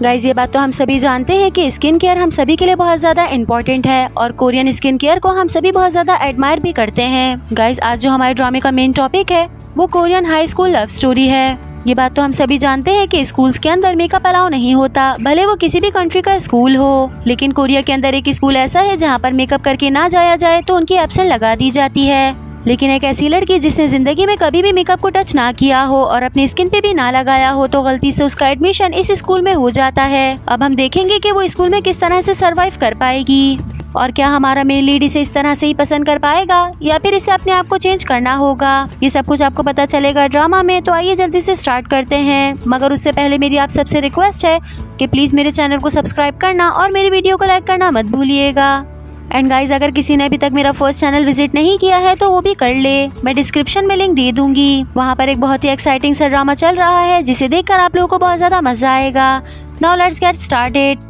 Guys ये बात तो हम सभी जानते हैं कि स्किन केयर हम सभी के लिए बहुत ज्यादा इम्पोर्टेंट है और कोरियन स्किन केयर को हम सभी बहुत ज्यादा एडमायर भी करते हैं। गाइज आज जो हमारे ड्रामे का मेन टॉपिक है वो Korean high school love story है। ये बात तो हम सभी जानते हैं कि स्कूल्स के अंदर मेकअप अलाउ नहीं होता, भले वो किसी भी कंट्री का स्कूल हो। लेकिन कोरिया के अंदर एक स्कूल ऐसा है जहाँ पर मेकअप करके ना जाया जाए तो उनकी एब्सेंट लगा दी जाती है। लेकिन एक ऐसी लड़की जिसने जिंदगी में कभी भी मेकअप को टच ना किया हो और अपनी स्किन पे भी ना लगाया हो तो गलती से उसका एडमिशन इस स्कूल में हो जाता है। अब हम देखेंगे कि वो स्कूल में किस तरह से सरवाइव कर पाएगी और क्या हमारा मेन लीड इसे इस तरह से ही पसंद कर पाएगा या फिर इसे अपने आप को चेंज करना होगा। ये सब कुछ आपको पता चलेगा ड्रामा में, तो आइए जल्दी से स्टार्ट करते हैं। मगर उससे पहले मेरी आप सबसे रिक्वेस्ट है कि प्लीज मेरे चैनल को सब्सक्राइब करना और मेरी वीडियो को लाइक करना मत भूलिएगा। एंड गाइज अगर किसी ने अभी तक मेरा फर्स्ट चैनल विजिट नहीं किया है तो वो भी कर ले, मैं डिस्क्रिप्शन में लिंक दे दूंगी। वहाँ पर एक बहुत ही एक्साइटिंग सा ड्रामा चल रहा है जिसे देखकर आप लोगों को बहुत ज्यादा मजा आएगा। Now let's get started.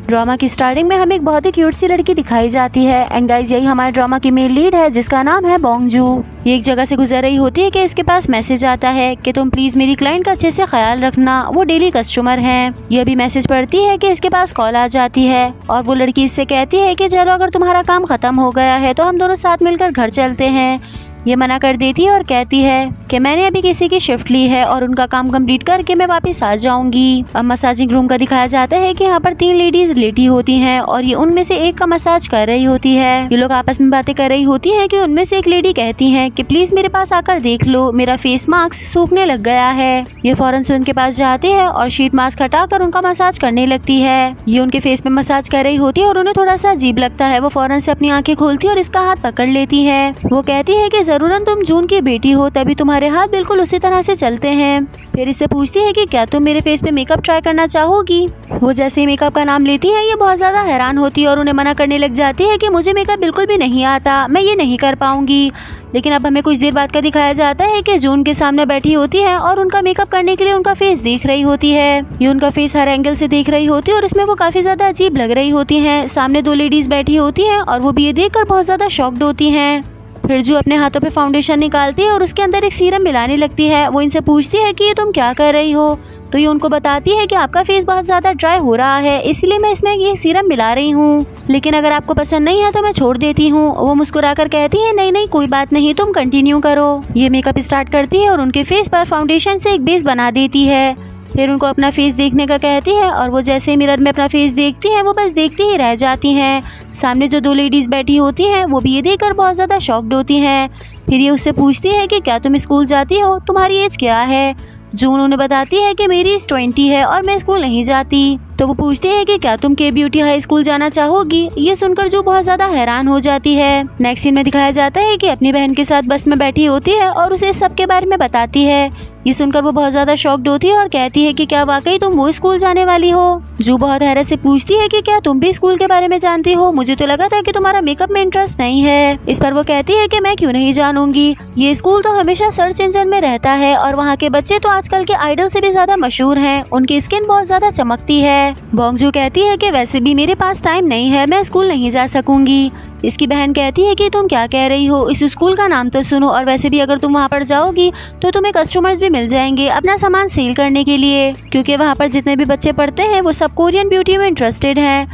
Drama की स्टार्टिंग में हमें एक बहुत ही क्यूट सी लड़की दिखाई जाती है। एंड गाइज यही हमारे ड्रामा की मेन लीड है जिसका नाम है बोंगजू। ये एक जगह से गुजर रही होती है कि इसके पास मैसेज आता है कि तुम प्लीज मेरी क्लाइंट का अच्छे से ख्याल रखना, वो डेली कस्टमर हैं। ये भी मैसेज पढ़ती है कि इसके पास कॉल आ जाती है और वो लड़की इससे कहती है कि चलो अगर तुम्हारा काम खत्म हो गया है तो हम दोनों साथ मिलकर घर चलते हैं। ये मना कर देती है और कहती है कि मैंने अभी किसी की शिफ्ट ली है और उनका काम कंप्लीट करके मैं वापस आ जाऊंगी। अब मसाजिंग रूम का दिखाया जाता है कि यहाँ पर 3 लेडीज लेटी होती हैं और ये उनमें से एक का मसाज कर रही होती है। ये लोग आपस में बातें कर रही होती हैं कि उनमें से एक लेडी कहती है कि प्लीज मेरे पास आकर देख लो, मेरा फेस मास्क सूखने लग गया है। ये फौरन से उनके पास जाती है और शीट मास्क हटाकर उनका मसाज करने लगती है। ये उनके फेस में मसाज कर रही होती है और उन्हें थोड़ा सा अजीब लगता है। वो फौरन से अपनी आंखें खोलती है और इसका हाथ पकड़ लेती है। वो कहती है कि जरूरन तुम जून की बेटी हो तभी तुम्हारे हाथ बिल्कुल उसी तरह से चलते हैं। फिर इससे पूछती है कि क्या तुम मेरे फेस पे मेकअप ट्राई करना चाहोगी। वो जैसे ही मेकअप का नाम लेती है ये बहुत ज्यादा हैरान होती है और उन्हें मना करने लग जाती है कि मुझे मेकअप बिल्कुल भी नहीं आता, मैं ये नहीं कर पाऊंगी। लेकिन अब हमें कुछ देर बाद का दिखाया जाता है कि जून के सामने बैठी होती है और उनका मेकअप करने के लिए उनका फेस देख रही होती है। ये उनका फेस हर एंगल से देख रही होती है और इसमें वो काफी ज्यादा अजीब लग रही होती है। सामने 2 लेडीज बैठी होती है और वो भी ये देखकर बहुत ज्यादा शॉक्ड होती है। फिर जो अपने हाथों पे फाउंडेशन निकालती है और उसके अंदर एक सीरम मिलाने लगती है। वो इनसे पूछती है कि ये तुम क्या कर रही हो, तो ये उनको बताती है कि आपका फेस बहुत ज्यादा ड्राई हो रहा है इसलिए मैं इसमें ये सीरम मिला रही हूँ, लेकिन अगर आपको पसंद नहीं है तो मैं छोड़ देती हूँ। वो मुस्कुराकर कहती है नहीं नहीं कोई बात नहीं, तुम कंटिन्यू करो। ये मेकअप स्टार्ट करती है और उनके फेस पर फाउंडेशन से एक बेस बना देती है। फिर उनको अपना फेस देखने का कहती है और वो जैसे ही मिरर में अपना फेस देखती हैं वो बस देखती ही रह जाती हैं। सामने जो 2 लेडीज बैठी होती हैं वो भी ये देखकर बहुत ज़्यादा शॉक्ड होती हैं। फिर ये उससे पूछती है कि क्या तुम स्कूल जाती हो, तुम्हारी एज क्या है। जून उन्हें बताती है कि मेरी एज 20 है और मैं स्कूल नहीं जाती। तो वो पूछती है कि क्या तुम के ब्यूटी हाई स्कूल जाना चाहोगी। ये सुनकर जो बहुत ज्यादा हैरान हो जाती है। नेक्स्ट सीन में दिखाया जाता है कि अपनी बहन के साथ बस में बैठी होती है और उसे सब के बारे में बताती है। ये सुनकर वो बहुत ज्यादा शॉक्ड होती है और कहती है कि क्या वाकई तुम वो स्कूल जाने वाली हो। जो बहुत हैरत से पूछती है कि क्या तुम भी स्कूल के बारे में जानती हो, मुझे तो लगा था कि तुम्हारा मेकअप में इंटरेस्ट नहीं है। इस पर वो कहती है कि मैं क्यों नहीं जानूंगी, ये स्कूल तो हमेशा सर्च इंजन में रहता है और वहाँ के बच्चे तो आजकल के आइडल से भी ज्यादा मशहूर हैं, उनकी स्किन बहुत ज्यादा चमकती है। बोंगजू कहती है कि वैसे भी मेरे पास टाइम नहीं है, मैं स्कूल नहीं जा सकूंगी। इसकी बहन कहती है कि तुम क्या कह रही हो, इस स्कूल का नाम तो सुनो, और वैसे भी अगर तुम वहाँ पर जाओगी तो तुम्हें कस्टमर्स भी मिल जाएंगे अपना सामान सेल करने के लिए, क्योंकि वहाँ पर जितने भी बच्चे पढ़ते हैं वो सब कोरियन ब्यूटी में इंटरेस्टेड हैं।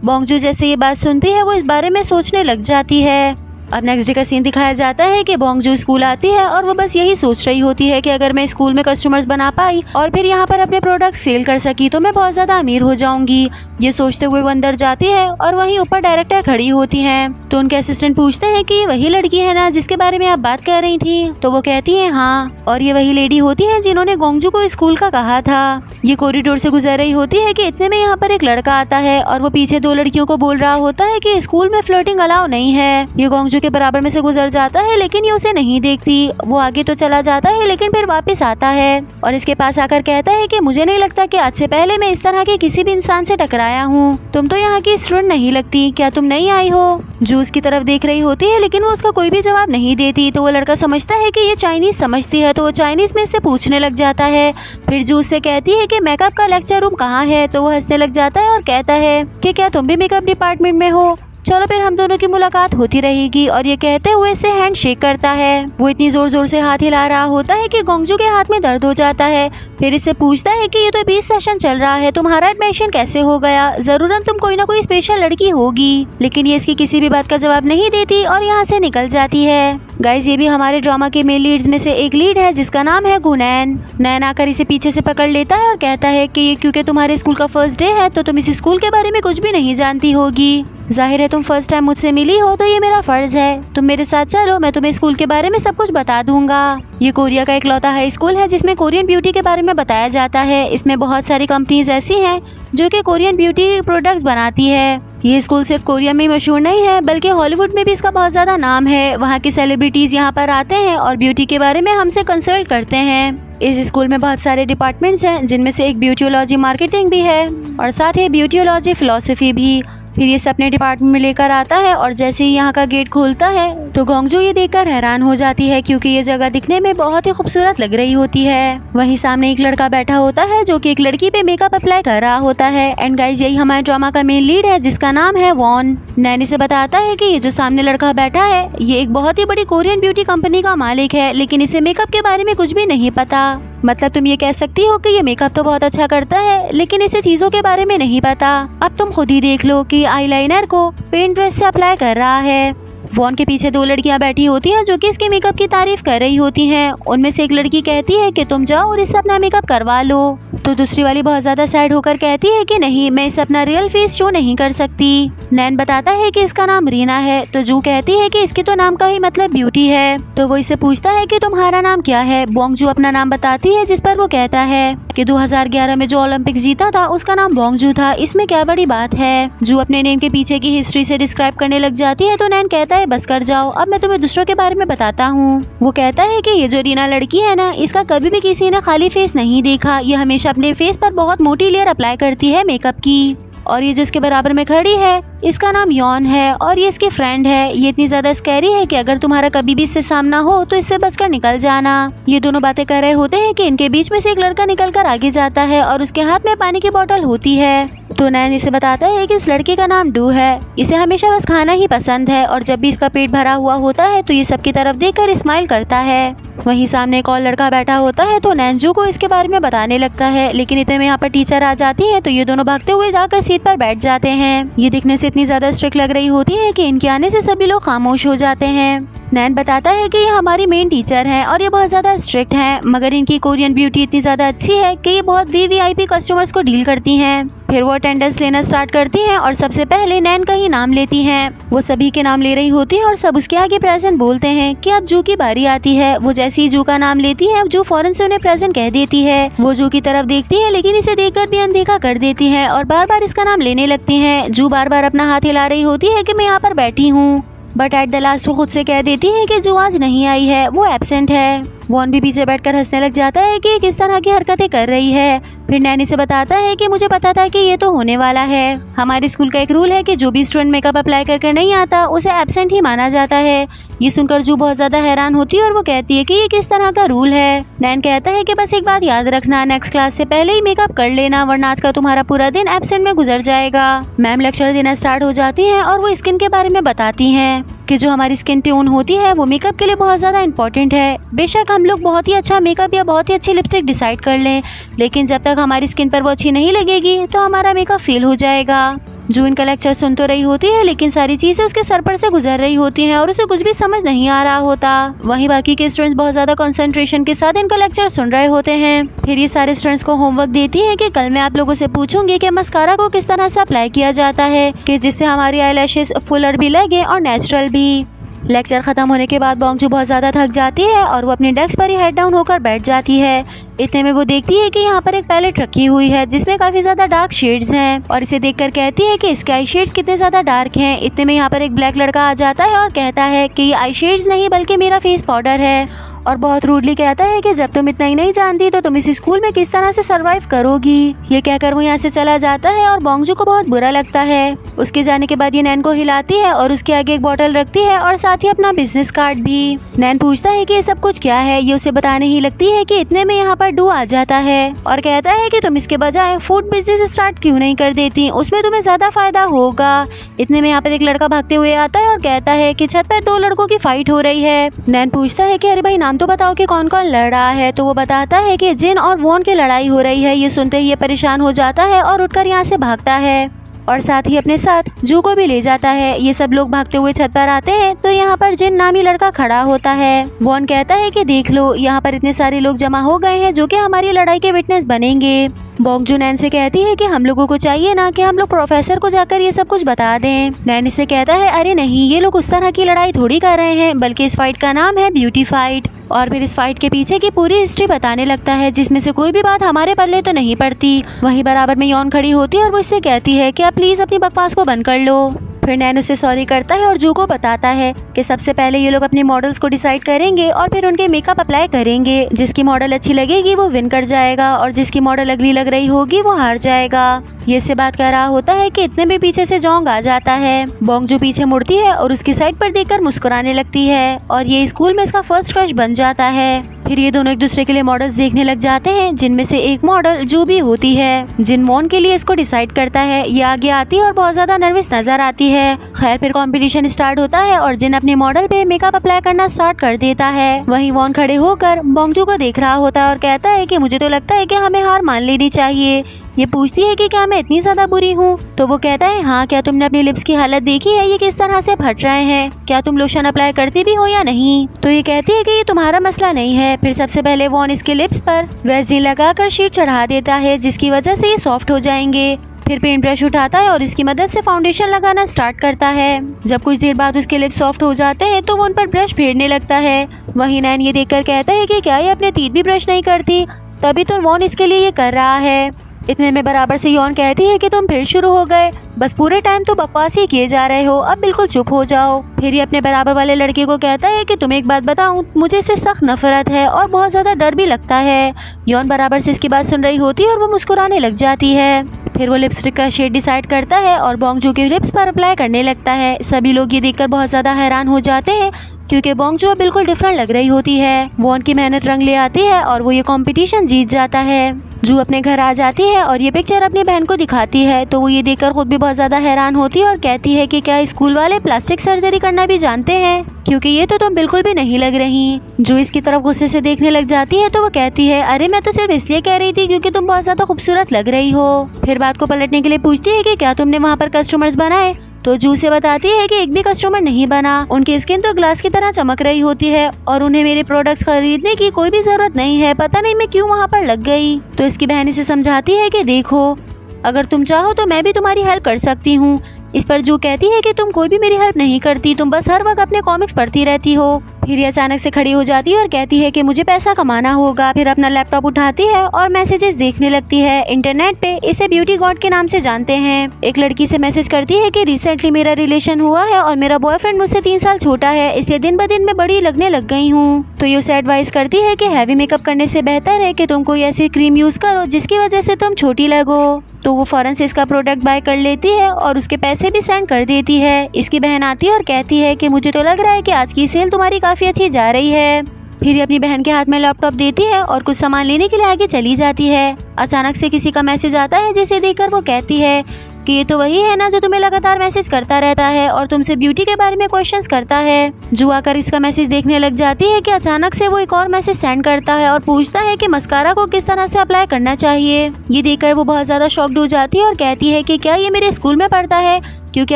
बोंगजू जैसे ये बात सुनती है वो इस बारे में सोचने लग जाती है। अब नेक्स्ट डे का सीन दिखाया जाता है कि बोंगजू स्कूल आती है और वो बस यही सोच रही होती है कि अगर मैं स्कूल में कस्टमर्स बना पाई और फिर यहाँ पर अपने प्रोडक्ट सेल कर सकी तो मैं बहुत ज़्यादा अमीर हो जाऊंगी। ये सोचते हुए वो अंदर जाती है और वहीं ऊपर डायरेक्टर खड़ी होती हैं। तो उनके असिस्टेंट पूछते हैं कि ये वही लड़की है ना जिसके बारे में आप बात कर रही थी। तो वो कहती है हाँ, और ये वही लेडी होती है जिन्होंने बोंगजू को स्कूल का कहा था। ये कॉरिडोर से गुजर रही होती है कि इतने में यहाँ पर एक लड़का आता है और वो पीछे 2 लड़कियों को बोल रहा होता है कि स्कूल में फ्लर्टिंग अलाउ नहीं है। ये बोंगजू के बराबर में से गुजर जाता है लेकिन ये उसे नहीं देखती। वो आगे तो चला जाता है लेकिन फिर वापस आता है और इसके पास आकर कहता है कि मुझे नहीं लगता कि आज से पहले मैं इस तरह के किसी भी इंसान से टकराया हूँ। तुम तो यहाँ की स्टूडेंट नहीं लगती, क्या तुम नहीं आई हो। जूस की तरफ देख रही होती है लेकिन वो उसका कोई भी जवाब नहीं देती। तो वो लड़का समझता है कि ये चाइनीज समझती है तो वो चाइनीज में इससे पूछने लग जाता है। फिर जूस से कहती है कि मेकअप का लेक्चर रूम कहाँ है। तो वो हंसने लग जाता है और कहता है कि क्या तुम भी मेकअप डिपार्टमेंट में हो। चलो फिर हम दोनों की मुलाकात होती रहेगी। और ये कहते हुए इससे हैंड शेक करता है। वो इतनी जोर जोर से हाथ हिला रहा होता है कि गोंगजू के हाथ में दर्द हो जाता है। फिर इससे पूछता है कि ये तो 20 सेशन चल रहा है, तुम्हारा एडमिशन कैसे हो गया? जरूरन तुम कोई ना कोई स्पेशल लड़की होगी। लेकिन ये इसकी किसी भी बात का जवाब नहीं देती और यहाँ से निकल जाती है। गाइज ये भी हमारे ड्रामा के मेन लीड्स में से एक लीड है जिसका नाम है गुनैन। नैन आकर इसे पीछे से पकड़ लेता है और कहता है कि ये क्योंकि तुम्हारे स्कूल का फर्स्ट डे है तो तुम इस स्कूल के बारे में कुछ भी नहीं जानती होगी। जाहिर है तुम फर्स्ट टाइम मुझसे मिली हो तो ये मेरा फर्ज है, तुम मेरे साथ चलो, मैं तुम्हें स्कूल के बारे में सब कुछ बता दूंगा। ये कोरिया का इकलौता हाई स्कूल है जिसमें कोरियन ब्यूटी के बारे में बताया जाता है। इसमें बहुत सारी कंपनीज ऐसी हैं जो कि कोरियन ब्यूटी प्रोडक्ट्स बनाती है। ये स्कूल सिर्फ कोरिया में ही मशहूर नहीं है बल्कि हॉलीवुड में भी इसका बहुत ज़्यादा नाम है। वहाँ के सेलिब्रिटीज़ यहाँ पर आते हैं और ब्यूटी के बारे में हमसे कंसल्ट करते हैं। इस स्कूल में बहुत सारे डिपार्टमेंट्स हैं जिनमें से एक ब्यूटीओलॉजी मार्केटिंग भी है और साथ ही ब्यूटीओलॉजी फिलॉसफी भी। फिर ये अपने डिपार्टमेंट में लेकर आता है और जैसे ही यहाँ का गेट खोलता है तो गोंगजू ये देखकर हैरान हो जाती है क्योंकि ये जगह दिखने में बहुत ही खूबसूरत लग रही होती है। वहीं सामने एक लड़का बैठा होता है जो कि एक लड़की पे मेकअप अप्लाई कर रहा होता है। एंड गाइज यही हमारे ड्रामा का मेन लीड है जिसका नाम है वॉन। नैनी से बताता है कि ये जो सामने लड़का बैठा है ये एक बहुत ही बड़ी कोरियन ब्यूटी कंपनी का मालिक है, लेकिन इसे मेकअप के बारे में कुछ भी नहीं पता। मतलब तुम ये कह सकती हो कि ये मेकअप तो बहुत अच्छा करता है लेकिन इसे चीजों के बारे में नहीं पता। अब तुम खुद ही देख लो कि आईलाइनर को पेंट ब्रश से अप्लाई कर रहा है। वॉन के पीछे दो लड़कियां बैठी होती हैं जो कि इसके मेकअप की तारीफ कर रही होती हैं। उनमें से एक लड़की कहती है कि तुम जाओ और इससे अपना मेकअप करवा लो, तो दूसरी वाली बहुत ज्यादा सैड होकर कहती है कि नहीं, मैं इसे अपना रियल फेस शो नहीं कर सकती। नैन बताता है कि इसका नाम रीना है, तो जू कहती है कि इसके तो नाम का ही मतलब ब्यूटी है। तो वो इससे पूछता है कि तुम्हारा नाम क्या है। बोंगजू अपना नाम बताती है जिस पर वो कहता है कि 2011 में जो ओलंपिक्स जीता था उसका नाम बोंगजू था, इसमें क्या बड़ी बात है। जू अपने नेम के पीछे की हिस्ट्री से डिस्क्राइब करने लग जाती है तो नैन कहता है बस कर जाओ, अब मैं तुम्हें दूसरों के बारे में बताता हूँ। वो कहता है कि ये जो रीना लड़की है ना, इसका कभी भी किसी ने खाली फेस नहीं देखा। ये हमेशा अपने फेस पर बहुत मोटी लेयर अप्लाई करती है मेकअप की। और ये जिसके बराबर में खड़ी है इसका नाम यॉन है और ये इसकी फ्रेंड है। ये इतनी ज्यादा स्कैरी है कि अगर तुम्हारा कभी भी इससे सामना हो तो इससे बचकर निकल जाना। ये दोनों बातें कर रहे होते हैं कि इनके बीच में से एक लड़का निकलकर आगे जाता है और उसके हाथ में पानी की बोतल होती है। तो नैन इसे बताता है कि इस लड़के का नाम डू है, इसे हमेशा बस खाना ही पसंद है और जब भी इसका पेट भरा हुआ होता है तो ये सबकी तरफ देखकर स्माइल करता है। वहीं सामने एक और लड़का बैठा होता है तो नैन जू को इसके बारे में बताने लगता है, लेकिन इतने में यहाँ पर टीचर आ जाती है तो ये दोनों भागते हुए जाकर सीट पर बैठ जाते हैं। ये दिखने से इतनी ज्यादा स्ट्रिक्ट लग रही होती है कि इनके आने से सभी लोग खामोश हो जाते हैं। नैन बताता है कि ये हमारी मेन टीचर हैं और ये बहुत ज़्यादा स्ट्रिक्ट हैं, मगर इनकी कोरियन ब्यूटी इतनी ज़्यादा अच्छी है कि ये बहुत वीवीआईपी कस्टमर्स को डील करती हैं। फिर वो अटेंडेंस लेना स्टार्ट करती हैं और सबसे पहले नैन का ही नाम लेती हैं। वो सभी के नाम ले रही होती है और सब उसके आगे प्रेजेंट बोलते हैं कि अब जू की बारी आती है। वो जैसे ही जू का नाम लेती है अब जू फौरन से उन्हें प्रेजेंट कह देती है। वो जू की तरफ देखती है लेकिन इसे देखकर भी अनदेखा कर देती है और बार बार इसका नाम लेने लगती हैं। जू बार बार अपना हाथ हिला रही होती है कि मैं यहाँ पर बैठी हूँ, बट एट द लास्ट वो खुद से कह देती है कि जो आज नहीं आई है वो एब्सेंट है। वॉन भी पीछे बैठकर हंसने लग जाता है कि किस तरह की हरकतें कर रही है। फिर नैनी से बताता है कि मुझे पता था कि ये तो होने वाला है। हमारे स्कूल का एक रूल है कि जो भी स्टूडेंट मेकअप अप्लाई करके नहीं आता उसे एब्सेंट ही माना जाता है। ये सुनकर जू बहुत ज्यादा हैरान होती है और वो कहती है कि ये किस तरह का रूल है। नैन कहता है कि बस एक बात याद रखना, नेक्स्ट क्लास से पहले ही मेकअप कर लेना वरना आज का तुम्हारा पूरा दिन एब्सेंट में गुजर जाएगा। मैम लेक्चर देना स्टार्ट हो जाती है और वो स्किन के बारे में बताती हैं कि जो हमारी स्किन टोन होती है वो मेकअप के लिए बहुत ज़्यादा इंपॉर्टेंट है। बेशक हम लोग बहुत ही अच्छा मेकअप या बहुत ही अच्छी लिपस्टिक डिसाइड कर लें, लेकिन जब तक हमारी स्किन पर वो अच्छी नहीं लगेगी तो हमारा मेकअप फेल हो जाएगा। जू इनका लेक्चर सुन तो रही होती है लेकिन सारी चीज़ें उसके सर पर से गुजर रही होती हैं और उसे कुछ भी समझ नहीं आ रहा होता। वहीं बाकी के स्टूडेंट्स बहुत ज़्यादा कंसंट्रेशन के साथ इनका लेक्चर सुन रहे होते हैं। फिर ये सारे स्टूडेंट्स को होमवर्क देती है कि कल मैं आप लोगों से पूछूंगी कि मस्कारा को किस तरह से अप्लाई किया जाता है कि जिससे हमारी आईलैशेस फुलर भी लगे और नेचुरल भी। लेक्चर खत्म होने के बाद बोंगजू बहुत ज़्यादा थक जाती है और वो अपनी डेस्क पर ही हेड डाउन होकर बैठ जाती है। इतने में वो देखती है कि यहाँ पर एक पैलेट रखी हुई है जिसमें काफ़ी ज़्यादा डार्क शेड्स हैं और इसे देखकर कहती है कि इसके आई शेड्स कितने ज़्यादा डार्क हैं। इतने में यहाँ पर एक ब्लैक लड़का आ जाता है और कहता है कि ये आई शेड्स नहीं बल्कि मेरा फेस पाउडर है और बहुत रूडली कहता है कि जब तुम इतना ही नहीं जानती तो तुम इस स्कूल में किस तरह से सरवाइव करोगी। ये कहकर वो यहाँ से चला जाता है और बोंगजू को बहुत बुरा लगता है। उसके जाने के बाद ये नैन को हिलाती है और उसके आगे एक बोतल रखती है और साथ ही अपना बिजनेस कार्ड भी। नैन पूछता है कि ये सब कुछ क्या है। ये उसे बताने ही लगती है कि इतने में यहाँ पर डू आ जाता है और कहता है कि तुम इसके बजाय फूड बिजनेस स्टार्ट क्यों नहीं कर देती, उसमें तुम्हें ज्यादा फायदा होगा। इतने में यहाँ पर एक लड़का भागते हुए आता है और कहता है कि छत पर 2 लड़कों की फाइट हो रही है। नैन पूछता है कि अरे भाई नाम तो बताओ कि कौन कौन लड़ रहा है। तो वो बताता है कि जिन और वॉन की लड़ाई हो रही है। ये सुनते ही ये परेशान हो जाता है और उठकर यहाँ से भागता है और साथ ही अपने साथ जू को भी ले जाता है। ये सब लोग भागते हुए छत पर आते हैं तो यहाँ पर जिन नामी लड़का खड़ा होता है। वॉन कहता है कि देख लो यहाँ पर इतने सारे लोग जमा हो गए हैं जो कि हमारी लड़ाई के विटनेस बनेंगे। बोंगजू नैन से कहती है कि हम लोगों को चाहिए ना कि हम लोग प्रोफेसर को जाकर ये सब कुछ बता दें। नैन इससे कहता है अरे नहीं, ये लोग उस तरह की लड़ाई थोड़ी कर रहे हैं, बल्कि इस फाइट का नाम है ब्यूटी फाइट। और फिर इस फाइट के पीछे की पूरी हिस्ट्री बताने लगता है जिसमें से कोई भी बात हमारे पल्ले तो नहीं पड़ती। वहीं बराबर में यॉन खड़ी होती है और वो इससे कहती है कि आप प्लीज अपनी बकवास को बंद कर लो। फिर नैन उसे सॉरी करता है और जू को बताता है कि सबसे पहले ये लोग अपने मॉडल्स को डिसाइड करेंगे और फिर उनके मेकअप अप्लाई करेंगे। जिसकी मॉडल अच्छी लगेगी वो विन कर जाएगा और जिसकी मॉडल अगली लग रही होगी वो हार जाएगा। ये से बात कर रहा होता है कि इतने में पीछे से जोंग आ जाता है। बोंगजू पीछे मुड़ती है और उसकी साइड पर देखकर मुस्कुराने लगती है और ये स्कूल में इसका फर्स्ट क्रश बन जाता है। फिर ये दोनों एक दूसरे के लिए मॉडल्स देखने लग जाते हैं जिनमें से एक मॉडल जू भी होती है। जिन वॉन के लिए इसको डिसाइड करता है। ये आगे आती है और बहुत ज्यादा नर्वस नजर आती है। खैर फिर कंपटीशन स्टार्ट होता है और जिन अपने मॉडल पे मेकअप अप्लाई करना स्टार्ट कर देता है। वहीं वॉन खड़े होकर बोंगजू को देख रहा होता है और कहता है कि मुझे तो लगता है कि हमें हार मान लेनी चाहिए। ये पूछती है कि क्या मैं इतनी ज्यादा बुरी हूँ। तो वो कहता है हाँ, क्या तुमने अपनी लिप्स की हालत देखी है, ये किस तरह से फट रहे हैं, क्या तुम लोशन अप्लाई करती भी हो या नहीं। तो ये कहती है कि ये तुम्हारा मसला नहीं है। फिर सबसे पहले वॉन इसके लिप्स पर वैसलीन लगाकर शीट चढ़ा देता है जिसकी वजह से ये सॉफ्ट हो जाएंगे। फिर पेंट ब्रश उठाता है और इसकी मदद से फाउंडेशन लगाना स्टार्ट करता है। जब कुछ देर बाद उसके लिप्स सॉफ्ट हो जाते हैं तो वो उन पर ब्रश फेरने लगता है। वहीं नैन ये देखकर कहता है कि क्या ये अपने तीत भी ब्रश नहीं करती, तभी तो वॉन इसके लिए ये कर रहा है। इतने में बराबर से यॉन कहती है कि तुम फिर शुरू हो गए, बस पूरे टाइम तो बकवास ही किए जा रहे हो, अब बिल्कुल चुप हो जाओ। फिर ये अपने बराबर वाले लड़के को कहता है कि तुम्हें एक बात बताऊं, मुझे इससे सख्त नफरत है और बहुत ज्यादा डर भी लगता है। यॉन बराबर से इसकी बात सुन रही होती है और वो मुस्कुराने लग जाती है। फिर वो लिपस्टिक का शेड डिसाइड करता है और बोंगजू के लिप्स पर अप्लाई करने लगता है। सभी लोग ये देखकर बहुत ज्यादा हैरान हो जाते हैं क्योंकि बोंगजू बिल्कुल डिफरेंट लग रही होती है। वॉन की मेहनत रंग ले आती है और वो ये कंपटीशन जीत जाता है। जू अपने घर आ जाती है और ये पिक्चर अपनी बहन को दिखाती है तो वो ये देखकर खुद भी बहुत ज्यादा हैरान होती है और कहती है कि क्या स्कूल वाले प्लास्टिक सर्जरी करना भी जानते हैं, क्योंकि ये तो तुम बिल्कुल भी नहीं लग रही। जू इसकी तरफ गुस्से से देखने लग जाती है तो वो कहती है अरे मैं तो सिर्फ इसलिए कह रही थी क्योंकि तुम बहुत ज्यादा खूबसूरत लग रही हो। फिर बात को पलटने के लिए पूछती है कि क्या तुमने वहाँ पर कस्टमर्स बनाए। तो जू से बताती है कि एक भी कस्टमर नहीं बना, उनकी स्किन तो ग्लास की तरह चमक रही होती है और उन्हें मेरे प्रोडक्ट्स खरीदने की कोई भी जरूरत नहीं है, पता नहीं मैं क्यों वहाँ पर लग गई। तो इसकी बहन इसे समझाती है कि देखो अगर तुम चाहो तो मैं भी तुम्हारी हेल्प कर सकती हूँ। इस पर जू कहती है कि तुम कोई भी मेरी हेल्प नहीं करती, तुम बस हर वक्त अपने कॉमिक्स पढ़ती रहती हो। फिर ये अचानक से खड़ी हो जाती है और कहती है कि मुझे पैसा कमाना होगा। फिर अपना लैपटॉप उठाती है और मैसेजेस देखने लगती है। इंटरनेट पे इसे ब्यूटी गॉड के नाम से जानते हैं। एक लड़की से मैसेज करती है कि रिसेंटली मेरा रिलेशन हुआ है और मेरा बॉयफ्रेंड मुझसे 3 साल छोटा है, इसलिए दिन ब दिन मैं बड़ी लगने लग गई हूँ। तो ये उसे एडवाइस करती है कि हैवी मेकअप करने से बेहतर है कि तुम कोई ऐसी क्रीम यूज करो जिसकी वजह से तुम छोटी लगो। तो वो फौरन से इसका प्रोडक्ट बाय कर लेती है और उसके पैसे भी सेंड कर देती है। इसकी बहन आती है और कहती है कि मुझे तो लग रहा है कि आज की सेल तुम्हारी काफी अच्छी जा रही है। फिर ये अपनी बहन के हाथ में लैपटॉप देती है और कुछ सामान लेने के लिए आगे चली जाती है। अचानक से किसी का मैसेज आता है जिसे देखकर वो कहती है कि ये तो वही है ना जो तुम्हें लगातार मैसेज करता रहता है और तुमसे ब्यूटी के बारे में क्वेश्चंस करता है। जू आकर इसका मैसेज देखने लग जाती है कि अचानक से वो एक और मैसेज सेंड करता है और पूछता है कि मस्कारा को किस तरह से अप्लाई करना चाहिए। ये देखकर वो बहुत ज्यादा शॉक्ड हो जाती है और कहती है कि क्या ये मेरे स्कूल में पढ़ता है, क्योंकि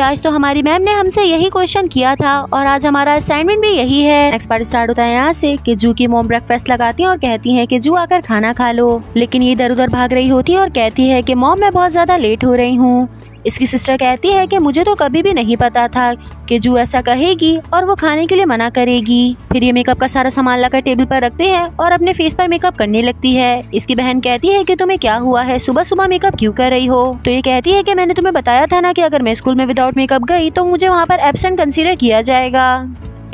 आज तो हमारी मैम ने हमसे यही क्वेश्चन किया था और आज हमारा असाइनमेंट भी यही है। नेक्स्ट पार्ट स्टार्ट होता है यहाँ से कि जू की मॉम ब्रेकफास्ट लगाती है और कहती है कि जू आकर खाना खा लो, लेकिन ये इधर उधर भाग रही होती है और कहती है कि मॉम मैं बहुत ज्यादा लेट हो रही हूँ। इसकी सिस्टर कहती है कि मुझे तो कभी भी नहीं पता था कि जू ऐसा कहेगी और वो खाने के लिए मना करेगी। फिर ये मेकअप का सारा सामान लाकर टेबल पर रखते हैं और अपने फेस पर मेकअप करने लगती है। इसकी बहन कहती है कि तुम्हें क्या हुआ है, सुबह सुबह मेकअप क्यों कर रही हो। तो ये कहती है कि मैंने तुम्हें बताया था ना कि अगर मैं स्कूल में विदाउट मेकअप गई तो मुझे वहाँ पर एब्सेंट कंसीडर किया जाएगा।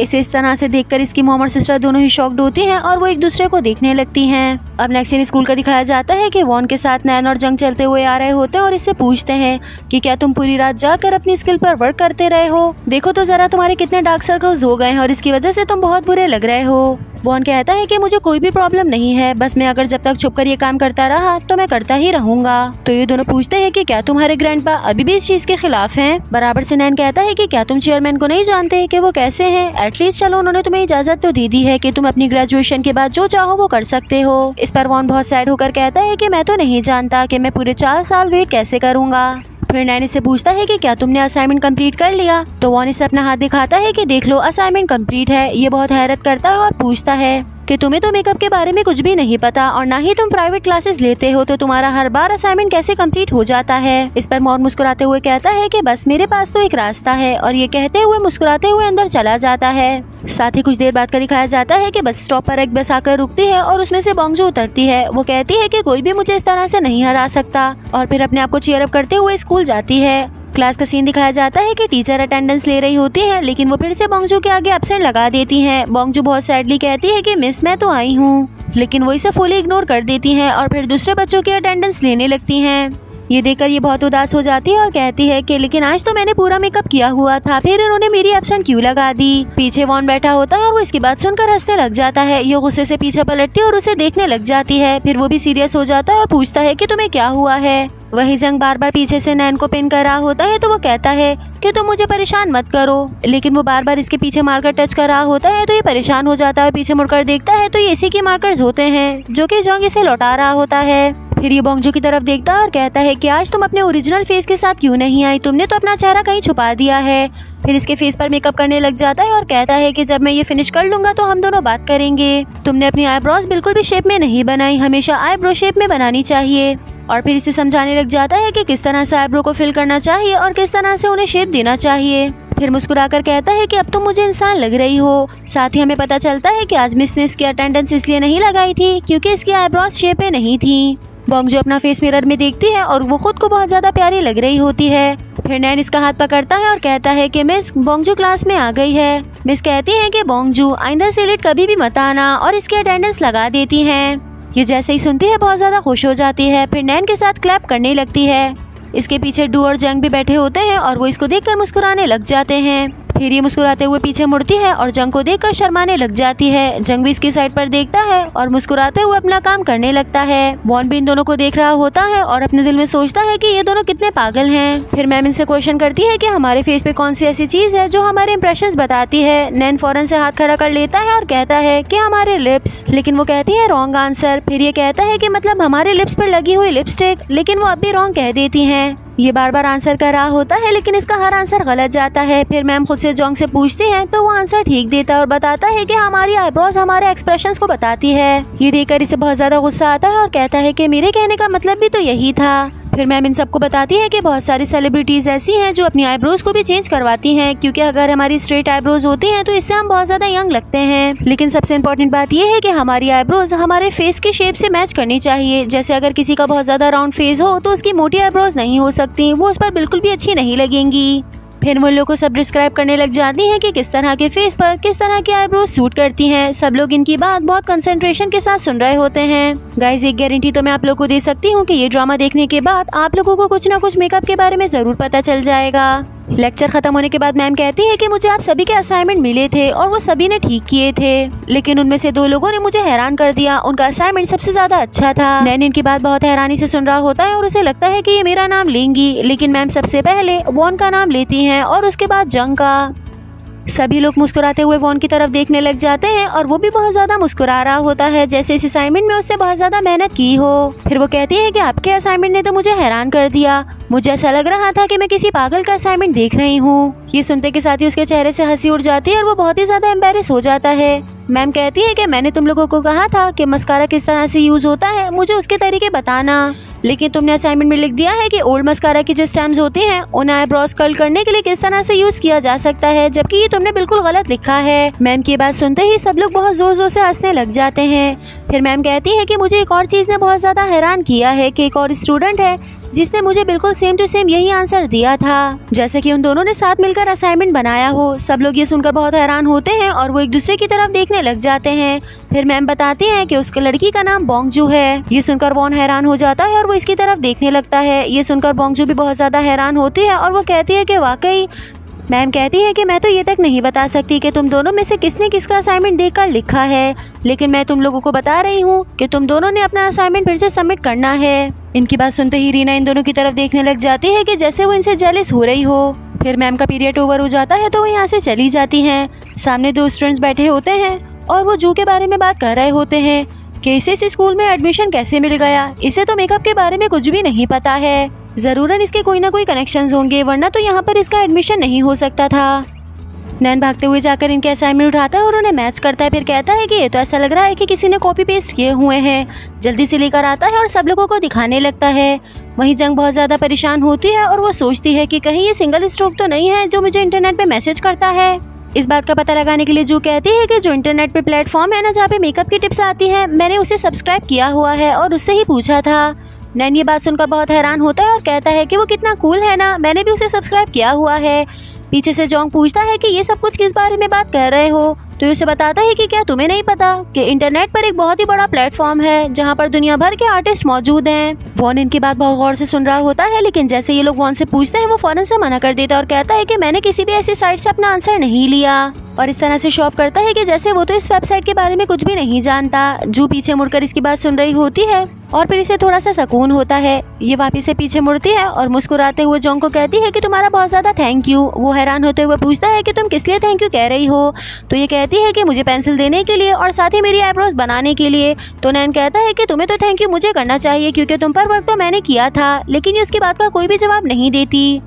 इसे इस तरह से देखकर इसकी मॉम और सिस्टर दोनों ही शॉक्ड होती हैं और वो एक दूसरे को देखने लगती हैं। अब नेक्स्ट सीन स्कूल का दिखाया जाता है कि वॉन के साथ नैन और जंग चलते हुए आ रहे होते हैं और इससे पूछते हैं कि क्या तुम पूरी रात जाकर अपनी स्किल पर वर्क करते रहे हो? देखो तो जरा तुम्हारे कितने डार्क सर्कल्स हो गए हैं और इसकी वजह से तुम बहुत बुरे लग रहे हो। वॉन कहता है कि मुझे कोई भी प्रॉब्लम नहीं है, बस मैं अगर जब तक छुपकर ये काम करता रहा तो मैं करता ही रहूंगा। तो ये दोनों पूछते हैं कि क्या तुम्हारे ग्रैंडपा अभी भी इस चीज के खिलाफ हैं? बराबर से नैन कहता है कि क्या तुम चेयरमैन को नहीं जानते कि वो कैसे हैं? एटलीस्ट चलो उन्होंने तुम्हें इजाजत तो दे दी है कि तुम अपनी ग्रेजुएशन के बाद जो चाहो वो कर सकते हो। इस पर वॉन बहुत सैड होकर कहता है कि मैं तो नहीं जानता कि मैं पूरे 4 साल वेट कैसे करूंगा। फिर नैन इससे पूछता है कि क्या तुमने असाइनमेंट कंप्लीट कर लिया? तो वॉन इसे अपना हाथ दिखाता है कि देख लो असाइनमेंट कंप्लीट है। ये बहुत हैरत करता है और पूछता है कि तुम्हें तो मेकअप के बारे में कुछ भी नहीं पता और ना ही तुम प्राइवेट क्लासेस लेते हो, तो तुम्हारा हर बार असाइनमेंट कैसे कंप्लीट हो जाता है? इस पर वॉन मुस्कुराते हुए कहता है कि बस मेरे पास तो एक रास्ता है, और ये कहते हुए मुस्कुराते हुए अंदर चला जाता है। साथ ही कुछ देर बाद का दिखाया जाता है कि बस स्टॉप पर एक बस आकर रुकती है और उसमें से बोंगजू उतरती है। वो कहती है कि कोई भी मुझे इस तरह से नहीं हरा सकता, और फिर अपने आप को चीयर अप करते हुए स्कूल जाती है। क्लास का सीन दिखाया जाता है कि टीचर अटेंडेंस ले रही होती है, लेकिन वो फिर से बोंगजू के आगे एब्सेंट लगा देती हैं। बोंगजू बहुत सैडली कहती है कि मिस मैं तो आई हूँ, लेकिन वो इसे फुली इग्नोर कर देती हैं और फिर दूसरे बच्चों की अटेंडेंस लेने लगती हैं। ये देखकर ये बहुत उदास हो जाती है और कहती है कि लेकिन आज तो मैंने पूरा मेकअप किया हुआ था, फिर इन्होंने मेरी एब्सेंट क्यों लगा दी? पीछे वॉन बैठा होता है और वो इसकी बात सुनकर हंसने लग जाता है। ये गुस्से से पीछे पलटती है और उसे देखने लग जाती है। फिर वो भी सीरियस हो जाता है और पूछता है कि तुम्हें क्या हुआ है? वही जंग बार बार पीछे से नैन को पिन कर रहा होता है, तो वो कहता है कि तुम मुझे परेशान मत करो, लेकिन वो बार बार इसके पीछे मारकर टच कर रहा होता है, तो ये परेशान हो जाता है और पीछे मुड़कर देखता है तो ये इसी के मार्कर्स होते हैं जो कि जंग इसे लौटा रहा होता है। फिर ये बोंगजू की तरफ देखता है और कहता है कि आज तुम अपने ओरिजिनल फेस के साथ क्यों नहीं आई? तुमने तो अपना चेहरा कहीं छुपा दिया है। फिर इसके फेस पर मेकअप करने लग जाता है और कहता है कि जब मैं ये फिनिश कर लूंगा तो हम दोनों बात करेंगे। तुमने अपनी आईब्रोज बिल्कुल भी शेप में नहीं बनाई, हमेशा आईब्रो शेप में बनानी चाहिए। और फिर इसे समझाने लग जाता है कि किस तरह से आईब्रो को फिल करना चाहिए और किस तरह से उन्हें शेप देना चाहिए। फिर मुस्कुराकर कहता है कि अब तुम मुझे इंसान लग रही हो। साथ ही हमें पता चलता है कि आज मिस ने इसकी अटेंडेंस इसलिए नहीं लगाई थी क्योंकि इसकी आईब्रोज शेप में नहीं थी। बोंगजू अपना फेस मिरर में देखती है और वो खुद को बहुत ज्यादा प्यारी लग रही होती है। फिर नैन इसका हाथ पकड़ता है और कहता है कि मिस बोंगजू क्लास में आ गई है। मिस कहती है कि बोंगजू आइंदा से लेट कभी भी मत आना, और इसकी अटेंडेंस लगा देती हैं। ये जैसे ही सुनती है बहुत ज्यादा खुश हो जाती है। फिर नैन के साथ क्लैप करने लगती है। इसके पीछे डू और जंग भी बैठे होते हैं और वो इसको देखकर मुस्कुराने लग जाते हैं। फिर ये मुस्कुराते हुए पीछे मुड़ती है और जंग को देखकर शर्माने लग जाती है। जंग भी इसकी साइड पर देखता है और मुस्कुराते हुए अपना काम करने लगता है। वॉन भी इन दोनों को देख रहा होता है और अपने दिल में सोचता है कि ये दोनों कितने पागल हैं। फिर मैम इनसे क्वेश्चन करती है कि हमारे फेस पे कौन सी ऐसी चीज है जो हमारे इंप्रेशंस बताती है। नैन फौरन से हाथ खड़ा कर लेता है और कहता है कि हमारे लिप्स, लेकिन वो कहती है रॉन्ग आंसर। फिर ये कहता है कि मतलब हमारे लिप्स पर लगी हुई लिपस्टिक, लेकिन वो अब भी रॉन्ग कह देती हैं। ये बार बार आंसर कर रहा होता है, लेकिन इसका हर आंसर गलत जाता है। फिर मैम खुद से जॉन्ग से पूछती है तो वो आंसर ठीक देता है और बताता है कि हमारी आईब्रोज हमारे एक्सप्रेशंस को बताती है। ये देखकर इसे बहुत ज्यादा गुस्सा आता है और कहता है कि मेरे कहने का मतलब भी तो यही था। फिर मैम इन सबको बताती है कि बहुत सारी सेलिब्रिटीज ऐसी हैं जो अपनी आईब्रोज को भी चेंज करवाती हैं, क्योंकि अगर हमारी स्ट्रेट आईब्रोज होती हैं तो इससे हम बहुत ज्यादा यंग लगते हैं। लेकिन सबसे इम्पोर्टेंट बात यह है कि हमारी आईब्रोज हमारे फेस की शेप से मैच करनी चाहिए। जैसे अगर किसी का बहुत ज्यादा राउंड फेस हो तो उसकी मोटी आईब्रोज नहीं हो सकती, वो उस पर बिल्कुल भी अच्छी नहीं लगेंगी। फिर वो लोग को सब डिस्क्राइब करने लग जाती हैं कि किस तरह के फेस पर किस तरह की आईब्रोज सूट करती हैं। सब लोग इनकी बात बहुत कंसंट्रेशन के साथ सुन रहे होते हैं। गाइस एक गारंटी तो मैं आप लोग को दे सकती हूँ कि ये ड्रामा देखने के बाद आप लोगों को कुछ ना कुछ मेकअप के बारे में जरूर पता चल जाएगा। लेक्चर खत्म होने के बाद मैम कहती है कि मुझे आप सभी के असाइनमेंट मिले थे और वो सभी ने ठीक किए थे, लेकिन उनमें से 2 लोगों ने मुझे हैरान कर दिया। उनका असाइनमेंट सबसे ज्यादा अच्छा था। नैन इनकी बात बहुत हैरानी से सुन रहा होता है और उसे लगता है कि ये मेरा नाम लेंगी, लेकिन मैम सबसे पहले वॉन का नाम लेती हैं और उसके बाद जंग का। सभी लोग मुस्कुराते हुए वॉन की तरफ देखने लग जाते हैं और वो भी बहुत ज्यादा मुस्कुरा रहा होता है, जैसे इस असाइनमेंट में उसने बहुत ज्यादा मेहनत की हो। फिर वो कहती है कि आपके असाइनमेंट ने तो मुझे हैरान कर दिया, मुझे ऐसा लग रहा था कि मैं किसी पागल का असाइनमेंट देख रही हूँ। ये सुनते के साथ ही उसके चेहरे से हंसी उड़ जाती है और वो बहुत ही ज्यादा एम्बैरेस हो जाता है। मैम कहती है कि मैंने तुम लोगों को कहा था कि मस्कारा किस तरह से यूज होता है, मुझे उसके तरीके बताना, लेकिन तुमने असाइनमेंट में लिख दिया है कि ओल्ड मस्कारा की जो स्टेम्स होती हैं उन्हें आईब्रोज कर्ल करने के लिए किस तरह से यूज किया जा सकता है, जबकि ये तुमने बिल्कुल गलत लिखा है। मैम की बात सुनते ही सब लोग बहुत जोर जोर से हंसने लग जाते हैं। फिर मैम कहती है कि मुझे एक और चीज ने बहुत ज्यादा हैरान किया है कि एक और स्टूडेंट है जिसने मुझे बिल्कुल सेम टू सेम यही आंसर दिया था, जैसे कि उन दोनों ने साथ मिलकर असाइनमेंट बनाया हो। सब लोग ये सुनकर बहुत हैरान होते हैं और वो एक दूसरे की तरफ देखने लग जाते हैं। फिर मैम बताती हैं कि उसके लड़की का नाम बोंगजू है। ये सुनकर वॉन हैरान हो जाता है और वो इसकी तरफ देखने लगता है। ये सुनकर बोंगजू भी बहुत ज्यादा हैरान होती है और वो कहती है कि वाकई। मैम कहती है कि मैं तो ये तक नहीं बता सकती कि तुम दोनों में से किसने किसका असाइनमेंट देखकर लिखा है, लेकिन मैं तुम लोगों को बता रही हूँ कि तुम दोनों ने अपना असाइनमेंट फिर से सबमिट करना है। इनकी बात सुनते ही रीना इन दोनों की तरफ देखने लग जाती है कि जैसे वो इनसे जेलस हो रही हो। फिर मैम का पीरियड ओवर हो जाता है तो वो यहाँ से चली जाती हैं। सामने 2 स्टूडेंट्स बैठे होते हैं और वो जू के बारे में बात कर रहे होते हैं कि इसे इस स्कूल में एडमिशन कैसे मिल गया। इसे तो मेकअप के बारे में कुछ भी नहीं पता है, जरूरन इसके कोई ना कोई कनेक्शंस होंगे, वरना तो यहाँ पर इसका एडमिशन नहीं हो सकता था। नैन भागते हुए जाकर इनके असाइनमेंट उठाता है और उन्हें मैच करता है। फिर कहता है कि ये तो ऐसा लग रहा है कि किसी ने कॉपी पेस्ट किए हुए हैं। जल्दी से लेकर आता है और सब लोगों को दिखाने लगता है। वहीं जंग बहुत ज्यादा परेशान होती है और वो सोचती है कि कहीं ये सिंगल स्ट्रोक तो नहीं है जो मुझे इंटरनेट पे मैसेज करता है। इस बात का पता लगाने के लिए जू कहती है कि जो इंटरनेट पे प्लेटफॉर्म है ना जहाँ पे मेकअप की टिप्स आती है, मैंने उसे सब्सक्राइब किया हुआ है और उससे ही पूछा था। नैन ये बात सुनकर बहुत हैरान होता है और कहता है कि वो कितना कूल है ना, मैंने भी उसे सब्सक्राइब किया हुआ है। पीछे से जोंग पूछता है कि ये सब कुछ किस बारे में बात कर रहे हो, तो उसे बताता है कि क्या तुम्हें नहीं पता कि इंटरनेट पर एक बहुत ही बड़ा प्लेटफॉर्म है जहाँ पर दुनिया भर के आर्टिस्ट मौजूद हैं। वॉन इनकी बात बहुत गौर से सुन रहा होता है, लेकिन जैसे ये लोग वॉन से पूछते हैं वो फौरन से मना कर देता है और कहता है कि मैंने किसी भी ऐसी साइट से अपना आंसर नहीं लिया, और इस तरह से शो ऑफ करता है कि जैसे वो तो इस वेबसाइट के बारे में कुछ भी नहीं जानता। जू पीछे मुड़कर इसकी बात सुन रही होती है और फिर इसे थोड़ा सा सुकून होता है। ये वापस से पीछे मुड़ती है और मुस्कुराते हुए जोंग को कहती है कि तुम्हारा बहुत ज्यादा थैंक यू। वो हैरान होते हुए पूछता है कि तुम किस लिए थैंक यू कह रही हो, तो ये कहती है कि मुझे पेंसिल देने के लिए और साथ ही मेरी आईब्रोज बनाने के लिए। तो नैन कहता है कि तुम्हें तो थैंक यू मुझे करना चाहिए क्योंकि तुम पर वर्क तो मैंने किया था, लेकिन ये उसकी बात का कोई भी जवाब नहीं देती।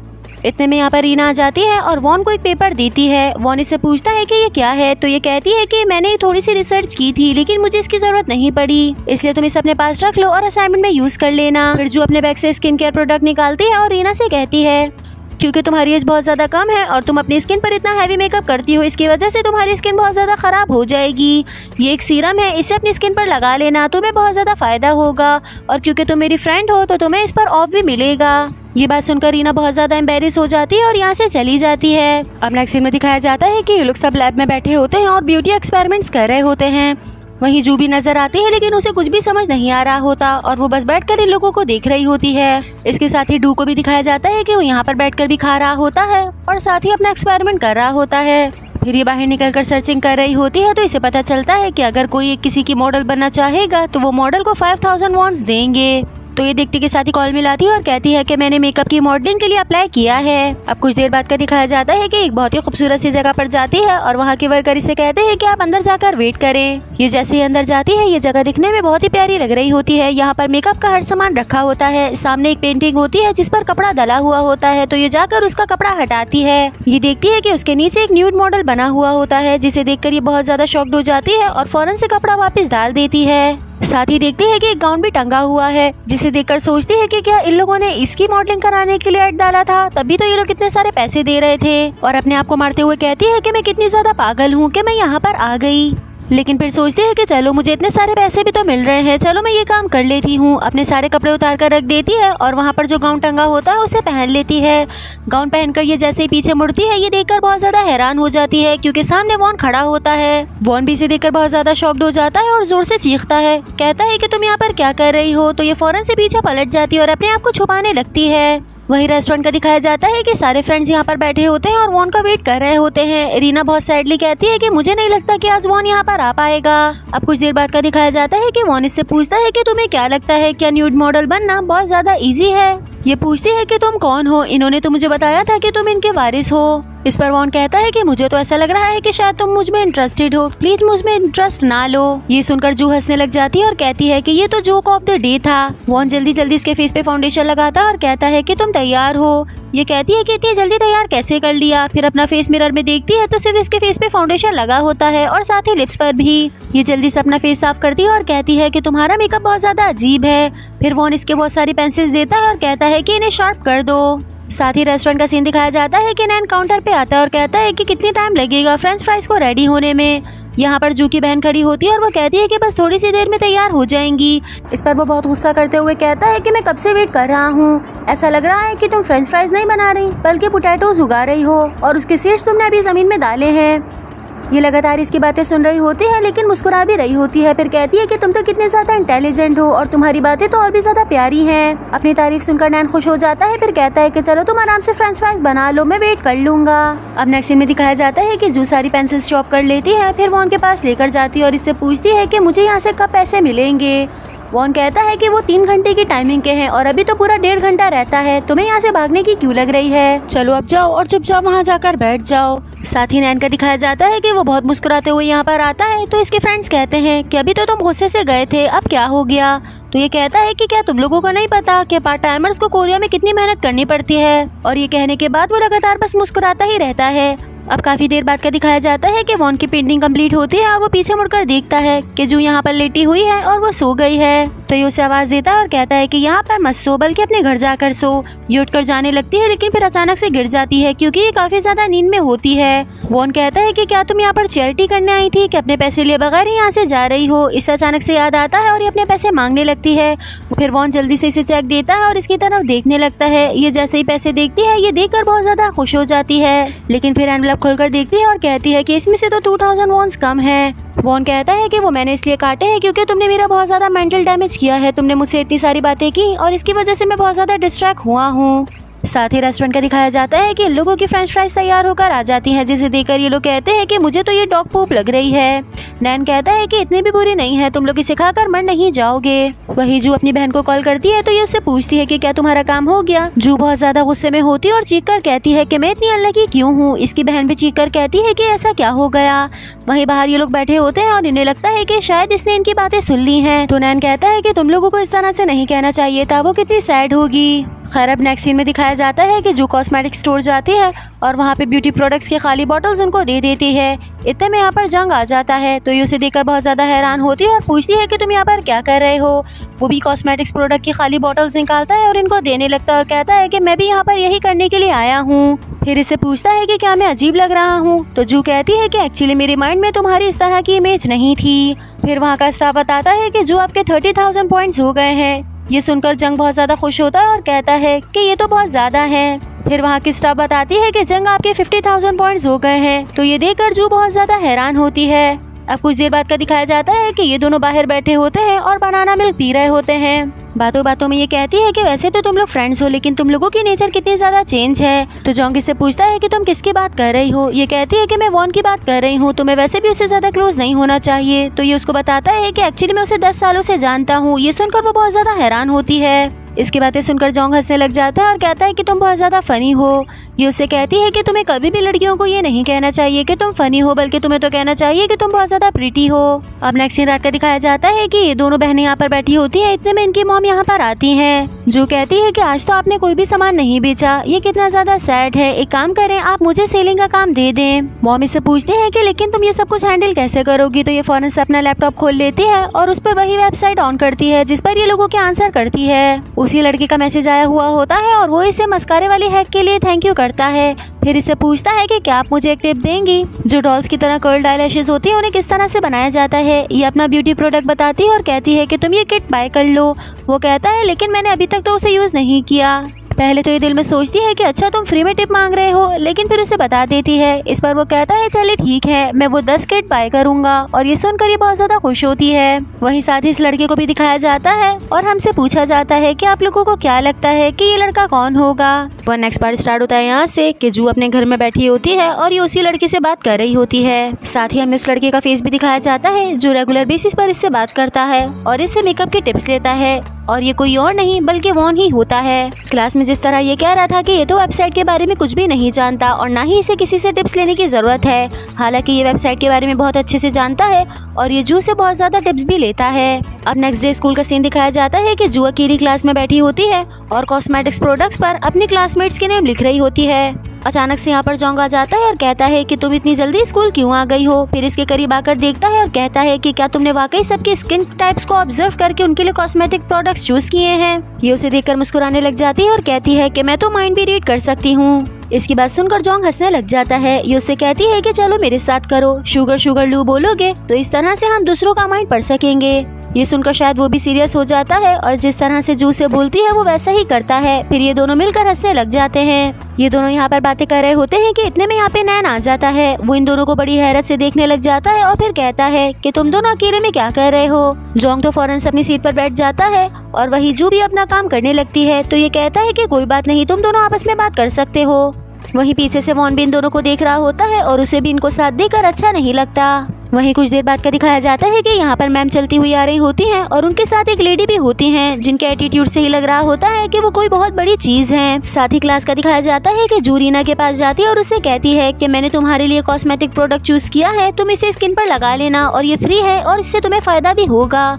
इतने में यहाँ पर रीना आ जाती है और वॉन को एक पेपर देती है। वॉन इससे पूछता है कि ये क्या है, तो ये कहती है कि मैंने थोड़ी सी रिसर्च की थी लेकिन मुझे इसकी जरूरत नहीं पड़ी, इसलिए तुम इसे अपने पास रख लो और असाइनमेंट में यूज कर लेना। फिर जो अपने बैग से स्किन केयर प्रोडक्ट निकालती है और रीना से कहती है क्योंकि तुम्हारी एज बहुत ज्यादा कम है और तुम अपनी स्किन पर इतना हैवी मेकअप करती हो, इसकी वजह से तुम्हारी स्किन बहुत ज्यादा खराब हो जाएगी। ये एक सीरम है, इसे अपनी स्किन पर लगा लेना, तुम्हें बहुत ज्यादा फायदा होगा, और क्योंकि तुम मेरी फ्रेंड हो तो तुम्हें इस पर ऑफ भी मिलेगा। ये बात सुनकर रीना बहुत ज्यादा एम्बेरस हो जाती है और यहाँ से चली जाती है। अब नेक्स्ट सीन में दिखाया जाता है कि ये लोग सब लैब में बैठे होते हैं और ब्यूटी एक्सपेरिमेंट्स कर रहे होते हैं। वहीं जू भी नजर आती है लेकिन उसे कुछ भी समझ नहीं आ रहा होता और वो बस बैठकर इन लोगों को देख रही होती है। इसके साथ ही डू को भी दिखाया जाता है कि वो यहाँ पर बैठकर भी खा रहा होता है और साथ ही अपना एक्सपेरिमेंट कर रहा होता है। फिर ये बाहर निकलकर सर्चिंग कर रही होती है तो इसे पता चलता है कि अगर कोई किसी की मॉडल बनना चाहेगा तो वो मॉडल को 5000 वॉन्स देंगे। तो ये देखते के साथ ही कॉल मिलाती है और कहती है कि मैंने मेकअप की मॉडलिंग के लिए अप्लाई किया है। अब कुछ देर बाद का दिखाया जाता है कि एक बहुत ही खूबसूरत सी जगह पर जाती है और वहाँ के वर्कर इसे कहते हैं कि आप अंदर जाकर वेट करें। ये जैसे ही अंदर जाती है ये जगह दिखने में बहुत ही प्यारी लग रही होती है। यहाँ पर मेकअप का हर सामान रखा होता है। सामने एक पेंटिंग होती है जिस पर कपड़ा डला हुआ होता है, तो ये जाकर उसका कपड़ा हटाती है। ये देखती है कि उसके नीचे एक न्यूड मॉडल बना हुआ होता है, जिसे देखकर ये बहुत ज्यादा शॉक्ड हो जाती है और फौरन से कपड़ा वापस डाल देती है। साथ ही देखती है कि एक गाउन भी टंगा हुआ है, जिसे देखकर सोचती है कि क्या इन लोगों ने इसकी मॉडलिंग कराने के लिए ऐड डाला था, तभी तो ये लोग कितने सारे पैसे दे रहे थे। और अपने आप को मारते हुए कहती है कि मैं कितनी ज्यादा पागल हूँ कि मैं यहाँ पर आ गई। लेकिन फिर सोचती है कि चलो मुझे इतने सारे पैसे भी तो मिल रहे हैं, चलो मैं ये काम कर लेती हूँ। अपने सारे कपड़े उतार कर रख देती है और वहाँ पर जो गाउन टंगा होता है उसे पहन लेती है। गाउन पहनकर ये जैसे ही पीछे मुड़ती है ये देखकर बहुत ज्यादा हैरान हो जाती है क्योंकि सामने वॉन खड़ा होता है। वॉन भी इसे देखकर बहुत ज्यादा शॉक्ड हो जाता है और जोर से चीखता है, कहता है कि तुम यहाँ पर क्या कर रही हो। तो ये फौरन से पीछे पलट जाती है और अपने आप को छुपाने लगती है। वही रेस्टोरेंट का दिखाया जाता है कि सारे फ्रेंड्स यहाँ पर बैठे होते हैं और वॉन का वेट कर रहे होते हैं। रीना बहुत सैडली कहती है कि मुझे नहीं लगता कि आज वॉन यहाँ पर आ पाएगा। अब कुछ देर बाद का दिखाया जाता है कि वॉन इससे पूछता है कि तुम्हें क्या लगता है क्या न्यूड मॉडल बनना बहुत ज्यादा इजी है। ये पूछती है कि तुम कौन हो, इन्होंने तो मुझे बताया था कि तुम इनके वारिस हो। इस पर वॉन कहता है कि मुझे तो ऐसा लग रहा है कि शायद तुम मुझ में इंटरेस्टेड हो, प्लीज मुझ में इंटरेस्ट ना लो। ये सुनकर जू हंसने लग जाती है और कहती है कि ये तो जोक ऑफ द डे था। वॉन जल्दी जल्दी इसके फेस पे फाउंडेशन लगाता है और कहता है कि तुम तैयार हो। ये कहती है कि इतनी जल्दी तैयार कैसे कर लिया। फिर अपना फेस मिरर में देखती है तो सिर्फ इसके फेस पे फाउंडेशन लगा होता है और साथ ही लिप्स पर भी। ये जल्दी से अपना फेस साफ करती है और कहती है कि तुम्हारा मेकअप बहुत ज्यादा अजीब है। फिर वॉन इसके बहुत सारी पेंसिल्स देता है और कहता है कि इन्हें शार्प कर दो। साथ ही रेस्टोरेंट का सीन दिखाया जाता है कि नैन काउंटर पे आता है और कहता है कि कितनी टाइम लगेगा फ्रेंच फ्राइज को रेडी होने में। यहाँ पर जू की बहन खड़ी होती है और वो कहती है कि बस थोड़ी सी देर में तैयार हो जाएंगी। इस पर वो बहुत गुस्सा करते हुए कहता है कि मैं कब से वेट कर रहा हूँ। ऐसा लग रहा है कि तुम फ्रेंच फ्राइज नहीं बना रही बल्कि पोटैटोज उगा रही हो और उसके सीड्स तुमने अभी जमीन में डाले हैं। ये लगातार इसकी बातें सुन रही होती है लेकिन मुस्कुरा भी रही होती है। फिर कहती है कि तुम तो कितने ज्यादा इंटेलिजेंट हो और तुम्हारी बातें तो और भी ज्यादा प्यारी हैं। अपनी तारीफ सुनकर नैन खुश हो जाता है। फिर कहता है कि चलो तुम आराम से फ्रेंच फ्राइज बना लो, मैं वेट कर लूंगा। अब नेक्स्ट सीन में दिखाया जाता है कि जू सारी पेंसिल शॉप कर लेती है। फिर वो उनके पास लेकर जाती है और इससे पूछती है कि मुझे यहाँ से कब पैसे मिलेंगे। वॉन कहता है कि वो 3 घंटे की टाइमिंग के हैं और अभी तो पूरा 1.5 घंटा रहता है, तुम्हें यहाँ से भागने की क्यों लग रही है। चलो अब जाओ और चुपचाप वहाँ जाकर बैठ जाओ। साथ ही नैन का दिखाया जाता है कि वो बहुत मुस्कुराते हुए यहाँ पर आता है। तो इसके फ्रेंड्स कहते हैं कि अभी तो तुम गुस्से से गए थे, अब क्या हो गया। तो ये कहता है कि क्या तुम लोगों को नहीं पता कि पार्ट टाइमर्स को कोरिया में कितनी मेहनत करनी पड़ती है। और ये कहने के बाद वो लगातार बस मुस्कुराता ही रहता है। अब काफी देर बाद का दिखाया जाता है कि वॉन की पेंटिंग कंप्लीट होती है और वो पीछे मुड़कर देखता है कि जू यहाँ पर लेटी हुई है और वो सो गई है। तो ये उसे आवाज देता है और कहता है कि यहाँ पर मत सो बल्कि अपने घर जाकर सो। ये उठकर जाने लगती है लेकिन फिर अचानक से गिर जाती है क्योंकि ये काफी ज्यादा नींद में होती है। वॉन कहता है कि क्या तुम यहाँ पर चैरिटी करने आई थी कि अपने पैसे लिए बगैर ही यहाँ से जा रही हो। इसे अचानक से याद आता है और ये अपने पैसे मांगने लगती है। फिर वॉन जल्दी से इसे चेक देता है और इसकी तरफ देखने लगता है। ये जैसे ही पैसे देखती है ये देखकर बहुत ज्यादा खुश हो जाती है लेकिन फिर एनवलप खोलकर देखती है और कहती है कि इसमें से तो 2000 वॉन्स कम है। वॉन कहता है कि वो मैंने इसलिए काटे हैं क्योंकि तुमने मेरा बहुत ज्यादा मेंटल डैमेज किया है। तुमने मुझसे इतनी सारी बातें की और इसकी वजह से मैं बहुत ज्यादा डिस्ट्रैक्ट हुआ हूँ। साथ ही रेस्टोरेंट का दिखाया जाता है कि इन लोगों की फ्रेंच फ्राइज तैयार होकर आ जाती हैं, जिसे देखकर ये लोग कहते हैं कि मुझे तो ये डॉग पूप लग रही है। नैन कहता है कि इतनी भी बुरी नहीं है, तुम लोग इसे खाकर मर नहीं जाओगे। वही जू अपनी बहन को कॉल करती है तो ये उससे पूछती है कि क्या तुम्हारा काम हो गया। जू बहुत ज्यादा गुस्से में होती है और चीख कर कहती है कि मैं इतनी अनलकी क्यों हूँ। इसकी बहन भी चीख कर कहती है कि ऐसा क्या हो गया। वहीं बाहर ये लोग बैठे होते हैं और इन्हें लगता है कि शायद इसने इनकी बातें सुन ली हैं। तो नैन कहता है कि तुम लोगों को इस तरह से नहीं कहना चाहिए था, वो कितनी सैड होगी। खैर अब नेक्स्ट सीन में दिखाया जाता है कि जू कॉस्मेटिक स्टोर जाती है और वहाँ पे ब्यूटी प्रोडक्ट्स की खाली बॉटल्स उनको दे देती है। इतने में यहाँ पर जंग आ जाता है तो ये उसे देखकर बहुत ज्यादा हैरान होती है और पूछती है कि तुम यहाँ पर क्या कर रहे हो। वो भी कॉस्मेटिक्स प्रोडक्ट की खाली बॉटल्स निकालता है और इनको देने लगता है और कहता है कि मैं भी यहाँ पर यही करने के लिए आया हूँ। फिर इससे पूछता है कि क्या मैं अजीब लग रहा हूँ। तो जू कहती है कि एक्चुअली मेरे माइंड में तुम्हारी इस तरह की इमेज नहीं थी। फिर वहाँ का स्टाफ बताता है कि जू आपके 30,000 पॉइंट्स हो गए हैं। ये सुनकर जंग बहुत ज्यादा खुश होता है और कहता है कि ये तो बहुत ज्यादा है। फिर वहाँ की स्टाफ बताती है कि जंग आपके 50,000 पॉइंट्स हो गए हैं। तो ये देखकर जू बहुत ज्यादा हैरान होती है। अब कुछ देर बाद का दिखाया जाता है कि ये दोनों बाहर बैठे होते हैं और बनाना मिल्क पी रहे होते हैं। बातों बातों में ये कहती है कि वैसे तो तुम लोग फ्रेंड्स हो लेकिन तुम लोगों की नेचर कितनी ज्यादा चेंज है। तो जॉन्ग इससे पूछता है कि तुम किसकी बात कर रही हो। ये कहती है कि मैं वॉन की बात कर रही हूँ, तुम्हें वैसे भी उससे ज्यादा क्लोज नहीं होना चाहिए। तो ये उसको बताता है कि एक्चुअली मैं उसे 10 सालों से जानता हूँ। ये सुनकर वो बहुत ज्यादा हैरान होती है। इसकी बातें सुनकर जॉन्ग हंसने लग जाता है और कहता है कि तुम बहुत ज्यादा फनी हो। ये उससे कहती है कि तुम्हें कभी भी लड़कियों को ये नहीं कहना चाहिए कि तुम फनी हो, बल्कि तुम्हें तो कहना चाहिए कि तुम बहुत ज्यादा प्रीटी हो। अब नेक्स्ट सीन रात का दिखाया जाता है कि ये दोनों बहनें यहाँ पर बैठी होती हैं। इतने में इनकी मॉम यहाँ पर आती हैं। जो कहती है कि आज तो आपने कोई भी सामान नहीं बेचा, ये कितना ज्यादा सैड है। एक काम करें, आप मुझे सेलिंग का काम दे दें। मॉम इससे पूछती है कि लेकिन तुम ये सब कुछ हैंडल कैसे करोगी। तो ये फौरन से अपना लैपटॉप खोल लेती है और उस पर वही वेबसाइट ऑन करती है जिस पर ये लोगों के आंसर करती है। उसी लड़की का मैसेज आया हुआ होता है और वो इसे मस्कारे वाली हैक के लिए थैंक यू करता है। फिर इससे पूछता है कि क्या आप मुझे एक टिप देंगी। जो डॉल्स की तरह कर्ल्ड आईलैशेस होती है उन्हें किस तरह से बनाया जाता है। ये अपना ब्यूटी प्रोडक्ट बताती है और कहती है कि तुम ये किट बाय कर लो। वो कहता है लेकिन मैंने अभी तक तो उसे यूज नहीं किया। पहले तो ये दिल में सोचती है कि अच्छा तुम फ्री में टिप मांग रहे हो, लेकिन फिर उसे बता देती है। इस पर वो कहता है चलिए ठीक है, मैं वो 10 किट बाय करूंगा। और ये सुनकर ये बहुत ज्यादा खुश होती है। वहीं साथ ही इस लड़के को भी दिखाया जाता है और हमसे पूछा जाता है कि आप लोगों को क्या लगता है कि ये लड़का कौन होगा। वह नेक्स्ट पार्ट स्टार्ट होता है यहाँ से कि जू अपने घर में बैठी होती है और ये उसी लड़के से बात कर रही होती है। साथ ही हमें उस लड़के का फेस भी दिखाया जाता है जो रेगुलर बेसिस पर इससे बात करता है और इससे मेकअप के टिप्स लेता है। और ये कोई और नहीं बल्कि वॉन ही होता है। क्लास में जिस तरह ये कह रहा था कि ये तो वेबसाइट के बारे में कुछ भी नहीं जानता और ना ही इसे किसी से टिप्स लेने की जरूरत है, हालांकि ये वेबसाइट के बारे में बहुत अच्छे से जानता है और ये जू से बहुत ज्यादा टिप्स भी लेता है। अब नेक्स्ट डे स्कूल का सीन दिखाया जाता है कि जू अकेली क्लास में बैठी होती है और कॉस्मेटिक्स प्रोडक्ट्स पर अपने क्लासमेट्स के नेम लिख रही होती है। अचानक से यहाँ पर जॉन्ग आ जाता है और कहता है कि तुम इतनी जल्दी स्कूल क्यों आ गई हो। फिर इसके करीब आकर देखता है और कहता है कि क्या तुमने वाकई सबकी स्किन टाइप्स को ऑब्जर्व करके उनके लिए कॉस्मेटिक प्रोडक्ट्स चूज किए हैं। ये उसे देखकर मुस्कुराने लग जाती है और कहती है कि मैं तो माइंड भी रीड कर सकती हूँ। इसकी बात सुनकर जोंग हंसने लग जाता है। ये उससे कहती है कि चलो मेरे साथ करो, शुगर शुगर लू बोलोगे तो इस तरह से हम दूसरों का माइंड पढ़ सकेंगे। ये सुनकर शायद वो भी सीरियस हो जाता है और जिस तरह से जू से बोलती है वो वैसा ही करता है। फिर ये दोनों मिलकर हंसने लग जाते हैं। ये दोनों यहाँ पर बातें कर रहे होते हैं कि इतने में यहाँ पे नैन आ जाता है। वो इन दोनों को बड़ी हैरत से देखने लग जाता है और फिर कहता है कि तुम दोनों अकेले में क्या कर रहे हो। जोंग तो फौरन से अपनी सीट पर बैठ जाता है और वही जू भी अपना काम करने लगती है। तो ये कहता है कि कोई बात नहीं, तुम दोनों आपस में बात कर सकते हो। वहीं पीछे से वॉन भी इन दोनों को देख रहा होता है और उसे भी इनको साथ देकर अच्छा नहीं लगता। वहीं कुछ देर बाद का दिखाया जाता है कि यहाँ पर मैम चलती हुई आ रही होती हैं और उनके साथ एक लेडी भी होती हैं जिनके एटीट्यूड से ही लग रहा होता है कि वो कोई बहुत बड़ी चीज है। साथ ही क्लास का दिखाया जाता है कि जू रीना के पास जाती है और उससे कहती है कि मैंने तुम्हारे लिए कॉस्मेटिक प्रोडक्ट चूज किया है, तुम इसे स्किन पर लगा लेना और ये फ्री है और इससे तुम्हें फायदा भी होगा।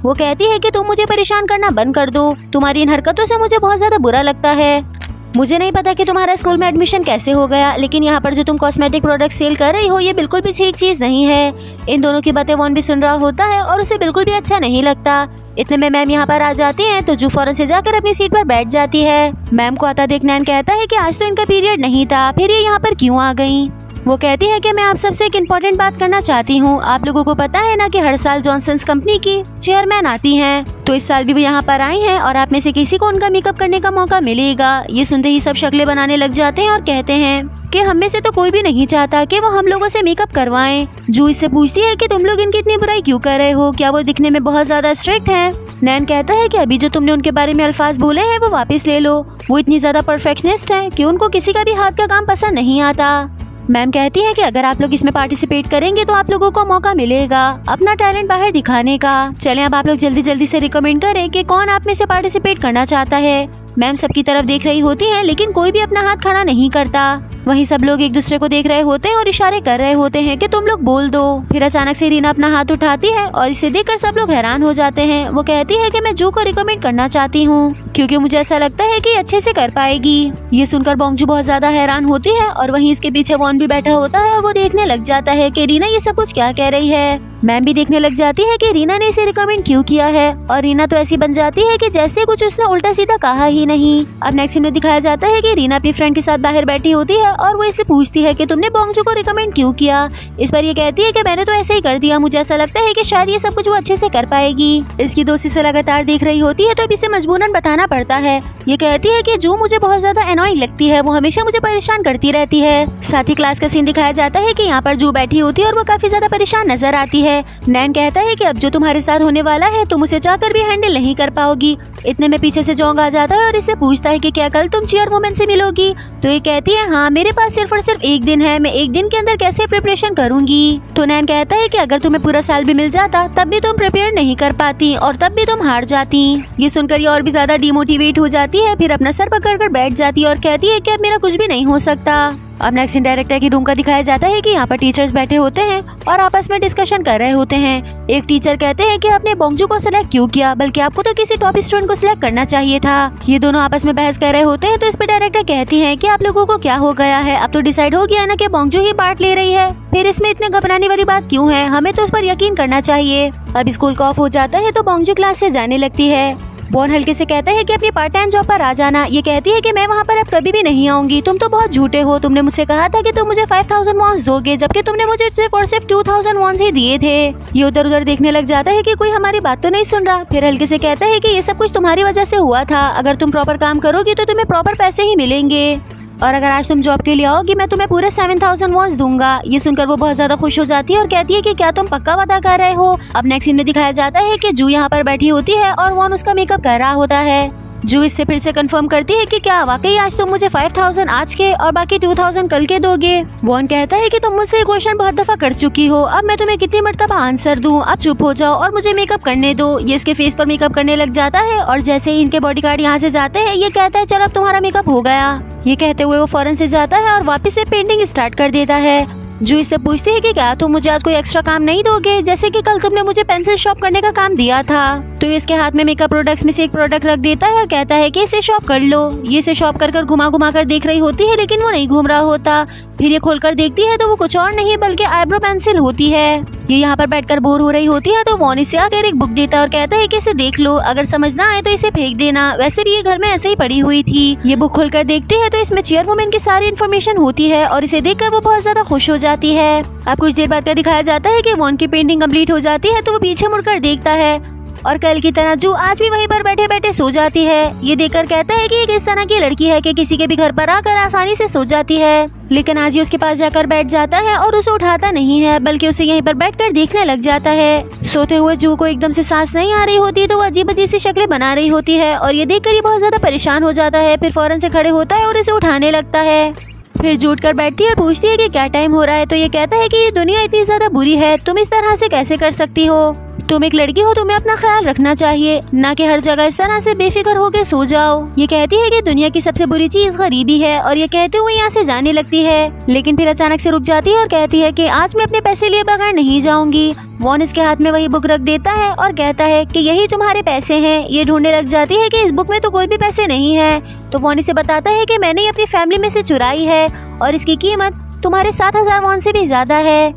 वो कहती है कि तुम मुझे परेशान करना बंद कर दो, तुम्हारी इन हरकतों से मुझे बहुत ज्यादा बुरा लगता है। मुझे नहीं पता कि तुम्हारा स्कूल में एडमिशन कैसे हो गया, लेकिन यहाँ पर जो तुम कॉस्मेटिक प्रोडक्ट सेल कर रही हो ये बिल्कुल भी ठीक चीज नहीं है। इन दोनों की बातें वॉन भी सुन रहा होता है और उसे बिल्कुल भी अच्छा नहीं लगता। इतने में मैम यहाँ पर आ जाती हैं तो जू फौरन से जाकर अपनी सीट पर बैठ जाती है। मैम को आता देख नैन कहता है कि आज तो इनका पीरियड नहीं था, फिर ये यहाँ पर क्यों आ गई। वो कहती है कि मैं आप सबसे एक इम्पोर्टेंट बात करना चाहती हूँ। आप लोगों को पता है ना कि हर साल जॉनसन्स कंपनी की चेयरमैन आती हैं, तो इस साल भी वो यहाँ पर आई हैं और आप में से किसी को उनका मेकअप करने का मौका मिलेगा। ये सुनते ही सब शक्लें बनाने लग जाते हैं और कहते हैं कि हम में से तो कोई भी नहीं चाहता कि वो हम लोगों से मेकअप करवाएं। जू इससे पूछती है कि तुम लोग इनकी इतनी बुराई क्यों कर रहे हो, क्या वो दिखने में बहुत ज्यादा स्ट्रिक्ट है। नैन कहता है कि अभी जो तुमने उनके बारे में अल्फाज बोले हैं वो वापस ले लो। वो इतनी ज्यादा परफेक्शनिस्ट है कि उनको किसी का भी हाथ का काम पसंद नहीं आता। मैम कहती है कि अगर आप लोग इसमें पार्टिसिपेट करेंगे तो आप लोगों को मौका मिलेगा अपना टैलेंट बाहर दिखाने का। चलें अब आप लोग जल्दी जल्दी से रिकमेंड करें कि कौन आप में से पार्टिसिपेट करना चाहता है। मैम सबकी तरफ देख रही होती हैं लेकिन कोई भी अपना हाथ खड़ा नहीं करता। वहीं सब लोग एक दूसरे को देख रहे होते हैं और इशारे कर रहे होते हैं कि तुम लोग बोल दो। फिर अचानक से रीना अपना हाथ उठाती है और इसे देखकर सब लोग हैरान हो जाते हैं। वो कहती है कि मैं जू को रिकमेंड करना चाहती हूँ क्योंकि मुझे ऐसा लगता है कि अच्छे से कर पाएगी। ये सुनकर बोंगजू बहुत ज्यादा हैरान होती है और वहीं इसके पीछे वॉन भी बैठा होता है और वो देखने लग जाता है कि रीना ये सब कुछ क्या कह रही है। मैम भी देखने लग जाती है कि रीना ने इसे रिकमेंड क्यों किया है और रीना तो ऐसी बन जाती है कि जैसे कुछ उसने उल्टा सीधा कहा ही नहीं। अब नेक्स्ट सीन में दिखाया जाता है कि रीना अपनी फ्रेंड के साथ बाहर बैठी होती है और वो इससे पूछती है कि तुमने बोंगजू को रिकमेंड क्यों किया। इस पर ये कहती है कि मैंने तो ऐसे ही कर दिया, मुझे ऐसा लगता है कि शायद ये सब कुछ वो अच्छे से कर पाएगी। इसकी दोस्ती से लगातार देख रही होती है तो अब इसे मजबूरन बताना पड़ता है। ये कहती है कि जू मुझे बहुत ज्यादा एनॉइंग लगती है, वो हमेशा मुझे परेशान करती रहती है। साथ ही क्लास का सीन दिखाया जाता है कि यहाँ पर जू बैठी होती है और वो काफी ज्यादा परेशान नजर आती है। नैन कहता है कि अब जो तुम्हारे साथ होने वाला है तुम उसे चाहकर भी हैंडल नहीं कर पाओगी। इतने में पीछे से जोंग आ जाता है और इससे पूछता है कि क्या कल तुम चेयरवुमन से मिलोगी। तो ये कहती है हाँ, मेरे पास सिर्फ और सिर्फ एक दिन है, मैं एक दिन के अंदर कैसे प्रिपरेशन करूंगी। तो नैन कहता है कि अगर तुम्हें पूरा साल भी मिल जाता तब भी तुम प्रिपेयर नहीं कर पाती और तब भी तुम हार जाती। ये सुनकर ये और भी ज्यादा डिमोटिवेट हो जाती है, फिर अपना सर पकड़कर बैठ जाती है और कहती है कि अब मेरा कुछ भी नहीं हो सकता। अब नेक्स्ट डायरेक्टर की रूम का दिखाया जाता है कि यहाँ पर टीचर्स बैठे होते हैं और आपस में डिस्कशन कर रहे होते हैं। एक टीचर कहते हैं कि आपने बोंगजू को सिलेक्ट क्यों किया, बल्कि आपको तो किसी टॉप स्टूडेंट को सिलेक्ट करना चाहिए था। ये दोनों आपस में बहस कर रहे होते हैं तो इस पर डायरेक्टर कहती है कि आप लोगों को क्या हो गया है, अब तो डिसाइड हो गया ना कि बोंगजू ही पार्ट ले रही है, फिर इसमें इतने घबराने वाली बात क्यों है, हमें तो उस पर यकीन करना चाहिए। अब स्कूल का ऑफ हो जाता है तो बोंगजू क्लास से जाने लगती है। वॉन हल्के से कहता है कि अपनी पार्ट टाइम जॉब पर आ जाना। ये कहती है कि मैं वहाँ पर अब कभी भी नहीं आऊंगी, तुम तो बहुत झूठे हो, तुमने मुझसे कहा था कि तुम मुझे 5000 वॉन्स दोगे जबकि तुमने मुझे सिर्फ और सिर्फ 2000 वॉन्स ही दिए थे। ये उधर उधर देखने लग जाता है कि कोई हमारी बात तो नहीं सुन रहा। फिर हल्के से कहता है कि ये सब कुछ तुम्हारी वजह से हुआ था, अगर तुम प्रॉपर काम करोगी तो तुम्हें प्रॉपर पैसे ही मिलेंगे और अगर आज तुम जॉब के लिए आओगी मैं तुम्हें पूरे 7000 वॉन्स दूंगा। ये सुनकर वो बहुत ज्यादा खुश हो जाती है और कहती है कि क्या तुम पक्का वादा कर रहे हो। अब नेक्स्ट सीन में दिखाया जाता है कि जू यहाँ पर बैठी होती है और वॉन उसका मेकअप कर रहा होता है। जू इससे फिर से कंफर्म करती है कि क्या वाकई आज तुम मुझे 5000 आज के और बाकी 2000 कल के दोगे। वॉन कहता है कि तुम मुझसे ये क्वेश्चन बहुत दफा कर चुकी हो, अब मैं तुम्हें कितनी मर्तबा आंसर दूं, अब चुप हो जाओ और मुझे मेकअप करने दो। ये इसके फेस पर मेकअप करने लग जाता है और जैसे ही इनके बॉडीगार्ड यहाँ से जाते हैं ये कहता है चलो अब तुम्हारा मेकअप हो गया। ये कहते हुए वो फौरन से जाता है और वापस से पेंटिंग स्टार्ट कर देता है। जू इससे पूछती है कि क्या तुम मुझे आज कोई एक्स्ट्रा काम नहीं दोगे, जैसे कि कल तुमने मुझे पेंसिल शॉप करने का काम दिया था। तो इसके हाथ में मेकअप प्रोडक्ट्स में से एक प्रोडक्ट रख देता है और कहता है कि इसे शॉप कर लो। ये इसे शॉप कर घुमा घुमा कर देख रही होती है लेकिन वो नहीं घूम रहा होता। फिर ये खोलकर देखती है तो वो कुछ और नहीं बल्कि आईब्रो पेंसिल होती है। ये यहाँ पर बैठकर बोर हो रही होती है तो वॉन इसे आकर एक बुक देता है और कहता है कि इसे देख लो, अगर समझ ना आए तो इसे फेंक देना, वैसे भी ये घर में ऐसे ही पड़ी हुई थी। ये बुक खोलकर देखते हैं तो इसमें चेयरवुमन की सारी इन्फॉर्मेशन होती है और इसे देखकर वो बहुत ज्यादा खुश हो जाती है। अब कुछ देर बाद का दिखाया जाता है कि वॉन की पेंटिंग कंप्लीट हो जाती है तो वो पीछे मुड़कर देखता है और कल की तरह जू आज भी वहीं पर बैठे बैठे सो जाती है। ये देखकर कहता है कि ये किस तरह की लड़की है कि किसी के भी घर पर आकर आसानी से सो जाती है, लेकिन आज ये उसके पास जाकर बैठ जाता है और उसे उठाता नहीं है बल्कि उसे यहीं पर बैठकर देखने लग जाता है। सोते हुए जू को एकदम से सांस नहीं आ रही होती तो वो अजीब अजीब सी शक्लें बना रही होती है और ये देखकर ये बहुत ज्यादा परेशान हो जाता है। फिर फौरन से खड़े होता है और इसे उठाने लगता है। फिर जूट कर बैठती है और पूछती है कि क्या टाइम हो रहा है तो ये कहता है कि ये दुनिया इतनी ज्यादा बुरी है, तुम इस तरह से कैसे कर सकती हो, तुम एक लड़की हो, तुम्हें अपना ख्याल रखना चाहिए, ना कि हर जगह इस तरह से बेफिक्र होके सो जाओ। ये कहती है कि दुनिया की सबसे बुरी चीज गरीबी है और ये कहते हुए यहाँ से जाने लगती है, लेकिन फिर अचानक से रुक जाती है और कहती है कि आज मैं अपने पैसे लिए बगैर नहीं जाऊंगी। वॉन इसके हाथ में वही बुक रख देता है और कहता है कि यही तुम्हारे पैसे हैं। ये ढूंढने लग जाती है कि इस बुक में तो कोई भी पैसे नहीं है, तो वॉन इसे बताता है कि मैंने अपनी फैमिली में से चुराई है और इसकी कीमत तुम्हारे 7,000 वॉन से भी ज्यादा है।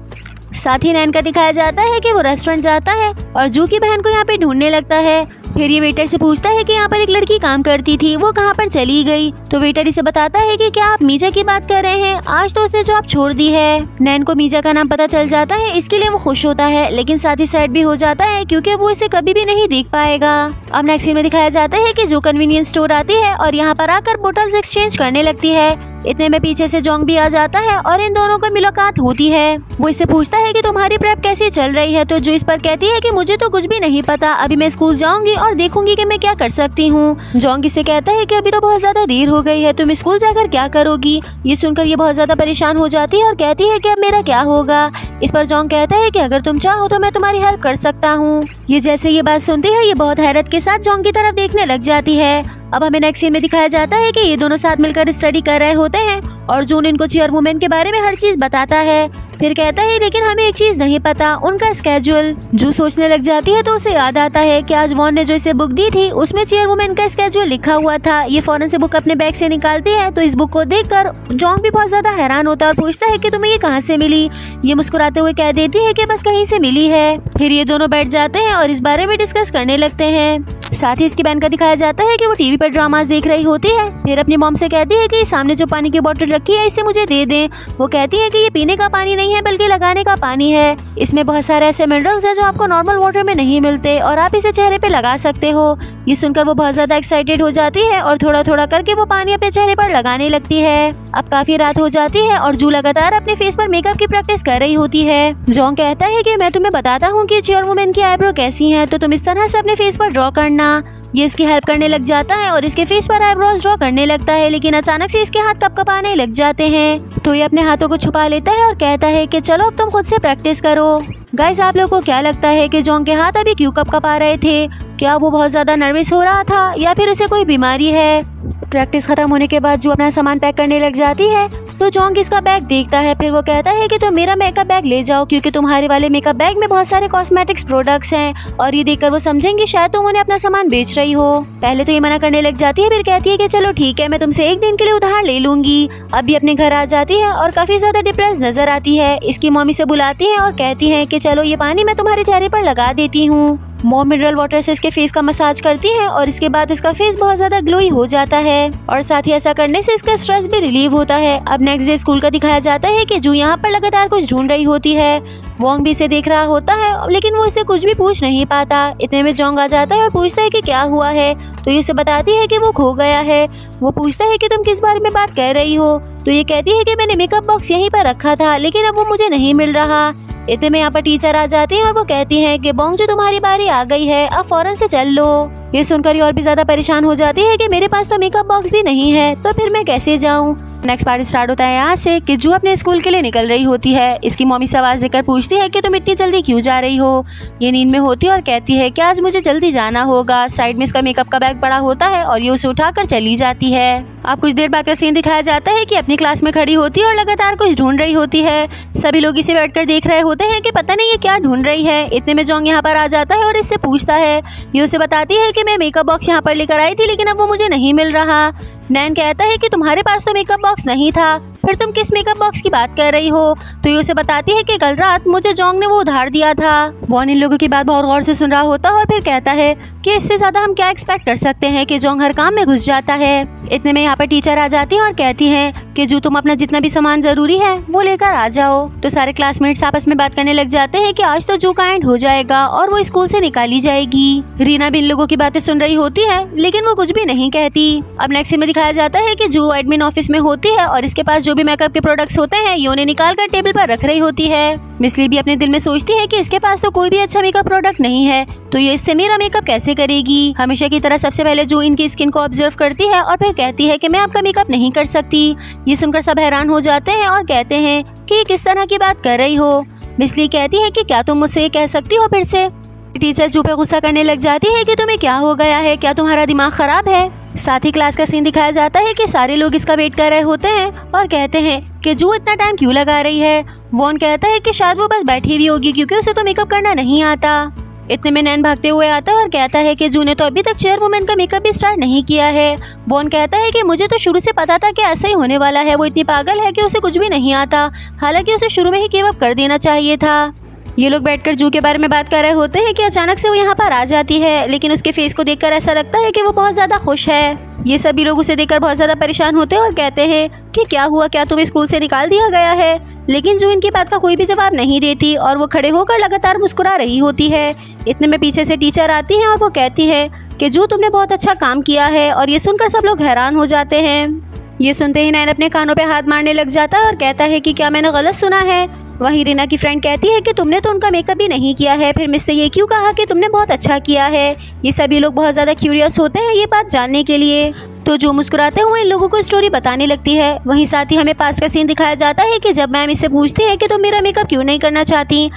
साथ ही नैन का दिखाया जाता है कि वो रेस्टोरेंट जाता है और जू की बहन को यहाँ पे ढूंढने लगता है। फिर ये वेटर से पूछता है कि यहाँ पर एक लड़की काम करती थी, वो कहाँ पर चली गई, तो वेटर इसे बताता है कि क्या आप मीजा की बात कर रहे हैं, आज तो उसने जॉब छोड़ दी है। नैन को मीजा का नाम पता चल जाता है, इसके लिए वो खुश होता है, लेकिन साथ ही सैड भी हो जाता है क्योंकि वो इसे कभी भी नहीं देख पाएगा। अब नेक्स्ट सीन में दिखाया जाता है कि जो कन्वीनियंस स्टोर आती है और यहाँ पर आकर बोटल्स एक्सचेंज करने लगती है। इतने में पीछे से जोंग भी आ जाता है और इन दोनों को मुलाकात होती है। वो इससे पूछता है कि तुम्हारी प्रेप कैसी चल रही है, तो जो इस पर कहती है कि मुझे तो कुछ भी नहीं पता, अभी मैं स्कूल जाऊंगी और देखूंगी कि मैं क्या कर सकती हूँ। जोंग इससे कहता है कि अभी तो बहुत ज्यादा देर हो गई है, तुम स्कूल जाकर क्या करोगी। ये सुनकर ये बहुत ज्यादा परेशान हो जाती है और कहती है कि अब मेरा क्या होगा। इस पर जोंग कहता है कि अगर तुम चाहो तो मैं तुम्हारी हेल्प कर सकता हूँ। ये जैसे ये बात सुनती है ये बहुत हैरत के साथ जोंग की तरफ देखने लग जाती है। अब हमें नेक्स्ट सीन में दिखाया जाता है कि ये दोनों साथ मिलकर स्टडी कर रहे होते हैं और जून इनको चेयरवुमन के बारे में हर चीज बताता है। फिर कहता है लेकिन हमें एक चीज नहीं पता, उनका स्केड्यूल। जू सोचने लग जाती है तो उसे याद आता है कि आज वॉन ने जो इसे बुक दी थी उसमें चेयरवुमन का स्केड्यूल लिखा हुआ था। ये फौरन से बुक अपने बैग से निकालती है तो इस बुक को देखकर जोंग भी बहुत ज्यादा हैरान होता है और पूछता है कि तुम्हें ये कहाँ से मिली। ये मुस्कुराते हुए कह देती है कि बस कहीं से मिली है। फिर ये दोनों बैठ जाते हैं और इस बारे में डिस्कस करने लगते हैं। साथ ही इसकी बहन का दिखाया जाता है कि वो टीवी पर ड्रामास देख रही होती है। फिर अपनी मॉम से कहती है कि सामने जो पानी की बोतल रखी है इसे मुझे दे दें। वो कहती है कि ये पीने का पानी नहीं है बल्कि लगाने का पानी है, इसमें बहुत सारे ऐसे मिनरल्स हैं जो आपको नॉर्मल वाटर में नहीं मिलते और आप इसे चेहरे पे लगा सकते हो। ये सुनकर वो बहुत ज्यादा एक्साइटेड हो जाती है और थोड़ा थोड़ा करके वो पानी अपने चेहरे पर लगाने लगती है। अब काफी रात हो जाती है और जू लगातार अपने फेस पर मेकअप की प्रैक्टिस कर रही होती है। जोंग कहता है कि मैं तुम्हें बताता हूँ कि चेयरवुमन की आईब्रो कैसी है, तो तुम इस तरह से अपने फेस पर ड्रॉ करना। ये इसकी हेल्प करने लग जाता है और इसके फेस पर आईब्रोज ड्रॉ करने लगता है, लेकिन अचानक से इसके हाथ कपकपाने लग जाते हैं। तो ये अपने हाथों को छुपा लेता है और कहता है कि चलो अब तुम खुद से प्रैक्टिस करो। गाइस, आप लोगों को क्या लगता है कि जोंग के हाथ अभी क्यों कपकपा रहे थे? क्या वो बहुत ज्यादा नर्वस हो रहा था या फिर उसे कोई बीमारी है? प्रैक्टिस खत्म होने के बाद जो अपना सामान पैक करने लग जाती है तो जोंग इसका बैग देखता है। फिर वो कहता है कि तुम मेरा मेकअप बैग ले जाओ क्योंकि तुम्हारे वाले मेकअप बैग में बहुत सारे कॉस्मेटिक्स प्रोडक्ट्स हैं और ये देखकर वो समझेंगे शायद तुम उन्हें अपना सामान बेच रही हो। पहले तो ये मना करने लग जाती है, फिर कहती है कि चलो ठीक है, मैं तुमसे एक दिन के लिए उधार ले लूंगी। अभी अपने घर आ जाती है और काफी ज्यादा डिप्रेस नजर आती है। इसकी मम्मी से बुलाती है और कहती है कि चलो ये पानी मैं तुम्हारे चेहरे पर लगा देती हूँ। मॉम मिनरल वाटर से इसके फेस का मसाज करती है और इसके बाद इसका फेस बहुत ज्यादा ग्लोई हो जाता है और साथ ही ऐसा करने से इसका स्ट्रेस भी रिलीव होता है। अब नेक्स्ट डे स्कूल का दिखाया जाता है कि जू यहाँ पर लगातार कुछ ढूंढ रही होती है। वोंग भी इसे देख रहा होता है लेकिन वो इससे कुछ भी पूछ नहीं पाता। इतने में जोंग आ जाता है और पूछता है कि क्या हुआ है, तो ये उसे बताती है कि वो खो गया है। वो पूछता है कि तुम किस बारे में बात कर रही हो, तो ये कहती है कि मैंने मेकअप बॉक्स यहीं पर रखा था लेकिन अब वो मुझे नहीं मिल रहा। इतने में यहाँ पर टीचर आ जाती है और वो कहती है कि बोंग, जो तुम्हारी बारी आ गई है, अब फौरन से चल लो। ये सुनकर ये और भी ज्यादा परेशान हो जाती है कि मेरे पास तो मेकअप बॉक्स भी नहीं है, तो फिर मैं कैसे जाऊँ। नेक्स्ट पार्ट स्टार्ट होता है यहाँ से कि जू अपने स्कूल के लिए निकल रही होती है। इसकी मम्मी से आवाज देकर पूछती है कि तुम इतनी जल्दी क्यों जा रही हो। ये नींद में होती है और कहती है कि आज मुझे जल्दी जाना होगा। साइड में इसका मेकअप का बैग पड़ा होता है और ये उसे उठाकर चली जाती है। अब कुछ देर बाद का सीन दिखाया जाता है कि अपनी क्लास में खड़ी होती है और लगातार कुछ ढूंढ रही होती है। सभी लोग इसे बैठकर देख रहे होते हैं कि पता नहीं ये क्या ढूंढ रही है। इतने में जोंग यहाँ पर आ जाता है और इससे पूछता है। ये उसे बताती है कि मैं मेकअप बॉक्स यहाँ पर लेकर आई थी लेकिन अब वो मुझे नहीं मिल रहा। नैन कहता है कि तुम्हारे पास तो मेकअप बॉक्स नहीं था, फिर तुम किस मेकअप बॉक्स की बात कर रही हो? तो ये उसे बताती है कि कल रात मुझे जोंग ने वो उधार दिया था। वॉन इन लोगों की बात बहुत गौर से सुन रहा होता है और फिर कहता है कि इससे ज्यादा हम क्या एक्सपेक्ट कर सकते हैं कि जोंग हर काम में घुस जाता है। इतने में यहाँ पर टीचर आ जाती है और कहती है कि जो तुम अपना जितना भी सामान जरूरी है वो लेकर आ जाओ। तो सारे क्लासमेट्स आपस में बात करने लग जाते हैं कि आज तो जू का एंड हो जाएगा और वो स्कूल से निकाली जाएगी। रीना भी इन लोगों की बातें सुन रही होती है लेकिन वो कुछ भी नहीं कहती। अब नेक्स्ट सीन में दिखाया जाता है कि जू एडमिन ऑफिस में होती है और इसके पास जो भी मेकअप के प्रोडक्ट्स होते हैं ये उन्हें निकाल कर टेबल पर रख रही होती है। मिस ली भी अपने दिल में सोचती है कि इसके पास तो कोई भी अच्छा मेकअप प्रोडक्ट नहीं है, तो ये इससे मेरा मेकअप कैसे करेगी। हमेशा की तरह सबसे पहले जो इनकी स्किन को ऑब्जर्व करती है और फिर कहती है कि मैं आपका मेकअप नहीं कर सकती। ये सुनकर सब हैरान हो जाते हैं और कहते हैं कि ये किस तरह की बात कर रही हो। मिस ली कहती है कि क्या तुम मुझसे ये कह सकती हो फिर से। टीचर जू पे गुस्सा करने लग जाती है कि तुम्हें क्या हो गया है, क्या तुम्हारा दिमाग खराब है। साथ ही क्लास का सीन दिखाया जाता है कि सारे लोग इसका वेट कर रहे होते हैं और कहते हैं कि जू इतना टाइम क्यों लगा रही है। वॉन कहता है कि शायद वो बस बैठी हुई होगी क्योंकि उसे तो मेकअप करना नहीं आता। इतने में नैन भागते हुए आता है और कहता है कि जू ने तो अभी तक चेयरवुमन का मेकअप भी स्टार्ट नहीं किया है। वॉन कहता है कि मुझे तो शुरू से पता था कि ऐसा ही होने वाला है, वो इतनी पागल है कि उसे कुछ भी नहीं आता, हालांकि उसे शुरू में ही गिव अप कर देना चाहिए था। ये लोग बैठकर जू के बारे में बात कर रहे होते हैं कि अचानक से वो यहाँ पर आ जाती है, लेकिन उसके फेस को देखकर ऐसा लगता है कि वो बहुत ज्यादा खुश है। ये सभी लोग उसे देखकर बहुत ज्यादा परेशान होते हैं और कहते हैं कि क्या हुआ, क्या तुम्हें स्कूल से निकाल दिया गया है। लेकिन जू इनकी बात का कोई भी जवाब नहीं देती और वो खड़े होकर लगातार मुस्कुरा रही होती है। इतने में पीछे से टीचर आती है और वो कहती है कि जू तुमने बहुत अच्छा काम किया है, और ये सुनकर सब लोग हैरान हो जाते हैं। ये सुनते ही नैन अपने कानों पे हाथ मारने लग जाता है और कहता है कि क्या मैंने गलत सुना है। वहीं रीना की फ्रेंड कहती है कि तुमने तो उनका मेकअप भी नहीं किया है, फिर मिससे ये क्यों कहा कि तुमने बहुत अच्छा किया है। ये सभी लोग बहुत ज्यादा क्यूरियस होते हैं ये बात जानने के लिए। तो जो मुस्कुराते हुए इन लोगों को स्टोरी बताने लगती है। वहीं साथ ही हमें पास का सीन दिखाया जाता है कि जब मैम इससे पूछती है कि तुम मेरा मेकअप क्यों नहीं करना चाहती,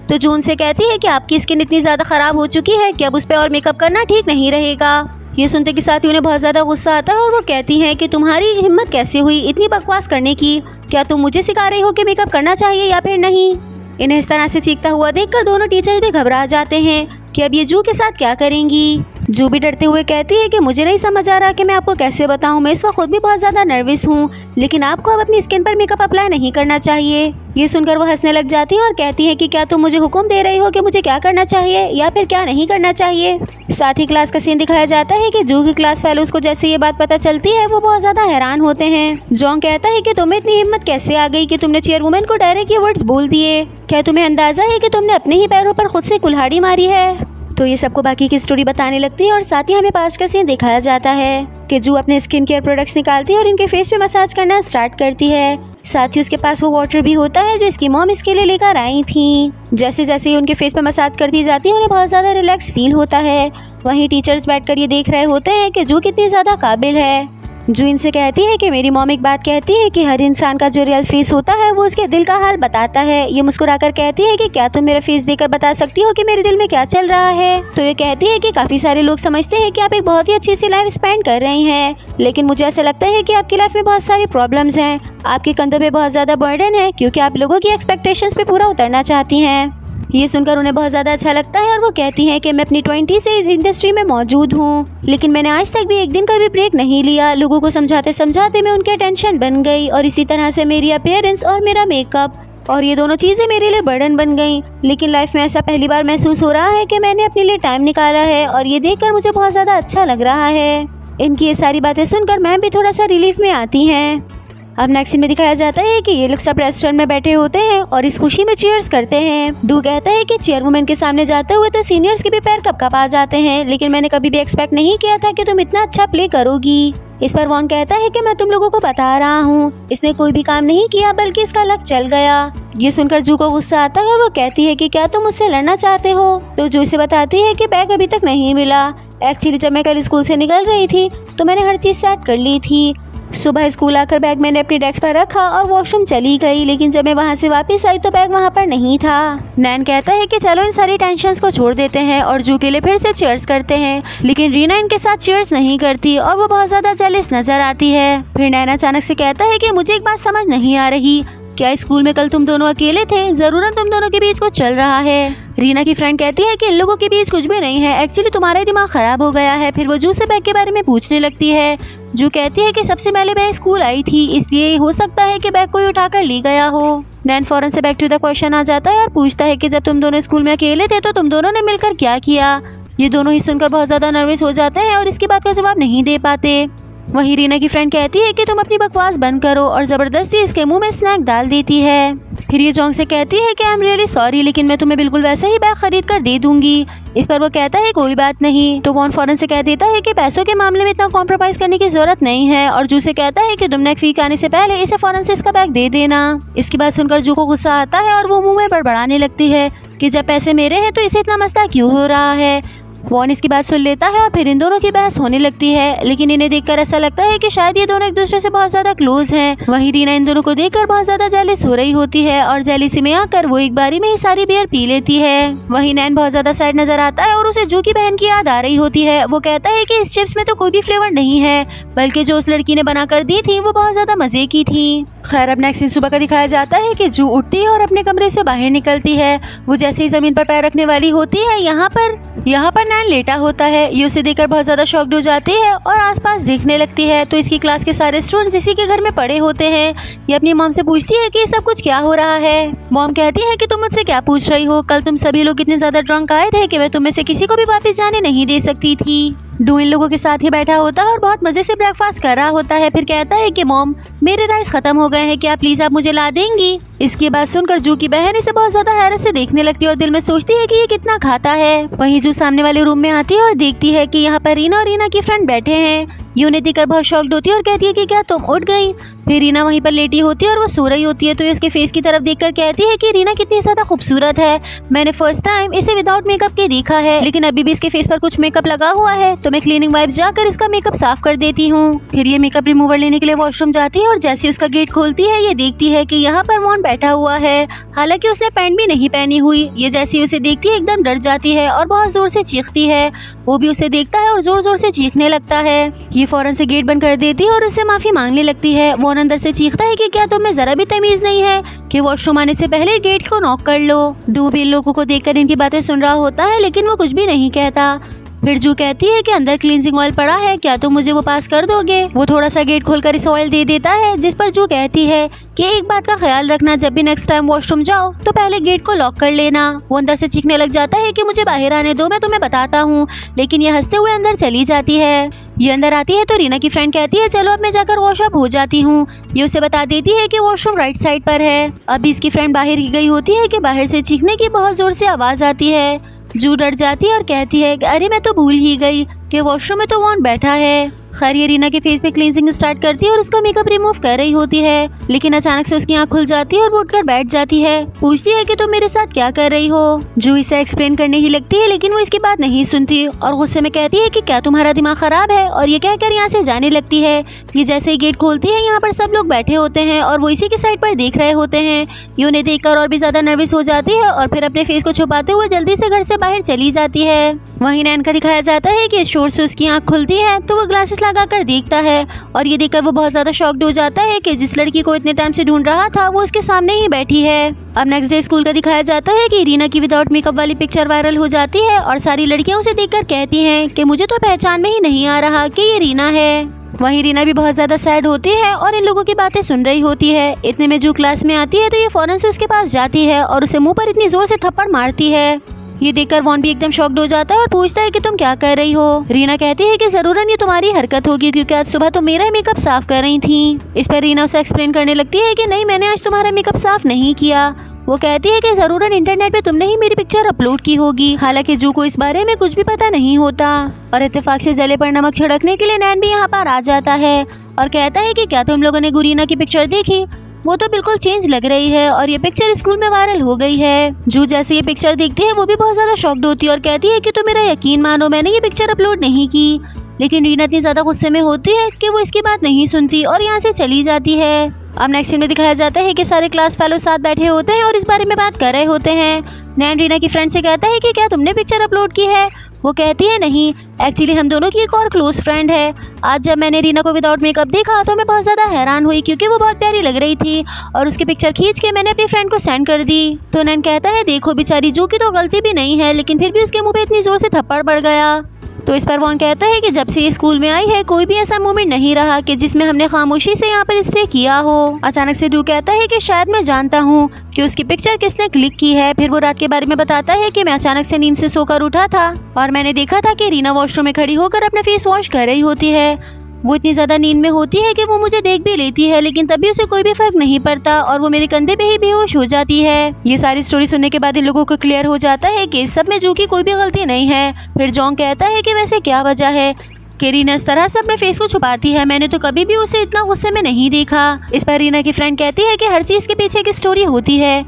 तो जून से कहती है कि आपकी स्किन इतनी ज्यादा खराब हो चुकी है कि अब उस पर और मेकअप करना ठीक नहीं रहेगा। ये सुनते के साथ ही उन्हें बहुत ज्यादा गुस्सा आता है और वो कहती हैं कि तुम्हारी हिम्मत कैसे हुई इतनी बकवास करने की, क्या तुम मुझे सिखा रही हो कि मेकअप करना चाहिए या फिर नहीं। इन्हें इस तरह से चीखता हुआ देखकर दोनों टीचर भी घबरा जाते हैं कि अब ये जू के साथ क्या करेंगी। जू भी डरते हुए कहती है कि मुझे नहीं समझ आ रहा कि मैं आपको कैसे बताऊं, मैं इस वक्त खुद भी बहुत ज्यादा नर्वस हूं, लेकिन आपको अब अपनी स्किन पर मेकअप अप्लाई नहीं करना चाहिए। ये सुनकर वो हंसने लग जाती है और कहती है कि क्या तुम मुझे हुक्म दे रही हो कि मुझे क्या करना चाहिए या फिर क्या नहीं करना चाहिए। साथ ही क्लास का सीन दिखाया जाता है कि जू की क्लास फेलोज को जैसे ये बात पता चलती है वो बहुत ज्यादा हैरान होते हैं। जोंग कहता है कि तुम्हें इतनी हिम्मत कैसे आ गई कि तुमने चेयरवुमन को डायरेक्ट ये वर्ड्स बोल दिए, क्या तुम्हें अंदाजा है कि तुमने अपने ही पैरों पर खुद से कुल्हाड़ी मारी है। तो ये सबको बाकी की स्टोरी बताने लगती है और साथ ही हमें पास का सीन दिखाया जाता है कि जू अपने स्किन केयर प्रोडक्ट्स निकालती है और इनके फेस पे मसाज करना स्टार्ट करती है। साथ ही उसके पास वो वाटर भी होता है जो इसकी मॉम इसके लिए लेकर आई थी। जैसे जैसे ही उनके फेस पे मसाज करती जाती है उन्हें बहुत ज्यादा रिलैक्स फील होता है। वहीं टीचर्स बैठकर ये देख रहे होते हैं कि जू कितनी ज्यादा काबिल है। जू इनसे कहती है कि मेरी मॉम एक बात कहती है कि हर इंसान का जो रियल फेस होता है वो उसके दिल का हाल बताता है। ये मुस्कुराकर कहती है कि क्या तुम मेरा फेस देखकर बता सकती हो कि मेरे दिल में क्या चल रहा है। तो ये कहती है कि काफी सारे लोग समझते हैं कि आप एक बहुत ही अच्छी सी लाइफ स्पेंड कर रही हैं, लेकिन मुझे ऐसा लगता है कि आपकी लाइफ में बहुत सारी प्रॉब्लम्स हैं, आपके कंधों पे बहुत ज्यादा बर्डन है क्योंकि आप लोगों की एक्सपेक्टेशंस पे पूरा उतरना चाहती हैं। ये सुनकर उन्हें बहुत ज्यादा अच्छा लगता है और वो कहती हैं कि मैं अपनी 20 से इस इंडस्ट्री में मौजूद हूँ, लेकिन मैंने आज तक भी एक दिन का भी ब्रेक नहीं लिया। लोगों को समझाते समझाते मैं उनकी अटेंशन बन गई और इसी तरह से मेरी अपीयरेंस और मेरा मेकअप और ये दोनों चीजें मेरे लिए बर्डन बन गई। लेकिन लाइफ में ऐसा पहली बार महसूस हो रहा है कि मैंने अपने लिए टाइम निकाला है और ये देखकर मुझे बहुत ज्यादा अच्छा लग रहा है। इनकी ये सारी बातें सुनकर मैम भी थोड़ा सा रिलीफ में आती हैं। अब नेक्स्ट सीन में दिखाया जाता है कि ये लोग सब रेस्टोरेंट में बैठे होते हैं और इस खुशी में चीयर्स करते हैं। डू कहता है कि चेयरवुमन के सामने जाते हुए तो सीनियर्स के भी पैर कप आ जाते हैं, लेकिन मैंने कभी भी एक्सपेक्ट नहीं किया था कि तुम इतना अच्छा प्ले करोगी। इस पर वॉन कहता है कि मैं तुम लोगों को बता रहा हूँ, इसने कोई भी काम नहीं किया बल्कि इसका लक चल गया। ये सुनकर जू को गुस्सा आता है और वो कहती है कि क्या तुम मुझसे लड़ना चाहते हो। तो जू इसे बताती है कि बैग अभी तक नहीं मिला। एक्चुअली जब मैं कल स्कूल से निकल रही थी तो मैंने हर चीज सेट कर ली थी। सुबह स्कूल आकर बैग मैंने अपनी डेस्क पर रखा और वॉशरूम चली गई, लेकिन जब मैं वहाँ से वापस आई तो बैग वहाँ पर नहीं था। नैन कहता है कि चलो इन सारी टेंशन्स को छोड़ देते हैं और जू के लिए फिर से चीयर्स करते हैं, लेकिन रीना इनके साथ चीयर्स नहीं करती और वो बहुत ज्यादा जेलस नजर आती है। फिर नैन अचानक से कहता है कि मुझे एक बात समझ नहीं आ रही, क्या स्कूल में कल तुम दोनों अकेले थे? जरूर तुम दोनों के बीच कुछ चल रहा है। रीना की फ्रेंड कहती है कि इन लोगों के बीच कुछ भी नहीं है, एक्चुअली तुम्हारा दिमाग खराब हो गया है। फिर वो जू से बैग के बारे में पूछने लगती है। जू कहती है कि सबसे पहले मैं स्कूल आई थी, इसलिए हो सकता है कि बैग कोई उठाकर ले गया हो। नैन फौरन से बैक टू द क्वेश्चन आ जाता है और पूछता है कि जब तुम दोनों स्कूल में अकेले थे तो तुम दोनों ने मिलकर क्या किया। ये दोनों ही सुनकर बहुत ज्यादा नर्वस हो जाते हैं और इसकी बात का जवाब नहीं दे पाते। वहीं रीना की फ्रेंड कहती है कि तुम अपनी बकवास बंद करो और जबरदस्ती इसके मुंह में स्नैक डाल देती है। फिर ये जोंग से कहती है कि आई एम रियली सॉरी, लेकिन मैं तुम्हें बिल्कुल वैसा ही बैग खरीद कर दे दूंगी। इस पर वो कहता है कोई बात नहीं। तो वॉन फौरन से कह देता है कि पैसों के मामले में इतना कॉम्प्रोमाइज करने की जरूरत नहीं है और जू से कहता है कि तुम नेक्स्ट वीक आने से पहले इसे फौरन से इसका बैग दे देना। इसकी बात सुनकर जू को गुस्सा आता है और वो मुंह में बड़बड़ाने लगती है कि जब पैसे मेरे हैं तो इसे इतना मसला क्यों हो रहा है। वॉन इसकी बात सुन लेता है और फिर इन दोनों की बहस होने लगती है, लेकिन इन्हें देखकर ऐसा लगता है कि शायद ये दोनों एक दूसरे से बहुत ज्यादा क्लोज हैं। वहीं रीना इन दोनों को देखकर बहुत ज्यादा जेलिस हो रही होती है और जेलिसी में आकर वो एक बारी में ही सारी बियर पी लेती है। वहीं नैन बहुत ज्यादा सैड नजर आता है और उसे जू की बहन की याद आ रही होती है। वो कहता है कि इस चिप्स में तो कोई भी फ्लेवर नहीं है, बल्कि जो उस लड़की ने बना कर दी थी वो बहुत ज्यादा मजे की थी। खैर अब नेक्स्ट दिन सुबह का दिखाया जाता है कि जू उठती है और अपने कमरे से बाहर निकलती है। वो जैसे ही जमीन पर पैर रखने वाली होती है यहाँ पर नैन लेटा होता है। ये उसे देखकर बहुत ज्यादा शॉक्ड हो जाती है और आसपास देखने लगती है तो इसकी क्लास के सारे स्टूडेंट्स इसी के घर में पड़े होते हैं। ये अपनी मॉम से पूछती है कि सब कुछ क्या हो रहा है। मॉम कहती है कि तुम मुझसे क्या पूछ रही हो, कल तुम सभी लोग इतने ज्यादा ड्रंक आए थे कि मैं तुम में से किसी को भी वापस जाने नहीं दे सकती थी। डू इन लोगों के साथ ही बैठा होता है और बहुत मजे से ब्रेकफास्ट कर रहा होता है। फिर कहता है कि मॉम मेरे राइस खत्म हो गए हैं, क्या प्लीज आप मुझे ला देंगी। इसकी बात सुनकर जू की बहन इसे बहुत ज्यादा हैरत से देखने लगती है और दिल में सोचती है कि ये कितना खाता है। वहीं जू सामने वाले रूम में आती है और देखती है कि यहाँ पर रीना और रीना की फ्रेंड बैठे हैं। ये उन्हें देखकर बहुत शॉक्ड होती है और कहती है कि क्या तुम उठ गई। फिर रीना वहीं पर लेटी होती है और वो सो रही होती है तो ये उसके फेस की तरफ देखकर कहती है कि रीना कितनी ज्यादा खूबसूरत है, मैंने फर्स्ट टाइम इसे विदाउट मेकअप के देखा है, लेकिन अभी भी इसके फेस पर कुछ मेकअप लगा हुआ है तो मैं क्लीनिंग वाइप्स जाकर इसका मेकअप साफ कर देती हूँ। फिर ये मेकअप रिमूवर लेने के लिए वॉशरूम जाती है और जैसे उसका गेट खोलती है ये देखती है कि यहाँ पर वॉन बैठा हुआ है, हालांकि उसने पैंट भी नहीं पहनी हुई। ये जैसे उसे देखती है एकदम डर जाती है और बहुत जोर से चीखती है। वो भी उसे देखता है और जोर जोर से चीखने लगता है। ये फौरन से गेट बंद कर देती है और उससे माफी मांगने लगती है। वॉन अंदर से चीखता है कि क्या तुम्हें जरा भी तमीज नहीं है कि वॉशरूम आने से पहले गेट को नॉक कर लो। डू भी इन लोगों को देखकर इनकी बातें सुन रहा होता है, लेकिन वो कुछ भी नहीं कहता। फिर जू कहती है कि अंदर क्लींजिंग ऑयल पड़ा है, क्या तुम मुझे वो पास कर दोगे। वो थोड़ा सा गेट खोलकर इस ऑयल दे देता है, जिस पर जू कहती है कि एक बात का ख्याल रखना, जब भी नेक्स्ट टाइम वॉशरूम जाओ तो पहले गेट को लॉक कर लेना। वो अंदर से चीखने लग जाता है कि मुझे बाहर आने दो, मैं तुम्हें बताता हूँ, लेकिन ये हंसते हुए अंदर चली जाती है। ये अंदर आती है तो रीना की फ्रेंड कहती है चलो अब मैं जाकर वॉशअप हो जाती हूँ। ये उसे बता देती है कि वॉशरूम राइट साइड पर है। अभी इसकी फ्रेंड बाहर ही गई होती है कि बाहर से चीखने की बहुत जोर से आवाज आती है। जू डर जाती है और कहती है अरे मैं तो भूल ही गई कि वॉशरूम में तो वॉन बैठा है। खैर ये रीना के फेस पे क्लींजिंग स्टार्ट करती है और उसका मेकअप रिमूव कर रही होती है, लेकिन अचानक से उसकी आंख खुल जाती है और वो उठकर बैठ जाती है। पूछती है कि तुम मेरे साथ क्या कर रही हो। जू इसे एक्सप्लेन करने ही लगती है, लेकिन वो इसकी बात नहीं सुनती और गुस्से में कहती है कि क्या तुम्हारा दिमाग खराब है, और ये कहकर यहाँ से जाने लगती है। ये जैसे ही गेट खोलती है यहाँ पर सब लोग बैठे होते हैं और वो इसी की साइड पर देख रहे होते हैं। ये उन्हें देखकर और भी ज्यादा नर्वस हो जाती है और फिर अपने फेस को छुपाते हुए जल्दी से घर से बाहर चली जाती है। वहीं नैन का दिखाया जाता है कि शोर से उसकी आंख खुलती है तो वो ग्लासेस लगाकर देखता है और ये देखकर वो बहुत ज्यादा शॉक्ड हो जाता है कि जिस लड़की को इतने टाइम से ढूंढ रहा था वो उसके सामने ही बैठी है। अब नेक्स्ट डे स्कूल का दिखाया जाता है कि रीना की विदाउट मेकअप वाली पिक्चर वायरल हो जाती है और सारी लड़कियां उसे देखकर कहती हैं कि मुझे तो पहचान में ही नहीं आ रहा कि ये रीना है। वहीं रीना भी बहुत ज्यादा सैड होती है और इन लोगों की बातें सुन रही होती है। इतने में जू क्लास में आती है तो ये फौरन से उसके पास जाती है और उसे मुंह पर इतनी जोर से थप्पड़ मारती है। ये देखकर वॉन भी एकदम शॉक्ड हो जाता है और पूछता है कि तुम क्या कर रही हो। रीना कहती है कि जरूरन ये तुम्हारी हरकत होगी क्योंकि आज सुबह तो मेरा मेकअप साफ कर रही थी। इस पर रीना उसे एक्सप्लेन करने लगती है कि नहीं, मैंने आज तुम्हारा मेकअप साफ नहीं किया। वो कहती है कि जरूरन इंटरनेट पे तुमने ही मेरी पिक्चर अपलोड की होगी। हालांकि जू को इस बारे में कुछ भी पता नहीं होता और इत्तेफाक से जले पर नमक छिड़कने के लिए नैन भी यहाँ पर आ जाता है और कहता है कि क्या तुम लोगों ने गुरीना की पिक्चर देखी, वो तो बिल्कुल चेंज लग रही है और ये पिक्चर स्कूल में वायरल हो गई है। जू जैसे ये पिक्चर देखती है वो भी बहुत ज्यादा शॉक्ड होती है और कहती है कि तुम मेरा यकीन मानो, मैंने ये पिक्चर अपलोड नहीं की। लेकिन रीना इतनी ज्यादा गुस्से में होती है कि वो इसकी बात नहीं सुनती और यहाँ से चली जाती है। अब नेक्स्ट सीन में दिखाया जाता है कि सारे क्लास फेलो साथ बैठे होते हैं और इस बारे में बात कर रहे होते हैं। नैन रीना की फ्रेंड से कहता है कि क्या तुमने पिक्चर अपलोड की है। वो कहती है नहीं, एक्चुअली हम दोनों की एक और क्लोज फ्रेंड है। आज जब मैंने रीना को विदाउट मेकअप देखा तो मैं बहुत ज़्यादा हैरान हुई क्योंकि वो बहुत प्यारी लग रही थी और उसकी पिक्चर खींच के मैंने अपनी फ्रेंड को सेंड कर दी। तो नैन कहता है देखो बेचारी, जो की तो गलती भी नहीं है लेकिन फिर भी उसके मुँह पे इतनी जोर से थप्पड़ पड़ गया। तो इस पर वॉन कहता है कि जब से ये स्कूल में आई है कोई भी ऐसा मोमेंट नहीं रहा कि जिसमें हमने खामोशी से यहाँ पर इससे किया हो। अचानक से ड्रू कहता है कि शायद मैं जानता हूँ कि उसकी पिक्चर किसने क्लिक की है। फिर वो रात के बारे में बताता है कि मैं अचानक से नींद से सोकर उठा था और मैंने देखा था कि रीना वॉशरूम में खड़ी होकर अपना फेस वॉश कर रही होती है। वो इतनी ज़्यादा नींद में होती है कि वो मुझे देख भी लेती है लेकिन तभी उसे कोई भी फर्क नहीं पड़ता और वो मेरे कंधे पे ही बेहोश हो जाती है। ये सारी स्टोरी सुनने के बाद इन लोगों को क्लियर हो जाता है कि इस सब में जू की कोई भी गलती नहीं है। फिर जॉन्ग कहता है कि वैसे क्या वजह है कि रीना इस तरह से अपने फेस को छुपाती है, मैंने तो कभी भी उसे इतना गुस्से में नहीं देखा। इस पर रीना की फ्रेंड कहती है कि हर चीज़ के पीछे की स्टोरी होती है।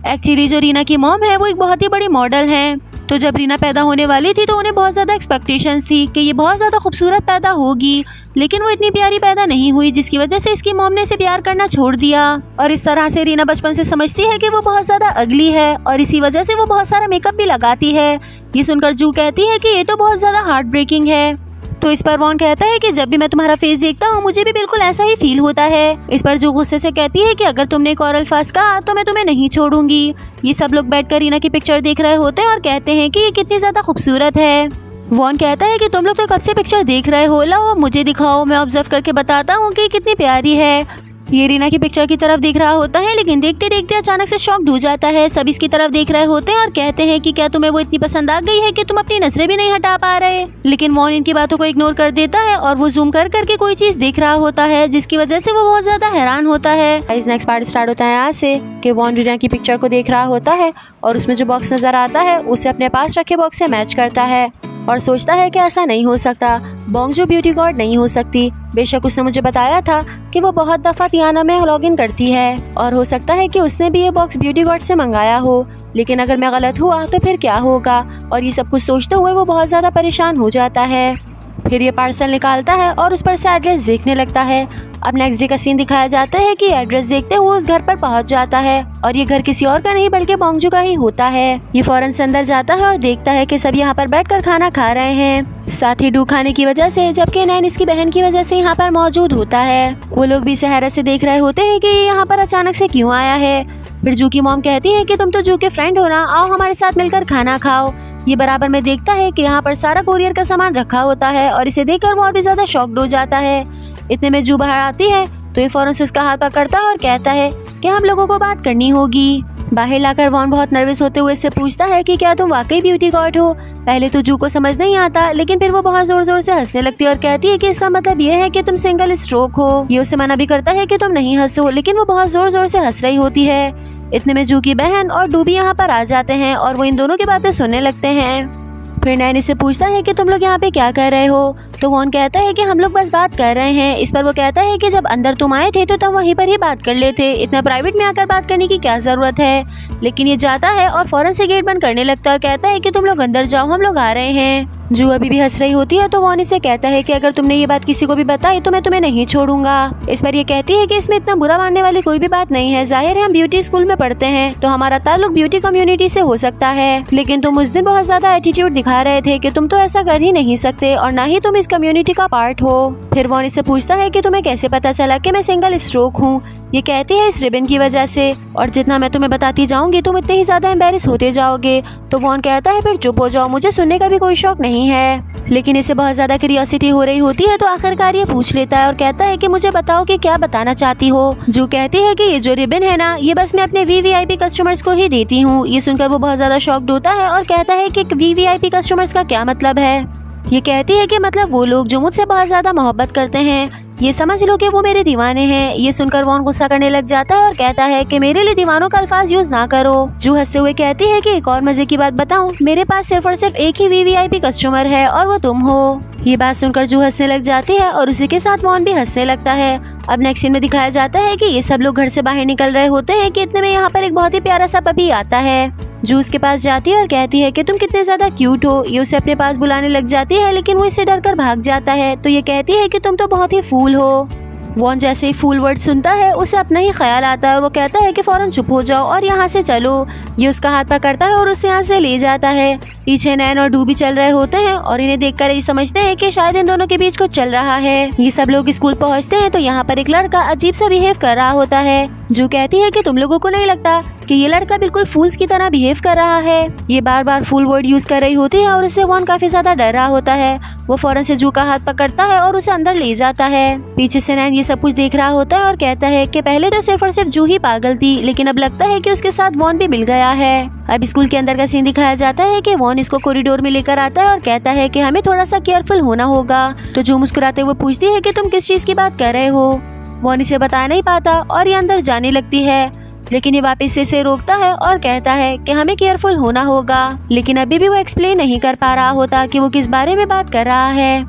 एक्चुअली जो रीना की मॉम है वो एक बहुत ही बड़ी मॉडल है। तो जब रीना पैदा होने वाली थी तो उन्हें बहुत ज़्यादा एक्सपेक्टेशंस थी कि ये बहुत ज़्यादा खूबसूरत पैदा होगी, लेकिन वो इतनी प्यारी पैदा नहीं हुई जिसकी वजह से इसकी मॉम ने इसे प्यार करना छोड़ दिया। और इस तरह से रीना बचपन से समझती है कि वो बहुत ज़्यादा अगली है और इसी वजह से वो बहुत सारा मेकअप भी लगाती है। ये सुनकर जू कहती है कि ये तो बहुत ज़्यादा हार्ट ब्रेकिंग है। तो इस पर वॉन कहता है कि जब भी मैं तुम्हारा फेस देखता हूँ मुझे भी बिल्कुल ऐसा ही फील होता है। इस पर जू गुस्से से कहती है कि अगर तुमने एक और अल्फाज कहा तो मैं तुम्हें नहीं छोड़ूंगी। ये सब लोग बैठकर रीना की पिक्चर देख रहे होते हैं और कहते हैं कि ये कितनी ज्यादा खूबसूरत है। वॉन कहता है कि तुम लोग तो कब से पिक्चर देख रहे हो, लाओ मुझे दिखाओ, मैं ऑब्जर्व करके बताता हूँ कि कितनी प्यारी है। ये रीना की पिक्चर की तरफ देख रहा होता है लेकिन देखते देखते अचानक से शॉक हो जाता है। सब इसकी तरफ देख रहे होते हैं और कहते हैं कि क्या तुम्हें वो इतनी पसंद आ गई है कि तुम अपनी नजरें भी नहीं हटा पा रहे। लेकिन वॉन इनकी बातों को इग्नोर कर देता है और वो जूम कर करके कोई चीज देख रहा होता है जिसकी वजह से वो बहुत ज्यादा हैरान होता है। इस नेक्स्ट पार्ट स्टार्ट होता है यहाँ से कि वॉन रीना की पिक्चर को देख रहा होता है और उसमें जो बॉक्स नजर आता है उसे अपने पास रखे बॉक्स से मैच करता है और सोचता है कि ऐसा नहीं हो सकता, बोंगजू ब्यूटी गॉड नहीं हो सकती। बेशक उसने मुझे बताया था कि वो बहुत दफा तियाना में लॉगिन करती है और हो सकता है कि उसने भी ये बॉक्स ब्यूटी गॉड से मंगाया हो, लेकिन अगर मैं गलत हुआ तो फिर क्या होगा। और ये सब कुछ सोचते हुए वो बहुत ज्यादा परेशान हो जाता है। फिर ये पार्सल निकालता है और उस पर से एड्रेस देखने लगता है। अब नेक्स्ट डे का सीन दिखाया जाता है कि एड्रेस देखते हुए उस घर पर पहुंच जाता है और ये घर किसी और का नहीं बल्कि बोंगजू का ही होता है। ये फौरन से अंदर जाता है और देखता है कि सब यहाँ पर बैठकर खाना खा रहे हैं, साथ ही डू खाने की वजह से, जबकि नैन इसकी बहन की वजह से यहाँ पर मौजूद होता है। वो लोग भी हैरत से देख रहे होते हैं कि ये यहाँ पर अचानक से क्यों आया है। फिर जू की मॉम कहती है कि तुम तो जू के फ्रेंड हो ना, आओ हमारे साथ मिलकर खाना खाओ। ये बराबर में देखता है कि यहाँ पर सारा कोरियर का सामान रखा होता है और इसे देखकर वो और भी ज्यादा शॉक्ड हो जाता है। इतने में जू बाहर आती है तो ये फौरन से उसका हाथ पकड़ता है और कहता है कि हम लोगों को बात करनी होगी। बाहर लाकर वॉन बहुत नर्वस होते हुए इससे पूछता है कि क्या तुम वाकई ब्यूटी गॉड हो। पहले तो जू को समझ नहीं आता लेकिन फिर वो बहुत जोर जोर से हंसने लगती है और कहती है कि इसका मतलब ये है कि तुम सिंगल स्ट्रोक हो। ये उसे मना भी करता है कि तुम नहीं हंसो, लेकिन वो बहुत जोर जोर से हंस रही होती है। इतने में जू की बहन और डू भी यहाँ पर आ जाते हैं और वो इन दोनों की बातें सुनने लगते हैं। फिर नैन इससे पूछता है कि तुम लोग यहाँ पे क्या कर रहे हो। तो वॉन कहता है कि हम लोग बस बात कर रहे हैं। इस पर वो कहता है कि जब अंदर तुम आए थे तो तुम वहीं पर ही बात कर लेते, इतना प्राइवेट में आकर बात करने की क्या जरूरत है। लेकिन ये जाता है और फौरन से गेट बंद करने लगता है और कहता है कि तुम लोग अंदर जाओ, हम लोग आ रहे हैं। जू अभी भी हंस रही होती है तो वॉन इसे कहता है कि अगर तुमने ये बात किसी को भी बताई तो मैं तुम्हें नहीं छोड़ूंगा। इस पर ये कहती है कि इसमें इतना बुरा मानने वाली कोई भी बात नहीं है। जाहिर है हम ब्यूटी स्कूल में पढ़ते हैं तो हमारा ताल्लुक ब्यूटी कम्युनिटी से हो सकता है, लेकिन तुम उस दिन बहुत ज्यादा एटीट्यूड दिखा रहे थे कि तुम तो ऐसा कर ही नहीं सकते और ना ही तुम इस कम्युनिटी का पार्ट हो। फिर वॉन इससे पूछता है कि तुम्हें कैसे पता चला कि मैं सिंगल स्ट्रोक हूँ। ये कहती है इस रिबन की वजह से, और जितना मैं तुम्हें बताती जाऊंगी तुम इतने ही ज्यादा एम्बेरस होते जाओगे। तो वॉन कहता है फिर चुप हो जाओ, मुझे सुनने का भी कोई शौक नहीं है। लेकिन इसे बहुत ज्यादा क्यूरियोसिटी हो रही होती है तो आखिरकार ये पूछ लेता है और कहता है कि मुझे बताओ कि क्या बताना चाहती हो। जू कहती है कि ये जो रिबन है ना, ये बस मैं अपने VVIP कस्टमर्स को ही देती हूँ। ये सुनकर वो बहुत ज्यादा शॉक्ड होता है और कहता है कि VVIP कस्टमर्स का क्या मतलब है। ये कहती है कि मतलब वो लोग जो मुझसे बहुत ज्यादा मोहब्बत करते हैं, ये समझ लो कि वो मेरे दीवाने हैं। ये सुनकर वॉन गुस्सा करने लग जाता है और कहता है कि मेरे लिए दीवानों का अल्फाज यूज ना करो। जू हंसते हुए कहती है कि एक और मजे की बात बताऊं, मेरे पास सिर्फ और सिर्फ एक ही VVIP कस्टमर है और वो तुम हो। ये बात सुनकर जू हंसने लग जाती है और उसी के साथ वॉन भी हंसने लगता है। अब नेक्स्ट सीन में दिखाया जाता है कि ये सब लोग घर से बाहर निकल रहे होते हैं कि इतने में यहाँ पर एक बहुत ही प्यारा सा पपी आता है। जू उसके पास जाती है और कहती है कि तुम कितने ज्यादा क्यूट हो। ये उसे अपने पास बुलाने लग जाती है लेकिन वो इससे डरकर भाग जाता है। तो ये कहती है कि तुम तो बहुत ही फूल हो। वॉन जैसे ही फूल वर्ड सुनता है उसे अपना ही ख्याल आता है और वो कहता है कि फौरन चुप हो जाओ और यहाँ से चलो। ये उसका हाथ पकड़ता है और उसे यहाँ से ले जाता है। पीछे नैन और डू भी चल रहे होते हैं और इन्हें देखकर ये समझते हैं कि शायद इन दोनों के बीच कुछ चल रहा है। ये सब लोग स्कूल पहुँचते हैं तो यहाँ पर एक लड़का अजीब सा बिहेव कर रहा होता है। जो कहती है कि तुम लोगों को नहीं लगता कि ये लड़का बिल्कुल फूल्स की तरह बिहेव कर रहा है। ये बार बार फूल वर्ड यूज कर रही होती है और इससे वॉन काफी ज्यादा डर रहा होता है। वो फौरन से जू का हाथ पकड़ता है और उसे अंदर ले जाता है। पीछे से नैन ये सब कुछ देख रहा होता है और कहता है कि पहले तो सिर्फ और सिर्फ जू ही पागल थी, लेकिन अब लगता है कि उसके साथ वॉन भी मिल गया है। अब स्कूल के अंदर का सीन दिखाया जाता है कि वॉन इसको कॉरिडोर में लेकर आता है और कहता है कि हमें थोड़ा सा केयरफुल होना होगा। तो जू मुस्कुराते हुए पूछती है कि तुम किस चीज की बात कर रहे हो। वॉन इसे बता नहीं पाता और ये अंदर जाने लगती है, लेकिन ये वापस से इसे रोकता है और कहता है कि हमें केयरफुल होना होगा। लेकिन अभी भी वो एक्सप्लेन नहीं कर पा रहा होता कि वो किस बारे में बात कर रहा है।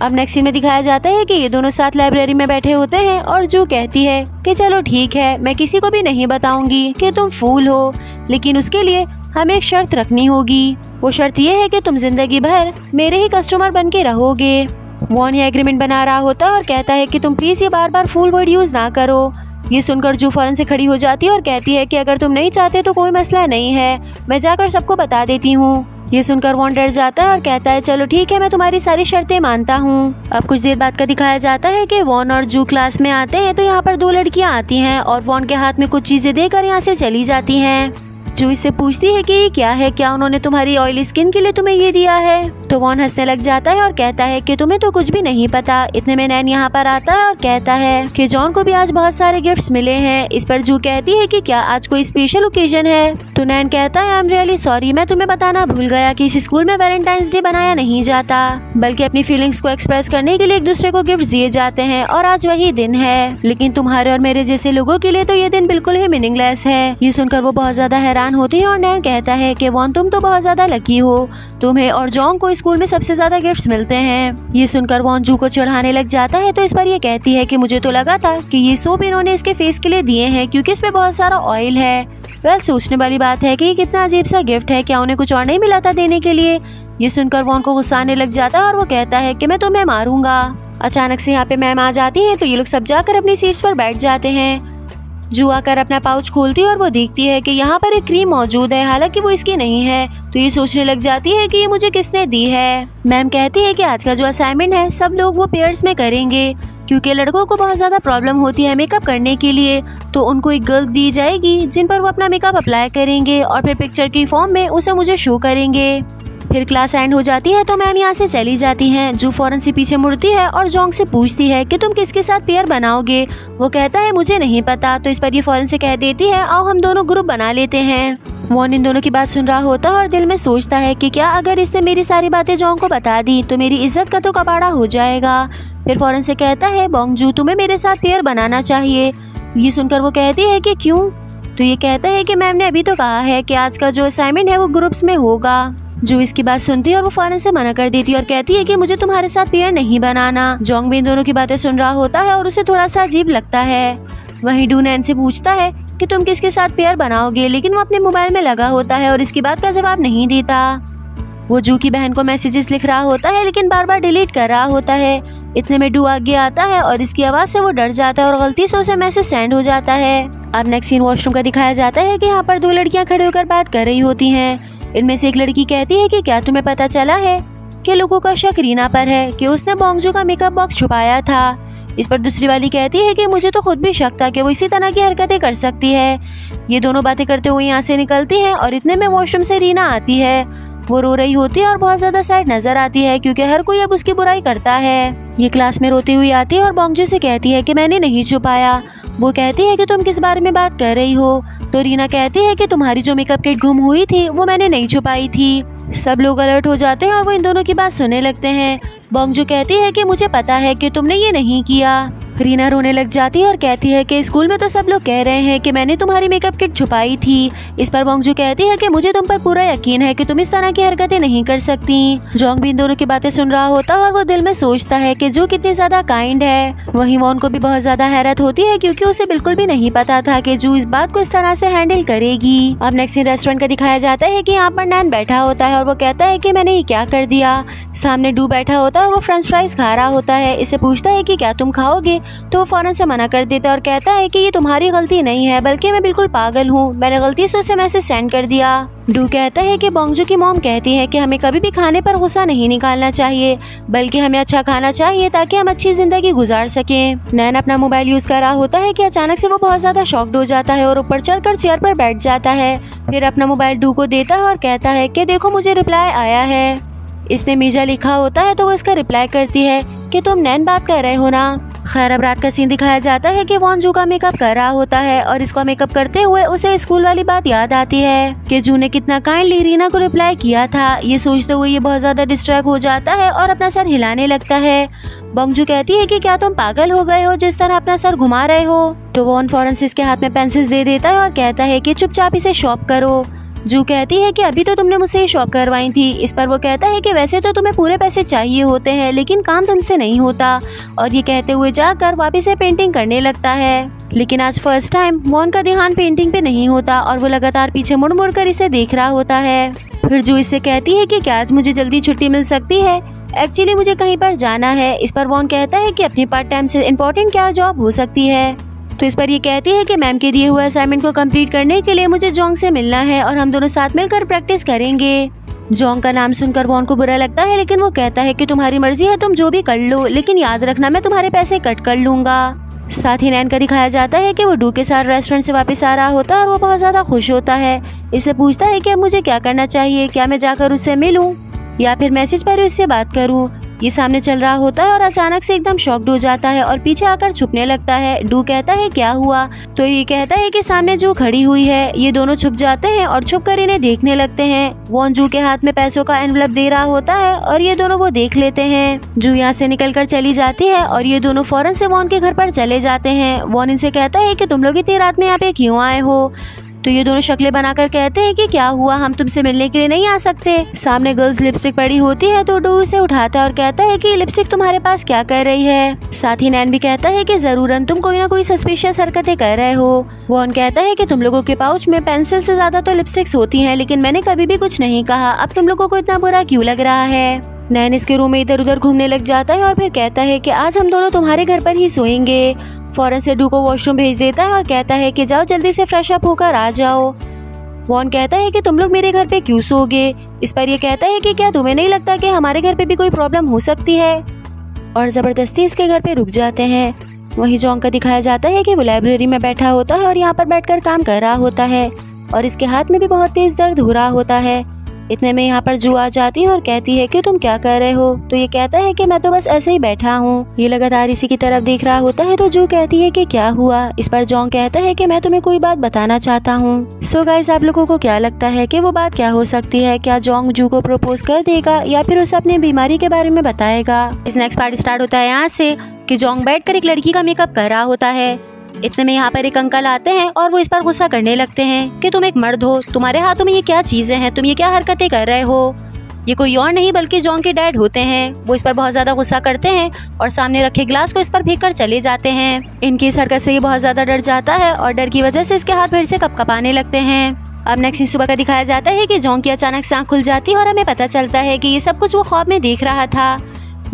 अब नेक्स्ट सीन में दिखाया जाता है कि ये दोनों साथ लाइब्रेरी में बैठे होते हैं और जू कहती है कि चलो ठीक है, मैं किसी को भी नहीं बताऊंगी कि तुम फूल हो, लेकिन उसके लिए हमें एक शर्त रखनी होगी। वो शर्त ये है कि तुम जिंदगी भर मेरे ही कस्टमर बन के रहोगे। वॉन ये एग्रीमेंट बना रहा होता है और कहता है कि तुम प्लीज ये बार बार फूल वर्ड यूज ना करो। ये सुनकर जू फौरन से खड़ी हो जाती है और कहती है कि अगर तुम नहीं चाहते तो कोई मसला नहीं है, मैं जाकर सबको बता देती हूँ। ये सुनकर वॉन डर जाता है और कहता है चलो ठीक है, मैं तुम्हारी सारी शर्तें मानता हूँ। अब कुछ देर बाद का दिखाया जाता है कि वॉन और जू क्लास में आते हैं तो यहाँ पर दो लड़कियाँ आती हैं और वॉन के हाथ में कुछ चीजें देकर यहाँ से चली जाती हैं। जो इससे पूछती है कि ये क्या है, क्या उन्होंने तुम्हारी ऑयली स्किन के लिए तुम्हें ये दिया है। तो वॉन हंसने लग जाता है और कहता है कि तुम्हें तो कुछ भी नहीं पता। इतने में नैन यहाँ पर आता है और कहता है कि जॉन को भी आज बहुत सारे गिफ्ट्स मिले हैं। इस पर जू कहती है कि क्या आज कोई स्पेशल ओकेजन है। तो नैन कहता है आई एम रियली सॉरी, मैं तुम्हें बताना भूल गया कि इस स्कूल में वैलेंटाइंस डे बनाया नहीं जाता, बल्कि अपनी फीलिंग्स को एक्सप्रेस करने के लिए एक दूसरे को गिफ्ट दिए जाते हैं और आज वही दिन है। लेकिन तुम्हारे और मेरे जैसे लोगों के लिए तो ये दिन बिल्कुल ही मीनिंगलेस है। ये सुनकर वो बहुत ज्यादा हैरान होती है और नैन कहता है कि वॉन तुम तो बहुत ज्यादा लकी हो, तुम्हें और जॉन को स्कूल में सबसे ज्यादा गिफ्ट्स मिलते हैं। ये सुनकर वॉन जू को चिढ़ाने लग जाता है। तो इस पर ये कहती है कि मुझे तो लगा था कि ये सोप इन्होंने इसके फेस के लिए दिए हैं क्योंकि इस पे बहुत सारा ऑयल है। वेल सोचने वाली बात है कि ये कितना अजीब सा गिफ्ट है, क्या उन्हें कुछ और नहीं मिला था देने के लिए। ये सुनकर वॉन को गुस्सा आने लग जाता है और वो कहता है कि मैं तुम्हें मारूंगा। अचानक से यहाँ पे मैम आ जाती है तो ये लोग सब जाकर अपनी सीट्स पर बैठ जाते हैं। जू आकर अपना पाउच खोलती है और वो देखती है कि यहाँ पर एक क्रीम मौजूद है, हालांकि वो इसकी नहीं है। तो ये सोचने लग जाती है कि ये मुझे किसने दी है। मैम कहती है कि आज का जो असाइनमेंट है सब लोग वो पेयर्स में करेंगे, क्योंकि लड़कों को बहुत ज्यादा प्रॉब्लम होती है मेकअप करने के लिए। तो उनको एक गर्ल दी जाएगी जिन पर वो अपना मेकअप अप्लाई करेंगे और फिर पिक्चर की फॉर्म में उसे मुझे शो करेंगे। फिर क्लास एंड हो जाती है तो मैम यहाँ से चली जाती हैं। जू फौरन से पीछे मुड़ती है और जोंग से पूछती है कि तुम किसके साथ पेयर बनाओगे। वो कहता है मुझे नहीं पता। तो इस पर ये फौरन से कह देती है आओ हम दोनों ग्रुप बना लेते हैं। वॉन इन दोनों की बात सुन रहा होता है और दिल में सोचता है कि क्या अगर इसने मेरी सारी बातें जोंग को बता दी तो मेरी इज्जत का तो कबाड़ा हो जाएगा। फिर फौरन से कहता है बोंगजू तुम्हें मेरे साथ पेयर बनाना चाहिए। ये सुनकर वो कहती है कि क्यों। तो ये कहता है कि मैम ने अभी तो कहा है कि आज का जो असाइनमेंट है वो ग्रुप्स में होगा। जो इसकी बात सुनती है और वो फौरन से मना कर देती है और कहती है कि मुझे तुम्हारे साथ पेयर नहीं बनाना। जोंग भी इन दोनों की बातें सुन रहा होता है और उसे थोड़ा सा अजीब लगता है। वहीं डू नैन से पूछता है कि तुम किसके साथ पेयर बनाओगे, लेकिन वो अपने मोबाइल में लगा होता है और इसकी बात का जवाब नहीं देता। वो जू की बहन को मैसेजेस लिख रहा होता है लेकिन बार बार डिलीट कर रहा होता है। इतने में डू आगे आता है और इसकी आवाज से वो डर जाता है और गलती से उसे मैसेज सेंड हो जाता है। अब नेक्स्ट सीन वॉशरूम का दिखाया जाता है कि यहाँ पर दो लड़कियाँ खड़े होकर बात कर रही होती हैं। इनमें से एक लड़की कहती है कि क्या तुम्हें पता चला है कि लोगों का शक रीना पर है कि उसने बोंगजू का मेकअप बॉक्स छुपाया था। इस पर दूसरी वाली कहती है कि मुझे तो खुद भी शक था कि वो इसी तरह की हरकतें कर सकती है। ये दोनों बातें करते हुए यहाँ से निकलती हैं और इतने में वॉशरूम से रीना आती है। वो रो रही होती है और बहुत ज्यादा सैड नजर आती है क्योंकि हर कोई अब उसकी बुराई करता है। ये क्लास में रोती हुई आती है और बोंगजू से कहती है कि मैंने नहीं छुपाया। वो कहती है कि तुम किस बारे में बात कर रही हो। तो रीना कहती है कि तुम्हारी जो मेकअप किट गुम हुई थी वो मैंने नहीं छुपाई थी। सब लोग अलर्ट हो जाते हैं और वो इन दोनों की बात सुनने लगते हैं। बोंगजू कहती है कि मुझे पता है कि तुमने ये नहीं किया। रीना रोने लग जाती है और कहती है कि स्कूल में तो सब लोग कह रहे हैं कि मैंने तुम्हारी मेकअप किट छुपाई थी। इस पर बोंगजू कहती है कि मुझे तुम पर पूरा यकीन है कि तुम इस तरह की हरकतें नहीं कर सकती। जोंग भी इन दोनों की बातें सुन रहा होता है और वो दिल में सोचता है कि जो कितनी ज्यादा काइंड है। वहीं वॉन को भी बहुत ज्यादा हैरत होती है क्योंकि उसे बिल्कुल भी नहीं पता था कि जू इस बात को इस तरह से हैंडल करेगी। अब नेक्स्ट सीन रेस्टोरेंट का दिखाया जाता है कि यहाँ पर नैन बैठा होता है और वो कहता है कि मैंने ये क्या कर दिया। सामने डू बैठा होता है और वो फ्रेंच फ्राइज खा रहा होता है। इसे पूछता है कि क्या तुम खाओगे। तो वो फौरन से मना कर देता है और कहता है कि ये तुम्हारी गलती नहीं है, बल्कि मैं बिल्कुल पागल हूँ, मैंने गलती से उसे मैसेज सेंड कर दिया। डू कहता है कि बोंगजू की मॉम कहती है कि हमें कभी भी खाने पर गुस्सा नहीं निकालना चाहिए, बल्कि हमें अच्छा खाना चाहिए ताकि हम अच्छी जिंदगी गुजार सकें। नैन अपना मोबाइल यूज कर रहा होता है कि अचानक से वो बहुत ज्यादा शॉक्ड हो जाता है और ऊपर चढ़कर चेयर पर बैठ जाता है। फिर अपना मोबाइल डू को देता है और कहता है कि देखो मुझे रिप्लाई आया है। इसने मीजा लिखा होता है तो वो इसका रिप्लाई करती है कि तुम नैन बात कर रहे हो ना। खैर अब रात का सीन दिखाया जाता है कि वॉन जू का मेकअप कर रहा होता है और इसका मेकअप करते हुए उसे स्कूल वाली बात याद आती है कि जू ने कितना काइंडली रीना को रिप्लाई किया था। ये सोचते हुए ये बहुत ज्यादा डिस्ट्रैक्ट हो जाता है और अपना सर हिलाने लगता है। बोंगजू कहती है कि क्या तुम पागल हो गए हो जिस तरह अपना सर घुमा रहे हो। तो वॉन फौरन से इसके हाथ में पेंसिल्स दे देता है और कहता है कि चुपचाप इसे शॉप करो। जू कहती है कि अभी तो तुमने मुझसे शॉप करवाई थी। इस पर वो कहता है कि वैसे तो तुम्हें पूरे पैसे चाहिए होते हैं, लेकिन काम तुमसे नहीं होता। और ये कहते हुए जाकर वापस से पेंटिंग करने लगता है। लेकिन आज फर्स्ट टाइम वॉन का ध्यान पेंटिंग पे नहीं होता और वो लगातार पीछे मुड़ मुड़ कर इसे देख रहा होता है। फिर जू इससे कहती है कि क्या आज मुझे जल्दी छुट्टी मिल सकती है, एक्चुअली मुझे कहीं पर जाना है। इस पर वॉन कहता है कि अपनी पार्ट टाइम से इम्पोर्टेंट क्या जॉब हो सकती है। तो इस पर ये कहती है कि मैम के दिए हुए असाइनमेंट को कंप्लीट करने के लिए मुझे जोंग से मिलना है और हम दोनों साथ मिलकर प्रैक्टिस करेंगे। जोंग का नाम सुनकर वॉन को बुरा लगता है, लेकिन वो कहता है कि तुम्हारी मर्जी है, तुम जो भी कर लो, लेकिन याद रखना मैं तुम्हारे पैसे कट कर लूंगा। साथ ही नैन का दिखाया जाता है कि वो डू के साथ रेस्टोरेंट से वापस आ रहा होता है और वो बहुत ज्यादा खुश होता है। इससे पूछता है कि अब मुझे क्या करना चाहिए, क्या मैं जाकर उससे मिलूं या फिर मैसेज पर ही उससे बात करूं। ये सामने चल रहा होता है और अचानक से एकदम शॉक्ड हो जाता है और पीछे आकर छुपने लगता है। डू कहता है क्या हुआ, तो ये कहता है कि सामने जू खड़ी हुई है। ये दोनों छुप जाते हैं और छुप कर इन्हें देखने लगते हैं। वॉन जू के हाथ में पैसों का एनवलप दे रहा होता है और ये दोनों वो देख लेते हैं। जू यहाँ से निकल कर चली जाती है और ये दोनों फौरन से वॉन के घर पर चले जाते हैं। वॉन इनसे कहता है कि तुम लोग इतनी रात में यहाँ पे क्यों आए हो। तो ये दोनों शक्लें बनाकर कहते हैं कि क्या हुआ, हम तुमसे मिलने के लिए नहीं आ सकते। सामने गर्ल्स लिपस्टिक पड़ी होती है तो डू उसे उठाता है और कहता है कि लिपस्टिक तुम्हारे पास क्या कर रही है। साथ ही नैन भी कहता है कि जरूरन तुम कोई ना कोई सस्पिशियस हरकतें कर रहे हो। वॉन कहता है कि तुम लोगों के पाउच में पेंसिल से ज्यादा तो लिपस्टिक्स होती हैं, लेकिन मैंने कभी भी कुछ नहीं कहा। अब तुम लोगों को इतना बुरा क्यों लग रहा है। नैन इसके रूम में इधर उधर घूमने लग जाता है और फिर कहता है कि आज हम दोनों तुम्हारे घर पर ही सोएंगे। फौरन से डू को वॉशरूम भेज देता है और कहता है कि जाओ जल्दी से फ्रेश अप होकर आ जाओ। वॉन कहता है कि तुम लोग मेरे घर पे क्यों सोओगे। इस पर ये कहता है कि क्या तुम्हें नहीं लगता कि हमारे घर पे भी कोई प्रॉब्लम हो सकती है, और जबरदस्ती इसके घर पे रुक जाते हैं। वहीं जोंग का दिखाया जाता है कि वो लाइब्रेरी में बैठा होता है और यहाँ पर बैठकर काम कर रहा होता है और इसके हाथ में भी बहुत तेज दर्द हो रहा होता है। इतने में यहाँ पर जू आ जाती है और कहती है कि तुम क्या कर रहे हो। तो ये कहता है कि मैं तो बस ऐसे ही बैठा हूँ। ये लगातार इसी की तरफ देख रहा होता है तो जू कहती है कि क्या हुआ। इस पर जोंग कहता है कि मैं तुम्हें कोई बात बताना चाहता हूँ। सो गाइस, आप लोगों को क्या लगता है कि वो बात क्या हो सकती है। क्या जोंग जू को प्रपोज कर देगा या फिर उसे अपनी बीमारी के बारे में बताएगा। इस नेक्स्ट पार्ट स्टार्ट होता है यहाँ से कि जोंग बैठकर एक लड़की का मेकअप कर रहा होता है। इतने में यहाँ पर एक अंकल आते हैं और वो इस पर गुस्सा करने लगते हैं कि तुम एक मर्द हो, तुम्हारे हाथों में ये क्या चीजें हैं, तुम ये क्या हरकतें कर रहे हो। ये कोई और नहीं बल्कि जोंग के डैड होते हैं। वो इस पर बहुत ज्यादा गुस्सा करते हैं और सामने रखे ग्लास को इस पर फेंक कर चले जाते हैं। इनकी इस हरकत से ये बहुत ज्यादा डर जाता है और डर की वजह से इसके हाथ फिर से कपकपाने लगते हैं। अब नेक्स्ट सुबह का दिखाया जाता है कि जोंग की अचानक से आँख खुल जाती है और हमें पता चलता है कि ये सब कुछ वो ख्वाब में देख रहा था।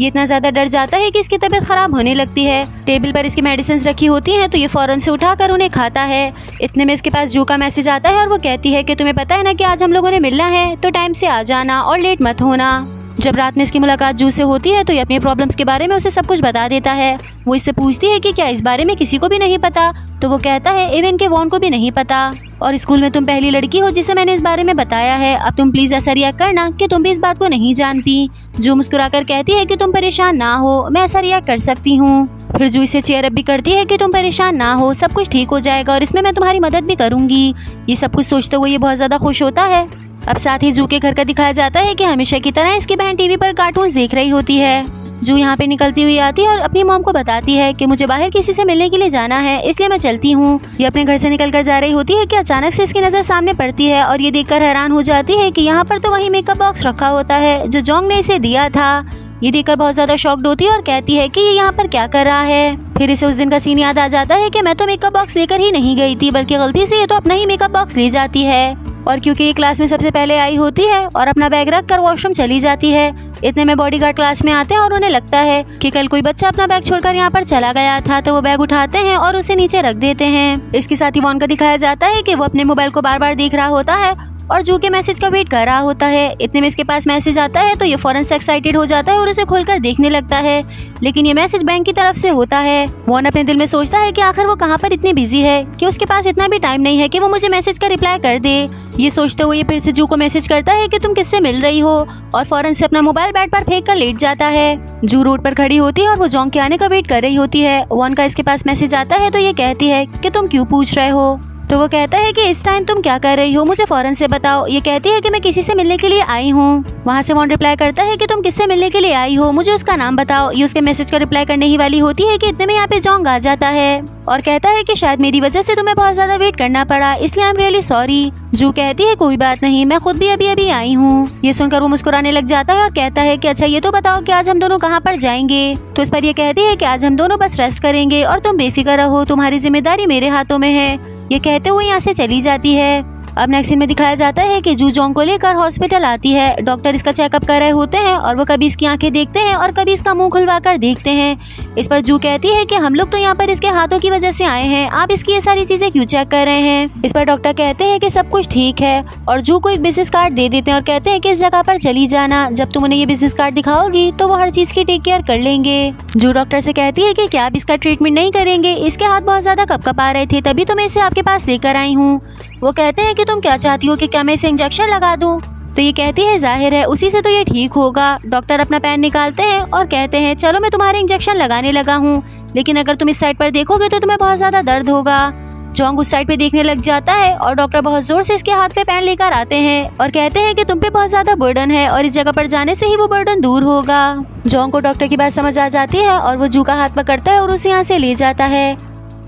ये इतना ज्यादा डर जाता है कि इसकी तबीयत खराब होने लगती है। टेबल पर इसकी मेडिसिन रखी होती हैं तो ये फौरन से उठाकर उन्हें खाता है। इतने में इसके पास जू का मैसेज आता है और वो कहती है कि तुम्हें पता है ना कि आज हम लोगों ने मिलना है, तो टाइम से आ जाना और लेट मत होना। जब रात में इसकी मुलाकात जू से होती है तो ये अपनी प्रॉब्लम्स के बारे में उसे सब कुछ बता देता है। वो इससे पूछती है कि क्या इस बारे में किसी को भी नहीं पता। तो वो कहता है इवन के वॉन को भी नहीं पता, और स्कूल में तुम पहली लड़की हो जिसे मैंने इस बारे में बताया है। अब तुम प्लीज ऐसा रिएक्ट करना कि तुम भी इस बात को नहीं जानती। जू मुस्कुराकर कहती है कि तुम परेशान ना हो, मैं ऐसा रिएक्ट कर सकती हूँ। फिर जू इसे चेयर अप भी करती है कि तुम परेशान ना हो, सब कुछ ठीक हो जाएगा और इसमें मैं तुम्हारी मदद भी करूंगी। ये सब कुछ सोचते हुए ये बहुत ज्यादा खुश होता है। अब साथ ही जू के घर का दिखाया जाता है कि हमेशा की तरह इसकी बहन टीवी पर कार्टून देख रही होती है। जू यहाँ पे निकलती हुई आती है और अपनी मॉम को बताती है कि मुझे बाहर किसी से मिलने के लिए जाना है, इसलिए मैं चलती हूँ। ये अपने घर से निकल कर जा रही होती है कि अचानक से इसकी नजर सामने पड़ती है और ये देखकर हैरान हो जाती है कि यहाँ पर तो वही मेकअप बॉक्स रखा होता है जो जोंग ने इसे दिया था। ये देखकर बहुत ज्यादा शॉक्ड होती है और कहती है कि ये यहाँ पर क्या कर रहा है। फिर इसे उस दिन का सीन याद आ जाता है कि मैं तो मेकअप बॉक्स लेकर ही नहीं गई थी, बल्कि गलती से ये तो अपना ही मेकअप बॉक्स ले जाती है। और क्योंकि ये क्लास में सबसे पहले आई होती है और अपना बैग रख कर वॉशरूम चली जाती है। इतने में बॉडीगार्ड क्लास में आते हैं और उन्हें लगता है कि कल कोई बच्चा अपना बैग छोड़कर यहाँ पर चला गया था, तो वो बैग उठाते हैं और उसे नीचे रख देते हैं। इसके साथ ही वॉन का दिखाया जाता है कि वो अपने मोबाइल को बार बार देख रहा होता है और जू के मैसेज का वेट कर रहा होता है। इतने में इसके पास मैसेज आता है तो ये फौरन से एक्साइटेड हो जाता है और उसे खोलकर देखने लगता है, लेकिन ये मैसेज बैंक की तरफ से होता है। वॉन अपने दिल में सोचता है कि आखिर वो कहाँ पर इतनी बिजी है कि उसके पास इतना भी टाइम नहीं है कि वो मुझे मैसेज का रिप्लाई कर दे। ये सोचते हुए ये फिर से जू को मैसेज करता है कि तुम किससे मिल रही हो, और फौरन से अपना मोबाइल बेड पर फेंक कर लेट जाता है। जू रोड पर खड़ी होती है और वो जॉन्ग के आने का वेट कर रही होती है। वॉन का इसके पास मैसेज आता है तो ये कहती है कि तुम क्यों पूछ रहे हो, तो वो कहता है कि इस टाइम तुम क्या कर रही हो, मुझे फौरन से बताओ। ये कहती है कि मैं किसी से मिलने के लिए आई हूँ। वहाँ से वॉन रिप्लाई करता है कि तुम किससे मिलने के लिए आई हो, मुझे उसका नाम बताओ। ये उसके मैसेज का रिप्लाई करने ही वाली होती है कि इतने में यहाँ पे जॉन्ग आ जाता है और कहता है कि शायद मेरी वजह से तुम्हें बहुत ज्यादा वेट करना पड़ा, इसलिए आई एम रियली सॉरी। जू कहती है कोई बात नहीं, मैं खुद भी अभी अभी आई हूँ। ये सुनकर वो मुस्कुराने लग जाता है और कहता है कि अच्छा ये तो बताओ कि आज हम दोनों कहाँ पर जाएंगे। तो इस पर ये कहती है कि आज हम दोनों बस रेस्ट करेंगे और तुम बेफिक्र रहो, तुम्हारी जिम्मेदारी मेरे हाथों में है। ये कहते हुए यहाँ से चली जाती है। अब नेक्स्ट सीन में दिखाया जाता है कि जू जॉन्ग को लेकर हॉस्पिटल आती है। डॉक्टर इसका चेकअप कर रहे होते हैं और वो कभी इसकी आंखें देखते हैं और कभी इसका मुंह खुलवा कर देखते हैं। इस पर जू कहती है कि हम लोग तो यहाँ पर इसके हाथों की वजह से आए हैं, आप इसकी ये सारी चीजें क्यों चेक कर रहे हैं। इस पर डॉक्टर कहते हैं कि सब कुछ ठीक है और जू को एक बिजनेस कार्ड दे देते हैं और कहते हैं कि इस जगह पर चली जाना, जब तुम उन्हें ये बिजनेस कार्ड दिखाओगी तो वो हर चीज की टेक केयर कर लेंगे। जू डॉक्टर से कहती है कि क्या आप इसका ट्रीटमेंट नहीं करेंगे, इसके हाथ बहुत ज्यादा कपकपा रहे थे, तभी तो मैं इसे आपके पास लेकर आई हूँ। वो कहते हैं कि तुम क्या चाहती हो कि क्या मैं इसे इंजेक्शन लगा दूं? तो ये कहती है जाहिर है उसी से तो ये ठीक होगा। डॉक्टर अपना पेन निकालते हैं और कहते हैं चलो मैं तुम्हारे इंजेक्शन लगाने लगा हूँ, लेकिन अगर तुम इस साइड पर देखोगे तो तुम्हें बहुत ज्यादा दर्द होगा। जॉन्ग उस साइड पे देखने लग जाता है और डॉक्टर बहुत जोर से इसके हाथ पे पेन लेकर आते हैं और कहते हैं कि तुम पे बहुत ज्यादा बर्डन है और इस जगह पर जाने से ही वो बर्डन दूर होगा। जॉन्ग को डॉक्टर की बात समझ आ जाती है और वो जू का हाथ पकड़ता है और उसे यहाँ से ले जाता है।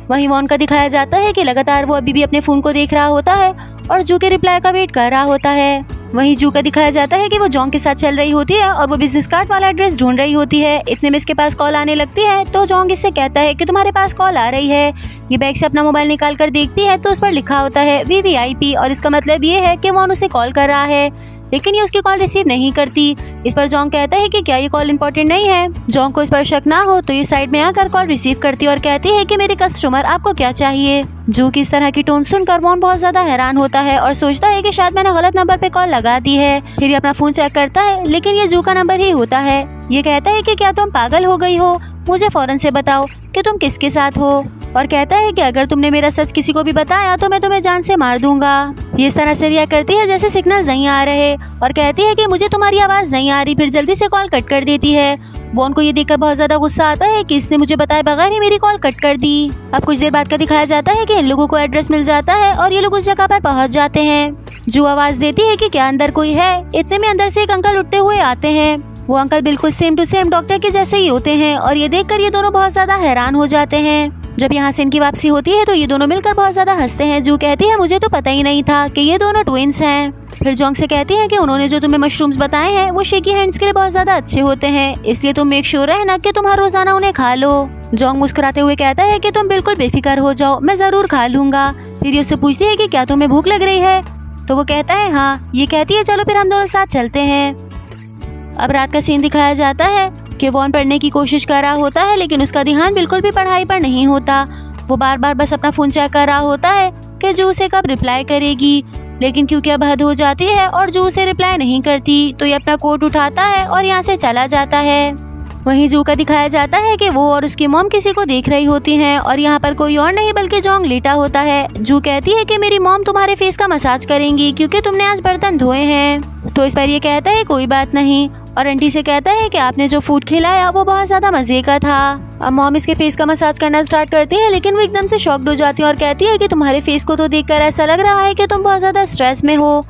वहीं वॉन का दिखाया जाता है कि लगातार वो अभी भी अपने फोन को देख रहा होता है और जू के रिप्लाई का वेट कर रहा होता है। वहीं जू का दिखाया जाता है कि वो जॉन्ग के साथ चल रही होती है और वो बिजनेस कार्ड वाला एड्रेस ढूंढ रही होती है। इतने में इसके पास कॉल आने लगती है तो जॉन्ग इससे कहता है कि तुम्हारे पास कॉल आ रही है। ये बैग से अपना मोबाइल निकाल कर देखती है तो उस पर लिखा होता है VVIP और इसका मतलब ये है कि वॉन उसे कॉल कर रहा है, लेकिन ये उसकी कॉल रिसीव नहीं करती। इस पर जॉन्ग कहता है कि क्या ये कॉल इम्पोर्टेंट नहीं है। जॉन्ग को इस पर शक ना हो तो ये साइड में आकर कॉल रिसीव करती है और कहती है कि मेरे कस्टमर आपको क्या चाहिए। जू की इस तरह की टोन सुनकर वॉन बहुत ज्यादा हैरान होता है और सोचता है कि शायद मैंने गलत नंबर पे कॉल लगा दी है। फिर ये अपना फोन चेक करता है लेकिन ये जू का नंबर ही होता है। ये कहता है कि क्या तुम पागल हो गई हो, मुझे फौरन से बताओ कि तुम किसके साथ हो, और कहता है कि अगर तुमने मेरा सच किसी को भी बताया तो मैं तुम्हें जान से मार दूंगा। ये इस तरह से रिएक्ट करती है जैसे सिग्नल नहीं आ रहे और कहती है कि मुझे तुम्हारी आवाज नहीं आ रही, फिर जल्दी से कॉल कट कर देती है। वॉन को ये देखकर बहुत ज्यादा गुस्सा आता है कि इसने मुझे बताए बगैर ही मेरी कॉल कट कर दी। अब कुछ देर बाद का दिखाया जाता है कि इन लोगों को एड्रेस मिल जाता है और ये लोग उस जगह पर पहुंच जाते हैं। जू आवाज देती है कि क्या अंदर कोई है। इतने में अंदर से एक अंकल उठते हुए आते हैं। वो अंकल बिल्कुल सेम टू सेम डॉक्टर के जैसे ही होते हैं और ये देखकर ये दोनों बहुत ज्यादा हैरान हो जाते हैं। जब यहाँ से इनकी वापसी होती है तो ये दोनों मिलकर बहुत ज्यादा हंसते हैं। जू कहती है मुझे तो पता ही नहीं था कि ये दोनों ट्विंस हैं। फिर जॉन्ग से कहती है कि उन्होंने जो तुम्हें मशरूम्स बताए हैं वो शेकी हैंड्स के लिए बहुत ज्यादा अच्छे होते हैं, इसलिए तुम मेक श्योर रहना कि तुम हर रोजाना उन्हें खा लो। जॉन्ग मुस्कुराते हुए कहता है कि तुम बिल्कुल बेफिक्र हो जाओ, मैं जरूर खा लूंगा। फिर ये उससे पूछती है कि क्या तुम्हें भूख लग रही है, तो वो कहता है हाँ। ये कहती है चलो फिर हम दोनों साथ चलते हैं। अब रात का सीन दिखाया जाता है कि वॉन पढ़ने की कोशिश कर रहा होता है लेकिन उसका ध्यान बिल्कुल भी पढ़ाई पर नहीं होता। वो बार बार बस अपना फोन चेक कर रहा होता है कि जू उसे कब रिप्लाई करेगी, लेकिन क्योंकि अब हद हो जाती है और जू उसे रिप्लाई नहीं करती तो ये अपना कोट उठाता है और यहाँ से चला जाता है। वहीं जू का दिखाया जाता है कि वो और उसकी मॉम किसी को देख रही होती हैं और यहाँ पर कोई और नहीं बल्कि जॉन्ग लेटा होता है। जू कहती है कि मेरी मॉम तुम्हारे फेस का मसाज करेंगी क्योंकि तुमने आज बर्तन धोए हैं। तो इस पर ये कहता है कोई बात नहीं और आंटी से कहता है कि आपने जो फूड खिलाया वो बहुत ज्यादा मजे का था। अब मॉम इसके फेस का मसाज करना स्टार्ट करती है लेकिन वो एकदम से शॉक्ड हो जाती है और कहती है कि तुम्हारे फेस को तो देखकर ऐसा लग रहा है कि तुम बहुत ज्यादा स्ट्रेस में हो।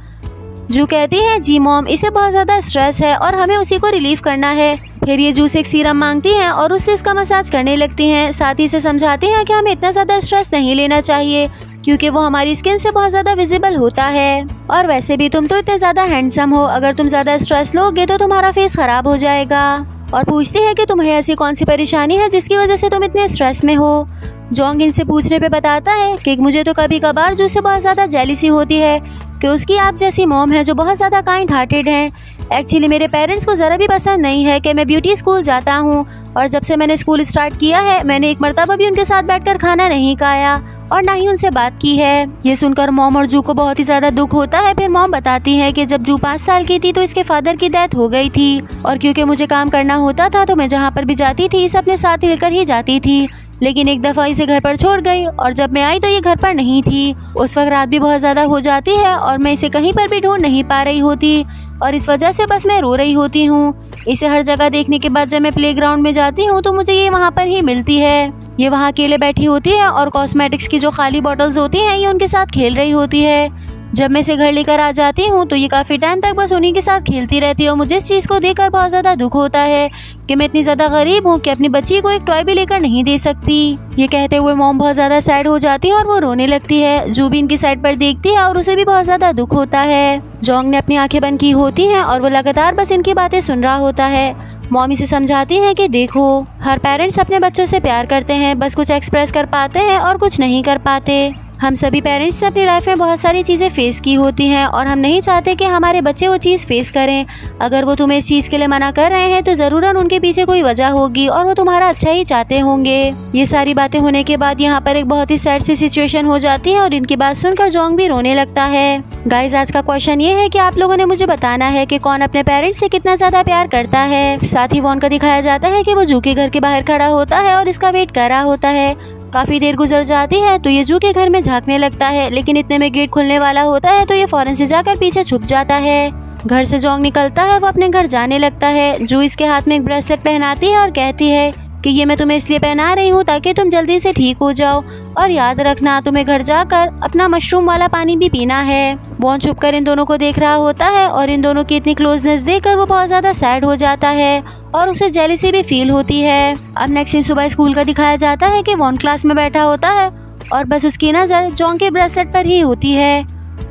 जू कहती है जी मॉम, इसे बहुत ज्यादा स्ट्रेस है और हमें उसी को रिलीफ करना है। फिर ये जू से एक सीरम मांगती हैं और उससे इसका मसाज करने लगती हैं। साथ ही इसे समझाती हैं कि हमें इतना ज्यादा स्ट्रेस नहीं लेना चाहिए क्योंकि वो हमारी स्किन से बहुत ज्यादा विजिबल होता है, और वैसे भी तुम तो इतने ज्यादा हैंडसम हो, अगर तुम ज्यादा स्ट्रेस लोगे तो तुम्हारा फेस खराब हो जाएगा। और पूछती है कि तुम्हें ऐसी कौन सी परेशानी है जिसकी वजह से तुम इतने स्ट्रेस में हो। जोंग इनसे पूछने पे बताता है कि मुझे तो कभी कभार जू से बहुत ज़्यादा जेलिसी होती है कि उसकी आप जैसी मॉम है जो बहुत ज़्यादा काइंड हार्टेड है। एक्चुअली मेरे पेरेंट्स को ज़रा भी पसंद नहीं है कि मैं ब्यूटी स्कूल जाता हूँ, और जब से मैंने स्कूल स्टार्ट किया है मैंने एक मरतबा भी उनके साथ बैठकर खाना नहीं खाया और ना ही उनसे बात की है। ये सुनकर मॉम और जू को बहुत ही ज़्यादा दुख होता है। फिर मॉम बताती है कि जब जू 5 साल की थी तो इसके फादर की डेथ हो गई थी, और क्योंकि मुझे काम करना होता था तो मैं जहाँ पर भी जाती थी इसे अपने साथ लेकर ही जाती थी, लेकिन एक दफ़ा इसे घर पर छोड़ गई और जब मैं आई तो ये घर पर नहीं थी। उस वक्त रात भी बहुत ज़्यादा हो जाती है और मैं इसे कहीं पर भी ढूंढ नहीं पा रही होती, और इस वजह से बस मैं रो रही होती हूँ। इसे हर जगह देखने के बाद जब मैं प्लेग्राउंड में जाती हूँ तो मुझे ये वहाँ पर ही मिलती है। ये वहाँ अकेले बैठी होती है और कॉस्मेटिक्स की जो खाली बॉटल्स होती हैं ये उनके साथ खेल रही होती है। जब मैं इसे घर लेकर आ जाती हूँ तो ये काफ़ी टाइम तक बस उन्हीं के साथ खेलती रहती है, और मुझे इस चीज़ को देखकर बहुत ज़्यादा दुख होता है कि मैं इतनी ज़्यादा गरीब हूँ कि अपनी बच्ची को एक टॉय भी लेकर नहीं दे सकती। ये कहते हुए मॉम बहुत ज़्यादा सैड हो जाती है और वो रोने लगती है। जो भी इनकी साइड पर देखती है और उसे भी बहुत ज़्यादा दुख होता है। जोंग ने अपनी आंखें बंद की होती हैं और वो लगातार बस इनकी बातें सुन रहा होता है। मॉम इसे समझाती हैं कि देखो, हर पेरेंट्स अपने बच्चों से प्यार करते हैं, बस कुछ एक्सप्रेस कर पाते हैं और कुछ नहीं कर पाते। हम सभी पेरेंट्स ने अपनी लाइफ में बहुत सारी चीज़ें फेस की होती हैं और हम नहीं चाहते कि हमारे बच्चे वो चीज़ फेस करें। अगर वो तुम्हें इस चीज़ के लिए मना कर रहे हैं तो ज़रूरन उनके पीछे कोई वजह होगी और वो तुम्हारा अच्छा ही चाहते होंगे। ये सारी बातें होने के बाद यहाँ पर एक बहुत ही सैड सी सिचुएशन हो जाती है और इनकी बात सुनकर जोंग भी रोने लगता है। गाइज, आज का क्वेश्चन ये है कि आप लोगों ने मुझे बताना है कि कौन अपने पेरेंट्स से कितना ज़्यादा प्यार करता है। साथ ही वॉन का दिखाया जाता है कि वो जू के घर के बाहर खड़ा होता है और इसका वेट कर रहा होता है। काफी देर गुजर जाती है तो ये जू के घर में झांकने लगता है, लेकिन इतने में गेट खुलने वाला होता है तो ये फौरन से जाकर पीछे छुप जाता है। घर से जोंग निकलता है, वो अपने घर जाने लगता है। जू इसके हाथ में एक ब्रेसलेट पहनाती है और कहती है कि ये मैं तुम्हें इसलिए पहना रही हूँ ताकि तुम जल्दी से ठीक हो जाओ, और याद रखना तुम्हें घर जाकर अपना मशरूम वाला पानी भी पीना है। वॉन छुपकर इन दोनों को देख रहा होता है और इन दोनों की इतनी क्लोजनेस देखकर वो बहुत ज्यादा सैड हो जाता है और उसे जेलसी भी फील होती है। अब नेक्स्ट दिन सुबह स्कूल का दिखाया जाता है कि वॉन क्लास में बैठा होता है और बस उसकी नज़र जोंग के ब्रेसलेट पर ही होती है।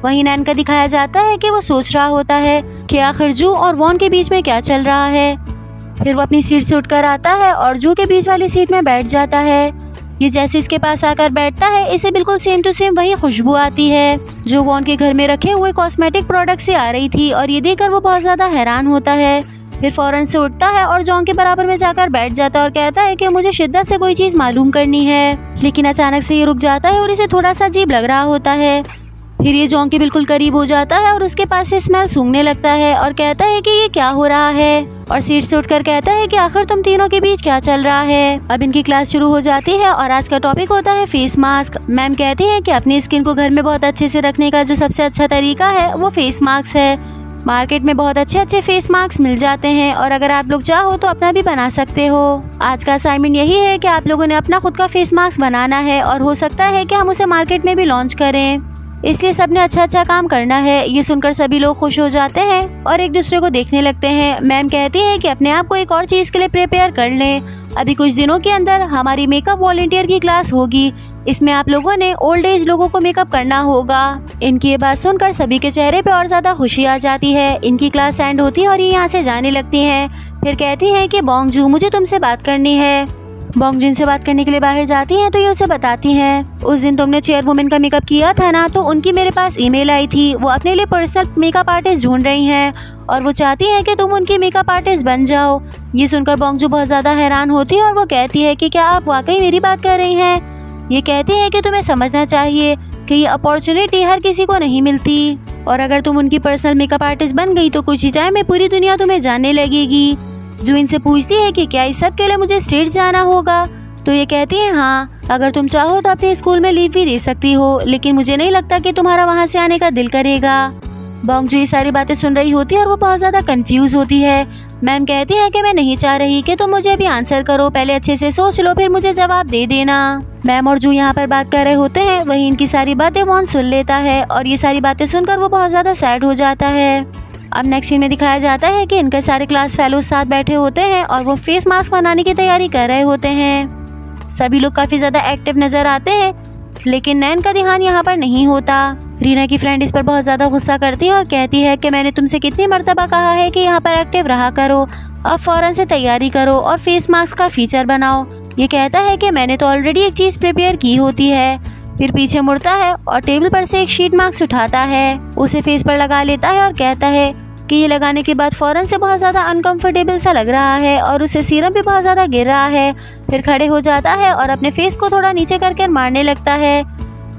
वहीं नैन का दिखाया जाता है कि वो सोच रहा होता है कि आखिर जू और वॉन के बीच में क्या चल रहा है। फिर वो अपनी सीट से उठकर आता है और जू के बीच वाली सीट में बैठ जाता है। ये जैसे इसके पास आकर बैठता है इसे बिल्कुल सेम टू सेम वही खुशबू आती है जो वॉन के घर में रखे हुए कॉस्मेटिक प्रोडक्ट से आ रही थी, और ये देखकर वो बहुत ज्यादा हैरान होता है। फिर फौरन से उठता है और जोंग के बराबर में जाकर बैठ जाता है और कहता है कि मुझे शिद्दत से कोई चीज मालूम करनी है। लेकिन अचानक से ये रुक जाता है और इसे थोड़ा सा अजीब लग रहा होता है। फिर ये जोंग के बिल्कुल करीब हो जाता है और उसके पास से स्मेल सूंघने लगता है और कहता है कि ये क्या हो रहा है, और सीट से उठकर कहता है कि आखिर तुम तीनों के बीच क्या चल रहा है। अब इनकी क्लास शुरू हो जाती है और आज का टॉपिक होता है फेस मास्क। मैम कहती है कि अपनी स्किन को घर में बहुत अच्छे से रखने का जो सबसे अच्छा तरीका है वो फेस मास्क है। मार्केट में बहुत अच्छे अच्छे फेस मास्क मिल जाते हैं और अगर आप लोग चाहो तो अपना भी बना सकते हो। आज का असाइनमेंट यही है कि आप लोगों ने अपना खुद का फेस मास्क बनाना है और हो सकता है कि हम उसे मार्केट में भी लॉन्च करें, इसलिए सबने अच्छा अच्छा काम करना है। ये सुनकर सभी लोग खुश हो जाते हैं और एक दूसरे को देखने लगते हैं। मैम कहती है कि अपने आप को एक और चीज़ के लिए प्रिपेयर कर लें। अभी कुछ दिनों के अंदर हमारी मेकअप वॉलंटियर की क्लास होगी, इसमें आप लोगों ने ओल्ड एज लोगों को मेकअप करना होगा। इनकी ये बात सुनकर सभी के चेहरे पे और ज़्यादा खुशी आ जाती है। इनकी क्लास एंड होती है और ये यहाँ से जाने लगती हैं। फिर कहती है कि बोंगजू, मुझे तुमसे बात करनी है। बोंगजू इनसे बात करने के लिए बाहर जाती हैं तो ये उसे बताती हैं, उस दिन तुमने चेयरवुमेन का मेकअप किया था ना, तो उनकी मेरे पास ईमेल आई थी। वो अपने लिए पर्सनल मेकअप आर्टिस्ट ढूंढ रही हैं और वो चाहती हैं कि तुम उनकी मेकअप आर्टिस्ट बन जाओ। ये सुनकर बोंगजू बहुत ज़्यादा हैरान होती है और वो कहती है कि क्या आप वाकई मेरी बात कर रही हैं। ये कहती है कि तुम्हें समझना चाहिए कि ये अपॉर्चुनिटी हर किसी को नहीं मिलती, और अगर तुम उनकी पर्सनल मेकअप आर्टिस्ट बन गई तो कुछ ही टाइम में पूरी दुनिया तुम्हें जानने लगेगी। जो इनसे पूछती है कि क्या इस सब के लिए मुझे स्टेट जाना होगा, तो ये कहती है हाँ, अगर तुम चाहो तो अपने स्कूल में लीव भी दे सकती हो, लेकिन मुझे नहीं लगता कि तुम्हारा वहाँ से आने का दिल करेगा। बोंगजू ये सारी बातें सुन रही होती है और वो बहुत ज़्यादा कंफ्यूज होती है। मैम कहती है कि मैं नहीं चाह रही कि तुम मुझे अभी आंसर करो, पहले अच्छे से सोच लो फिर मुझे जवाब दे देना। मैम और जू यहाँ पर बात कर रहे होते हैं, वहीं इनकी सारी बातें वॉन सुन लेता है और ये सारी बातें सुनकर वो बहुत ज़्यादा सैड हो जाता है। अब नेक्स्ट सीन में दिखाया जाता है कि इनके सारे क्लास फेलोज साथ बैठे होते हैं और वो फेस मास्क बनाने की तैयारी कर रहे होते हैं। सभी लोग काफ़ी ज़्यादा एक्टिव नज़र आते हैं, लेकिन नैन का ध्यान यहाँ पर नहीं होता। रीना की फ्रेंड इस पर बहुत ज़्यादा गुस्सा करती है और कहती है कि मैंने तुमसे कितनी मर्तबा कहा है कि यहाँ पर एक्टिव रहा करो, अब फ़ौरन से तैयारी करो और फेस मास्क का फीचर बनाओ। ये कहता है कि मैंने तो ऑलरेडी एक चीज प्रिपेयर की होती है। फिर पीछे मुड़ता है और टेबल पर से एक शीट मास्क उठाता है, उसे फेस पर लगा लेता है और कहता है कि ये लगाने के बाद फौरन से बहुत ज़्यादा अनकंफर्टेबल सा लग रहा है और उसे सीरम भी बहुत ज़्यादा गिर रहा है। फिर खड़े हो जाता है और अपने फेस को थोड़ा नीचे करके मारने लगता है।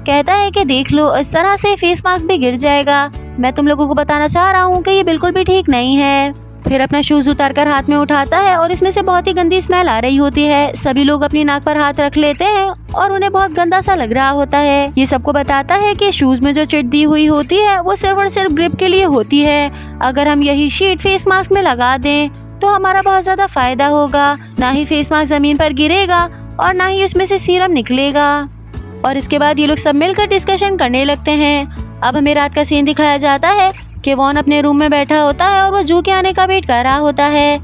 कहता है कि देख लो, इस तरह से फेस मास्क भी गिर जाएगा। मैं तुम लोगों को बताना चाह रहा हूँ कि ये बिल्कुल भी ठीक नहीं है। फिर अपना शूज उतारकर हाथ में उठाता है और इसमें से बहुत ही गंदी स्मेल आ रही होती है। सभी लोग अपनी नाक पर हाथ रख लेते हैं और उन्हें बहुत गंदा सा लग रहा होता है। ये सबको बताता है कि शूज में जो चिट दी हुई होती है वो सिर्फ और सिर्फ ग्रिप के लिए होती है। अगर हम यही शीट फेस मास्क में लगा दें तो हमारा बहुत ज्यादा फायदा होगा। ना ही फेस मास्क जमीन पर गिरेगा और ना ही उसमें से सीरम निकलेगा। और इसके बाद ये लोग सब मिलकर डिस्कशन करने लगते हैं। अब हमें रात का सीन दिखाया जाता है कि वॉन अपने रूम में बैठा होता है और वो जू के आने का वेट कर रहा होता है।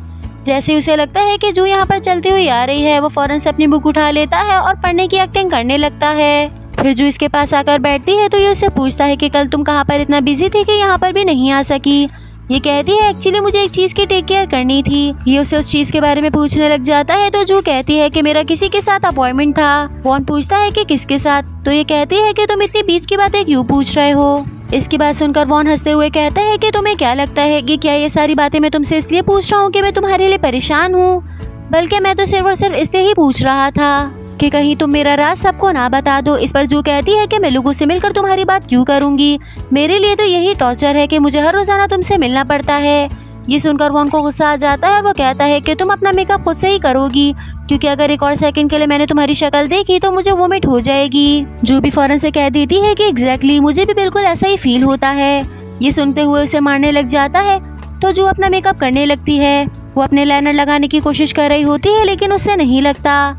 जैसे ही उसे लगता है कि जू यहाँ पर चलती हुई आ रही है, वो फौरन से अपनी बुक उठा लेता है और पढ़ने की एक्टिंग करने लगता है। फिर जू इसके पास आकर बैठती है तो ये उससे पूछता है कि कल तुम कहाँ पर इतना बिजी थी कि यहाँ पर भी नहीं आ सकी। ये कहती है एक्चुअली मुझे एक चीज की टेक केयर करनी थी। ये उसे उस चीज के बारे में पूछने लग जाता है तो जू कहती है कि मेरा किसी के साथ अपॉइंटमेंट था। वॉन पूछता है कि किसके साथ, तो ये कहती है कि तुम इतनी बीच की बातें क्यों पूछ रहे हो। इसकी बात सुनकर वॉन हंसते हुए कहता है कि तुम्हें क्या लगता है कि क्या ये सारी बातें मैं तुमसे इसलिए पूछ रहा हूँ कि मैं तुम्हारे लिए परेशान हूँ, बल्कि मैं तो सिर्फ और सिर्फ इसलिए ही पूछ रहा था कि कहीं तुम मेरा राज सबको ना बता दो। इस पर जू कहती है कि मैं लोगों से मिलकर तुम्हारी बात क्यों करूंगी, मेरे लिए तो यही टॉर्चर है कि मुझे हर रोजाना तुमसे मिलना पड़ता है। ये सुनकर वॉन को गुस्सा आ जाता है और वो कहता है कि तुम अपना मेकअप खुद से ही करोगी, क्योंकि अगर एक और सेकंड के लिए मैंने तुम्हारी शक्ल देखी तो मुझे वोमिट हो जाएगी। जू भी फौरन से कह देती है कि एग्जैक्टली मुझे भी बिल्कुल ऐसा ही फील होता है। ये सुनते हुए उसे मारने लग जाता है तो जू अपना मेकअप करने लगती है। वो अपने लाइनर लगाने की कोशिश कर रही होती है लेकिन उससे नहीं लगता।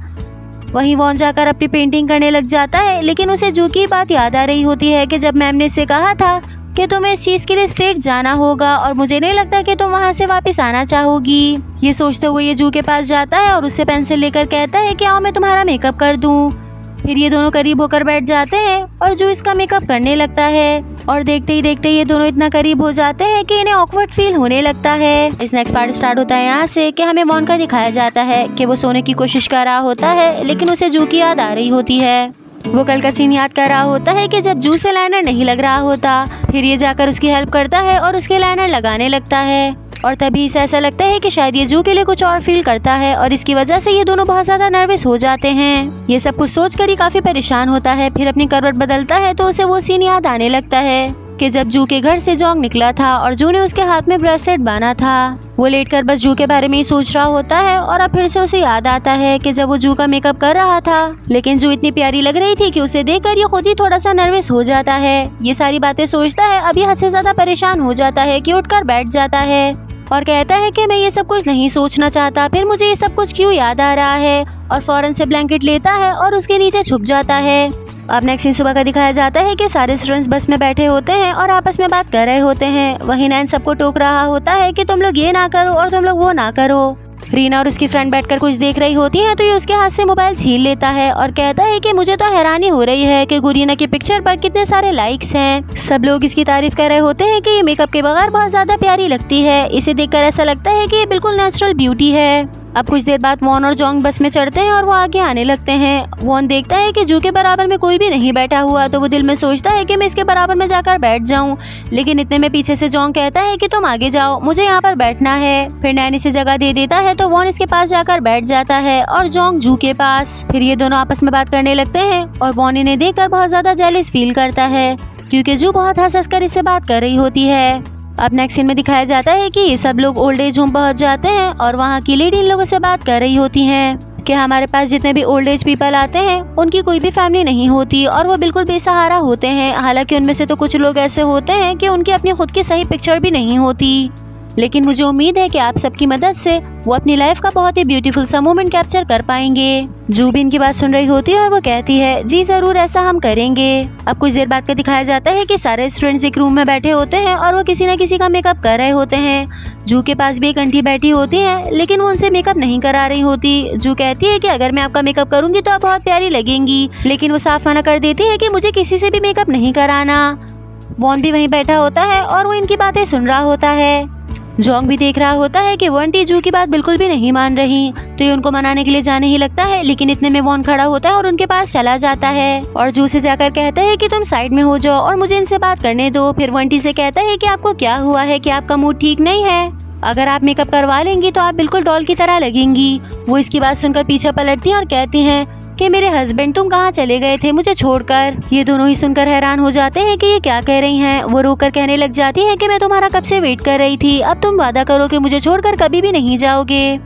वहीं वॉन जाकर अपनी पेंटिंग करने लग जाता है, लेकिन उसे जू की बात याद आ रही होती है कि जब मैम ने इससे कहा था कि तुम्हें इस चीज के लिए स्ट्रेट जाना होगा और मुझे नहीं लगता कि तुम वहाँ से वापस आना चाहोगी। ये सोचते हुए ये जू के पास जाता है और उससे पेंसिल लेकर कहता है कि आओ मैं तुम्हारा मेकअप कर दूं। फिर ये दोनों करीब होकर बैठ जाते हैं और जू इसका मेकअप करने लगता है और देखते ही देखते ये दोनों इतना करीब हो जाते हैं कि इन्हें ऑकवर्ड फील होने लगता है। इस नेक्स्ट पार्ट स्टार्ट होता है यहाँ से कि हमें वॉन का दिखाया जाता है कि वो सोने की कोशिश कर रहा होता है लेकिन उसे जू की याद आ रही होती है। वो कल का सीन याद कर रहा होता है कि जब जू से लाइनर नहीं लग रहा होता। फिर ये जाकर उसकी हेल्प करता है और उसके लाइनर लगाने लगता है और तभी इसे ऐसा लगता है कि शायद ये जू के लिए कुछ और फील करता है और इसकी वजह से ये दोनों बहुत ज्यादा नर्वस हो जाते हैं। ये सब कुछ सोचकर ही काफी परेशान होता है। फिर अपनी करवट बदलता है तो उसे वो सीन याद आने लगता है कि जब जू के घर से जोंग निकला था और जू ने उसके हाथ में ब्रेसलेट बांधा था। वो लेटकर बस जू के बारे में ही सोच रहा होता है और अब फिर से उसे याद आता है कि जब वो जू का मेकअप कर रहा था लेकिन जू इतनी प्यारी लग रही थी कि उसे देखकर ये खुद ही थोड़ा सा नर्वस हो जाता है। ये सारी बातें सोचता है, अभी हद से ज्यादा परेशान हो जाता है कि उठकर बैठ जाता है और कहता है कि मैं ये सब कुछ नहीं सोचना चाहता, फिर मुझे ये सब कुछ क्यों याद आ रहा है, और फौरन से ब्लैंकेट लेता है और उसके नीचे छुप जाता है। अब नेक्स्ट सीन सुबह का दिखाया जाता है कि सारे स्टूडेंट्स बस में बैठे होते हैं और आपस में बात कर रहे होते हैं। वहीं नैन सबको टोक रहा होता है कि तुम लोग ये ना करो और तुम लोग वो ना करो। रीना और उसकी फ्रेंड बैठकर कुछ देख रही होती है तो ये उसके हाथ से मोबाइल छीन लेता है और कहता है कि मुझे तो हैरानी हो रही है कि गुरीना की पिक्चर पर कितने सारे लाइक्स हैं। सब लोग इसकी तारीफ कर रहे होते हैं कि ये मेकअप के बगैर बहुत ज्यादा प्यारी लगती है। इसे देखकर ऐसा लगता है कि ये बिल्कुल नेचुरल ब्यूटी है। अब कुछ देर बाद वॉन और जोंग बस में चढ़ते हैं और वो आगे आने लगते हैं। वॉन देखता है कि जू के बराबर में कोई भी नहीं बैठा हुआ तो वो दिल में सोचता है कि मैं इसके बराबर में जाकर बैठ जाऊं, लेकिन इतने में पीछे से जोंग कहता है कि तुम आगे जाओ, मुझे यहाँ पर बैठना है। फिर नैन इसे जगह दे देता है तो वॉन इसके पास जाकर बैठ जाता है और जोंग जू के पास। फिर ये दोनों आपस में बात करने लगते हैं और वॉन इन्हें देखकर बहुत ज्यादा जेलस फील करता है क्योंकि जू बहुत हंस कर इससे बात कर रही होती है। अब नेक्स्ट सीन में दिखाया जाता है कि ये सब लोग ओल्ड एज होम पहुंच जाते हैं और वहाँ की लेडी इन लोगों से बात कर रही होती हैं कि हमारे पास जितने भी ओल्ड एज पीपल आते हैं उनकी कोई भी फैमिली नहीं होती और वो बिल्कुल बेसहारा होते हैं। हालांकि उनमें से तो कुछ लोग ऐसे होते हैं कि उनकी अपनी खुद की सही पिक्चर भी नहीं होती, लेकिन मुझे उम्मीद है कि आप सबकी मदद से वो अपनी लाइफ का बहुत ही ब्यूटीफुल सा मोमेंट कैप्चर कर पाएंगे। जू भी इनकी बात सुन रही होती है और वो कहती है जी जरूर, ऐसा हम करेंगे। अब कुछ देर बाद का दिखाया जाता है कि सारे स्टूडेंट्स एक रूम में बैठे होते हैं और वो किसी न किसी का मेकअप कर रहे होते हैं। जू के पास भी एक आंटी बैठी होती है लेकिन वो उनसे मेकअप नहीं करा रही होती। जू कहती है कि अगर मैं आपका मेकअप करूंगी तो आप बहुत प्यारी लगेंगी, लेकिन वो साफ मना कर देती है कि मुझे किसी से भी मेकअप नहीं कराना। वॉन भी वहीं बैठा होता है और वो इनकी बातें सुन रहा होता है। जोंग भी देख रहा होता है कि वॉन टी जू की बात बिल्कुल भी नहीं मान रही, तो ये उनको मनाने के लिए जाने ही लगता है। लेकिन इतने में वॉन खड़ा होता है और उनके पास चला जाता है और जू से जाकर कहता है कि तुम साइड में हो जाओ और मुझे इनसे बात करने दो। फिर वॉन टी से कहता है कि आपको क्या हुआ है, कि आपका मूड ठीक नहीं है? अगर आप मेकअप करवा लेंगी तो आप बिल्कुल डॉल की तरह लगेंगी। वो इसकी बात सुनकर पीछे पलटती है और कहती हैं कि मेरे हस्बैंड तुम कहाँ चले गए थे मुझे छोड़कर। ये दोनों ही सुनकर हैरान हो जाते हैं कि ये क्या कह रही हैं। वो रोकर कहने लग जाती है कि मैं तुम्हारा कब से वेट कर रही थी, अब तुम वादा करो कि मुझे छोड़कर कभी भी नहीं जाओगे।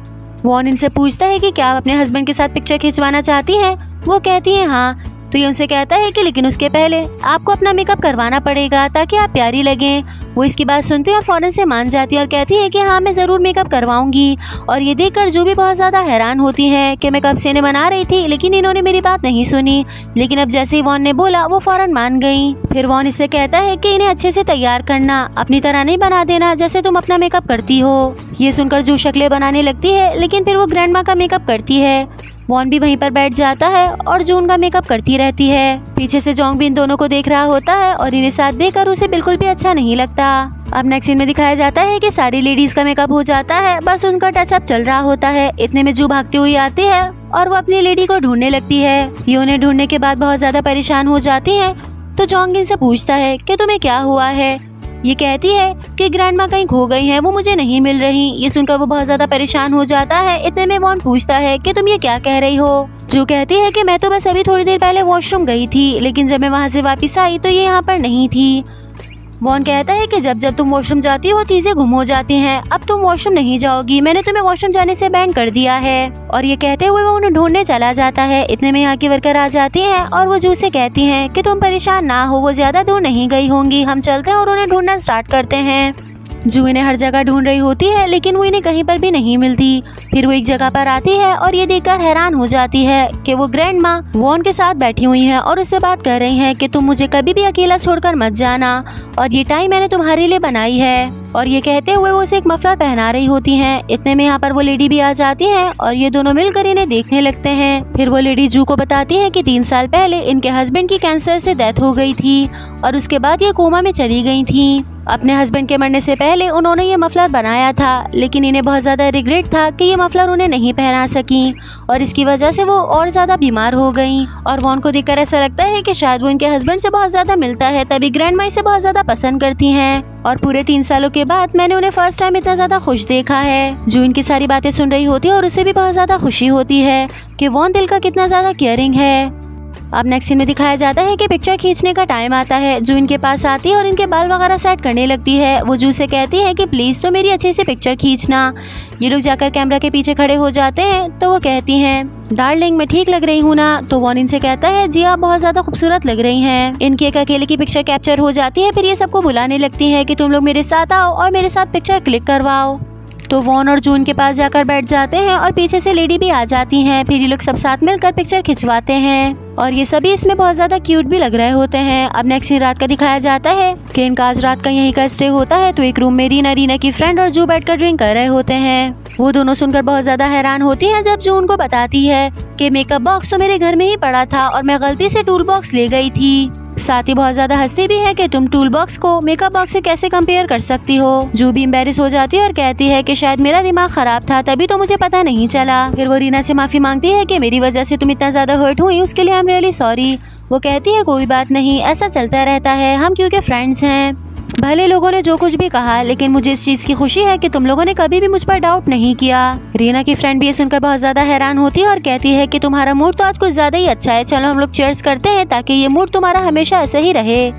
वॉन इनसे पूछता है कि क्या आप अपने हस्बैंड के साथ पिक्चर खिंचवाना चाहती हैं? वो कहती है हाँ। तो ये उनसे कहता है कि लेकिन उसके पहले आपको अपना मेकअप करवाना पड़ेगा ताकि आप प्यारी लगें। वो इसकी बात सुनती है और फौरन से मान जाती है और कहती है कि हाँ मैं ज़रूर मेकअप करवाऊंगी। और ये देखकर जो भी बहुत ज़्यादा हैरान होती है कि मैं कब से इन्हें मना रही थी लेकिन इन्होंने मेरी बात नहीं सुनी। लेकिन अब जैसे ही वॉन ने बोला वो फौरन मान गई। फिर वॉन इससे कहता है कि इन्हें अच्छे से तैयार करना, अपनी तरह नहीं बना देना जैसे तुम अपना मेकअप करती हो। ये सुनकर जू शक्लें बनाने लगती है लेकिन फिर वो ग्रैंड माँ का मेकअप करती है। वॉन भी वहीं पर बैठ जाता है और जून का मेकअप करती रहती है। पीछे से जोंग भी इन दोनों को देख रहा होता है और इन्हें साथ देखकर उसे बिल्कुल भी अच्छा नहीं लगता। अब नेक्स्ट सीन में दिखाया जाता है कि सारी लेडीज का मेकअप हो जाता है, बस उनका टचअप चल रहा होता है। इतने में जू भागती हुई आती है और वो अपनी लेडी को ढूंढने लगती है। ये उन्हें ढूंढने के बाद बहुत ज्यादा परेशान हो जाती है। तो जोंग इनसे पूछता है कि तुम्हें क्या हुआ है। ये कहती है कि ग्रैंडमा कहीं खो गई हैं, वो मुझे नहीं मिल रही। ये सुनकर वो बहुत ज्यादा परेशान हो जाता है। इतने में वॉन पूछता है कि तुम ये क्या कह रही हो। जो कहती है कि मैं तो बस अभी थोड़ी देर पहले वॉशरूम गई थी लेकिन जब मैं वहाँ से वापस आई तो ये यहाँ पर नहीं थी। वॉन कहता है कि जब जब तुम वॉशरूम जाती हो चीजें गुम हो जाती हैं, अब तुम वॉशरूम नहीं जाओगी, मैंने तुम्हें वॉशरूम जाने से बैन कर दिया है। और ये कहते हुए वो उन्हें ढूंढने चला जाता है। इतने में यहाँ की वर्कर आ जाती हैं और वो जू से कहती हैं कि तुम परेशान ना हो, वो ज्यादा दूर नहीं गई होंगी, हम चलते हैं और उन्हें ढूंढना स्टार्ट करते हैं। जू इन्हें हर जगह ढूंढ रही होती है लेकिन वो इन्हें कहीं पर भी नहीं मिलती। फिर वो एक जगह पर आती है और ये देखकर हैरान हो जाती है कि वो ग्रैंड माँ वॉन के साथ बैठी हुई हैं और उससे बात कर रही हैं कि तुम मुझे कभी भी अकेला छोड़कर मत जाना और ये टाइम मैंने तुम्हारे लिए बनाई है। और ये कहते हुए वो उसे एक मफलर पहना रही होती हैं। इतने में यहाँ पर वो लेडी भी आ जाती है और ये दोनों मिलकर इन्हें देखने लगते हैं। फिर वो लेडी जू को बताती है कि 3 साल पहले इनके हस्बैंड की कैंसर से डेथ हो गई थी और उसके बाद ये कोमा में चली गई थी। अपने हस्बैंड के मरने से पहले उन्होंने ये मफलर बनाया था लेकिन इन्हें बहुत ज्यादा रिग्रेट था कि ये मफलर उन्हें नहीं पहना सकी और इसकी वजह से वो और ज्यादा बीमार हो गई। और वॉन को देखकर ऐसा लगता है कि शायद वो इनके हस्बैंड से बहुत ज्यादा मिलता है, तभी ग्रैंड माँ इसे बहुत ज्यादा पसंद करती हैं। और पूरे 3 सालों के बाद मैंने उन्हें फर्स्ट टाइम इतना ज्यादा खुश देखा है। जो इनकी सारी बातें सुन रही होती है और उसे भी बहुत ज्यादा खुशी होती है कि वॉन दिल का कितना ज्यादा केयरिंग है। अब नेक्स्ट सीन में दिखाया जाता है कि पिक्चर खींचने का टाइम आता है। जू इनके पास आती है और इनके बाल वगैरह सेट करने लगती है। वो जू से कहती है कि प्लीज तो मेरी अच्छे से पिक्चर खींचना। ये लोग जाकर कैमरा के पीछे खड़े हो जाते हैं तो वो कहती हैं डार्लिंग मैं ठीक लग रही हूँ ना। तो वॉन इनसे कहता है जी आप बहुत ज्यादा खूबसूरत लग रही हैं। इनकी एक अकेले की पिक्चर कैप्चर हो जाती है। फिर ये सबको बुलाने लगती है कि तुम लोग मेरे साथ आओ और मेरे साथ पिक्चर क्लिक करवाओ। तो वॉन और जून के पास जाकर बैठ जाते हैं और पीछे से लेडी भी आ जाती हैं। फिर ये लोग सब साथ मिलकर पिक्चर खिंचवाते हैं और ये सभी इसमें बहुत ज्यादा क्यूट भी लग रहे होते हैं। अब नेक्स्ट रात का दिखाया जाता है कि इनका आज रात का यहीं का स्टे होता है। तो एक रूम में रीना की फ्रेंड और जू बैठकर ड्रिंक कर रहे होते हैं। वो दोनों सुनकर बहुत ज्यादा हैरान होती हैं जब जू उनको बताती है कि मेकअप बॉक्स तो मेरे घर में ही पड़ा था और मैं गलती से टूल बॉक्स ले गई थी। साथ ही बहुत ज्यादा हंसती भी है कि तुम टूल बॉक्स को मेकअप बॉक्स से कैसे कंपेयर कर सकती हो। जू भी एम्बेरस हो जाती है और कहती है कि शायद मेरा दिमाग खराब था तभी तो मुझे पता नहीं चला। फिर वो रीना से माफी मांगती है कि मेरी वजह से तुम इतना ज्यादा हर्ट हुई, उसके लिए आई एम रियली सॉरी। वो कहती है कोई बात नहीं, ऐसा चलता रहता है, हम क्योंकि फ्रेंड्स हैं। भले लोगों ने जो कुछ भी कहा लेकिन मुझे इस चीज की खुशी है कि तुम लोगों ने कभी भी मुझ पर डाउट नहीं किया। रीना की फ्रेंड भी ये सुनकर बहुत ज्यादा हैरान होती है और कहती है कि तुम्हारा मूड तो आज कुछ ज्यादा ही अच्छा है, चलो हम लोग चीयर्स करते हैं ताकि ये मूड तुम्हारा हमेशा ऐसे ही रहे।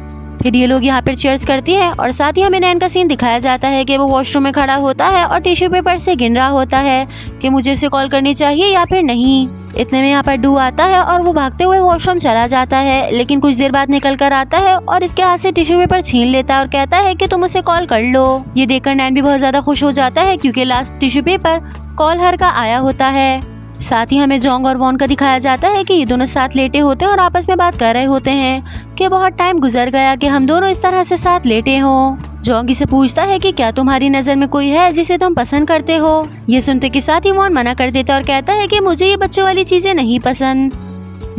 फिर ये लोग यहाँ पर चीयर्स करती है और साथ ही हमें नैन का सीन दिखाया जाता है कि वो वॉशरूम में खड़ा होता है और टिश्यू पेपर से गिन रहा होता है कि मुझे उसे कॉल करनी चाहिए या फिर नहीं। इतने में यहाँ पर डू आता है और वो भागते हुए वॉशरूम चला जाता है लेकिन कुछ देर बाद निकल कर आता है और इसके हाथ से टिश्यू पेपर छीन लेता है और कहता है कि तुम उसे कॉल कर लो। ये देखकर नैन भी बहुत ज्यादा खुश हो जाता है क्योंकि last tissue paper call her का आया होता है। साथ ही हमें जोंग और वॉन का दिखाया जाता है कि ये दोनों साथ लेटे होते हैं और आपस में बात कर रहे होते हैं कि बहुत टाइम गुजर गया कि हम दोनों इस तरह से साथ लेटे हों। जोंग इसे पूछता है कि क्या तुम्हारी नजर में कोई है जिसे तुम पसंद करते हो। ये सुनते के साथ ही वॉन मना कर देता है और कहता है कि मुझे ये बच्चों वाली चीजें नहीं पसंद।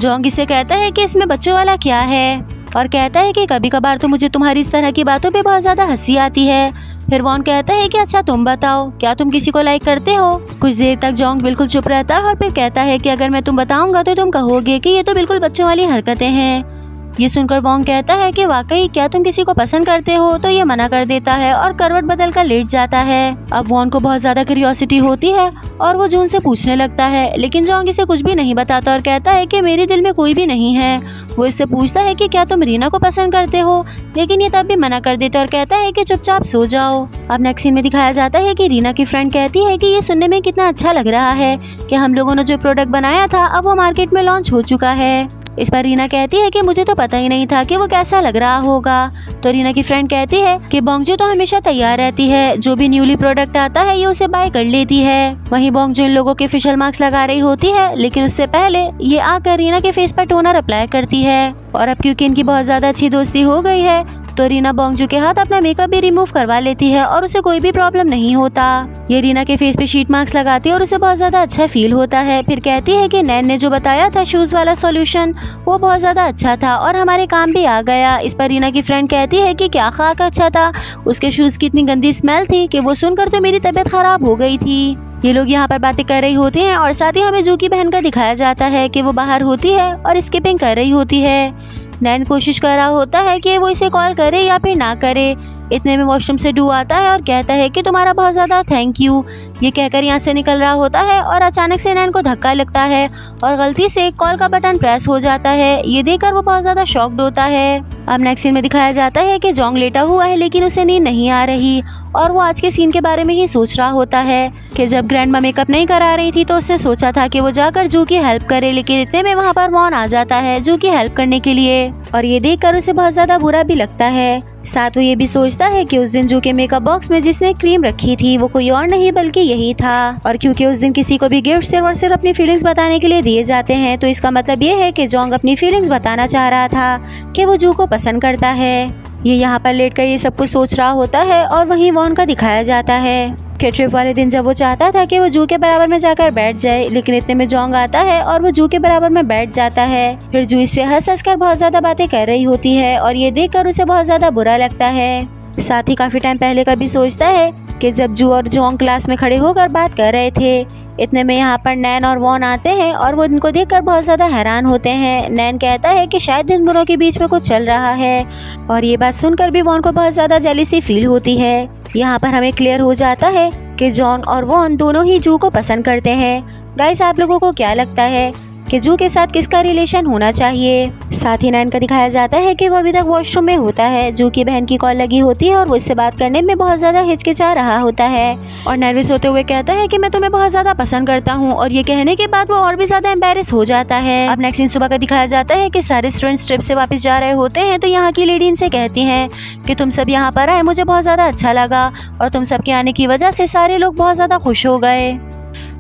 जोंग इसे कहता है कि इसमें बच्चों वाला क्या है और कहता है कि कभी कभार तो मुझे तुम्हारी इस तरह की बातों पे बहुत ज्यादा हंसी आती है। फिर वॉन कहता है कि अच्छा तुम बताओ, क्या तुम किसी को लाइक करते हो? कुछ देर तक जोंग बिल्कुल चुप रहता है और फिर कहता है कि अगर मैं तुम बताऊंगा तो तुम कहोगे कि ये तो बिल्कुल बच्चों वाली हरकतें हैं। ये सुनकर वॉन्ग कहता है कि वाकई क्या तुम किसी को पसंद करते हो? तो ये मना कर देता है और करवट बदल कर लेट जाता है। अब वॉन्ग को बहुत ज्यादा क्यूरियोसिटी होती है और वो जून से पूछने लगता है, लेकिन जोंग इसे कुछ भी नहीं बताता और कहता है कि मेरे दिल में कोई भी नहीं है। वो इससे पूछता है कि क्या तुम रीना को पसंद करते हो, लेकिन ये तब भी मना कर देता है और कहता है कि चुपचाप सो जाओ। अब नेक्स्ट सीन में दिखाया जाता है कि रीना की फ्रेंड कहती है कि ये सुनने में कितना अच्छा लग रहा है कि हम लोगों ने जो प्रोडक्ट बनाया था अब वो मार्केट में लॉन्च हो चुका है। इस पर रीना कहती है कि मुझे तो पता ही नहीं था कि वो कैसा लग रहा होगा। तो रीना की फ्रेंड कहती है कि बोंगजू तो हमेशा तैयार रहती है, जो भी न्यूली प्रोडक्ट आता है ये उसे बाय कर लेती है। वहीं बोंगजू इन लोगों के फेशियल मास्क लगा रही होती है, लेकिन उससे पहले ये आकर रीना के फेस पर टोनर अप्लाई करती है। और अब क्योंकि इनकी बहुत ज्यादा अच्छी दोस्ती हो गई है तो रीना बोंगजू के हाथ अपना मेकअप भी रिमूव करवा लेती है और उसे कोई भी प्रॉब्लम नहीं होता। ये रीना के फेस पे शीट मास्क लगाती है और उसे बहुत ज्यादा अच्छा फील होता है। फिर कहती है कि नैन ने जो बताया था शूज वाला सॉल्यूशन वो बहुत ज्यादा अच्छा था और हमारे काम भी आ गया। इस पर रीना की फ्रेंड कहती है कि क्या खाक अच्छा था, उसके शूज की इतनी गंदी स्मेल थी कि वो सुनकर तो मेरी तबीयत खराब हो गई थी। ये लोग यहाँ पर बातें कर रही होती हैं और साथ ही हमें जू की बहन का दिखाया जाता है कि वो बाहर होती है और स्किपिंग कर रही होती है। नैन कोशिश कर रहा होता है कि वो इसे कॉल करे या फिर ना करे। इतने में वॉशरूम से डू आता है और कहता है कि तुम्हारा बहुत ज्यादा थैंक यू। ये कहकर यहाँ से निकल रहा होता है और अचानक से नैन को धक्का लगता है और गलती से कॉल का बटन प्रेस हो जाता है। ये देखकर वो बहुत ज्यादा शॉक्ड होता है। अब नेक्स्ट सीन में दिखाया जाता है कि जोंग लेटा हुआ है लेकिन उसे नींद नहीं आ रही और वो आज के सीन के बारे में ही सोच रहा होता है कि जब ग्रैंडमा मेकअप नहीं करा रही थी तो उससे सोचा था कि वो जाकर जू की हेल्प करे, लेकिन इतने में वहाँ पर वॉन आ जाता है जू की हेल्प करने के लिए और ये देखकर उसे बहुत ज्यादा बुरा भी लगता है। साथ वो ये भी सोचता है कि उस दिन जू के मेकअप बॉक्स में जिसने क्रीम रखी थी वो कोई और नहीं बल्कि यही था। और क्योंकि उस दिन किसी को भी गिफ्ट सिर्फ और सिर्फ अपनी फीलिंग्स बताने के लिए दिए जाते हैं तो इसका मतलब ये है कि जोंग अपनी फीलिंग्स बताना चाह रहा था कि वो जू को पसंद करता है। ये यहाँ पर लेट कर ये सब कुछ सोच रहा होता है और वहीं वॉन का दिखाया जाता है कि ट्रिप वाले दिन जब वो चाहता था कि वो जू के बराबर में जाकर बैठ जाए, लेकिन इतने में जोंग आता है और वो जू के बराबर में बैठ जाता है। फिर जू इससे हंस कर बहुत ज्यादा बातें कर रही होती है और ये देखकर उसे बहुत ज्यादा बुरा लगता है। साथ ही काफी टाइम पहले का भी सोचता है कि जब जू और जोंग क्लास में खड़े होकर बात कर रहे थे। इतने में यहाँ पर नैन और वॉन आते हैं और वो इनको देखकर बहुत ज्यादा हैरान होते हैं। नैन कहता है कि शायद इन दोनों के बीच में कुछ चल रहा है और ये बात सुनकर भी वॉन को बहुत ज्यादा जेलसी फील होती है। यहाँ पर हमें क्लियर हो जाता है कि जॉन और वॉन दोनों ही जू को पसंद करते हैं। गाइस, आप लोगों को क्या लगता है कि जू के साथ किसका रिलेशन होना चाहिए? साथ ही नैन का दिखाया जाता है कि वो अभी तक वॉशरूम में होता है। जू की बहन की कॉल लगी होती है और वो इससे बात करने में बहुत ज्यादा हिचकिचा रहा होता है और नर्वस होते हुए कहता है कि मैं तुम्हें बहुत ज्यादा पसंद करता हूँ और ये कहने के बाद वो और भी ज्यादा एम्बेरस हो जाता है। अब नेक्स्ट दिन सुबह का दिखाया जाता है कि सारे स्टूडेंट्स ट्रिप से वापस जा रहे होते हैं तो यहाँ की लेडी इनसे कहती है कि तुम सब यहाँ पर आए, मुझे बहुत ज्यादा अच्छा लगा और तुम सबके आने की वजह से सारे लोग बहुत ज्यादा खुश हो गए।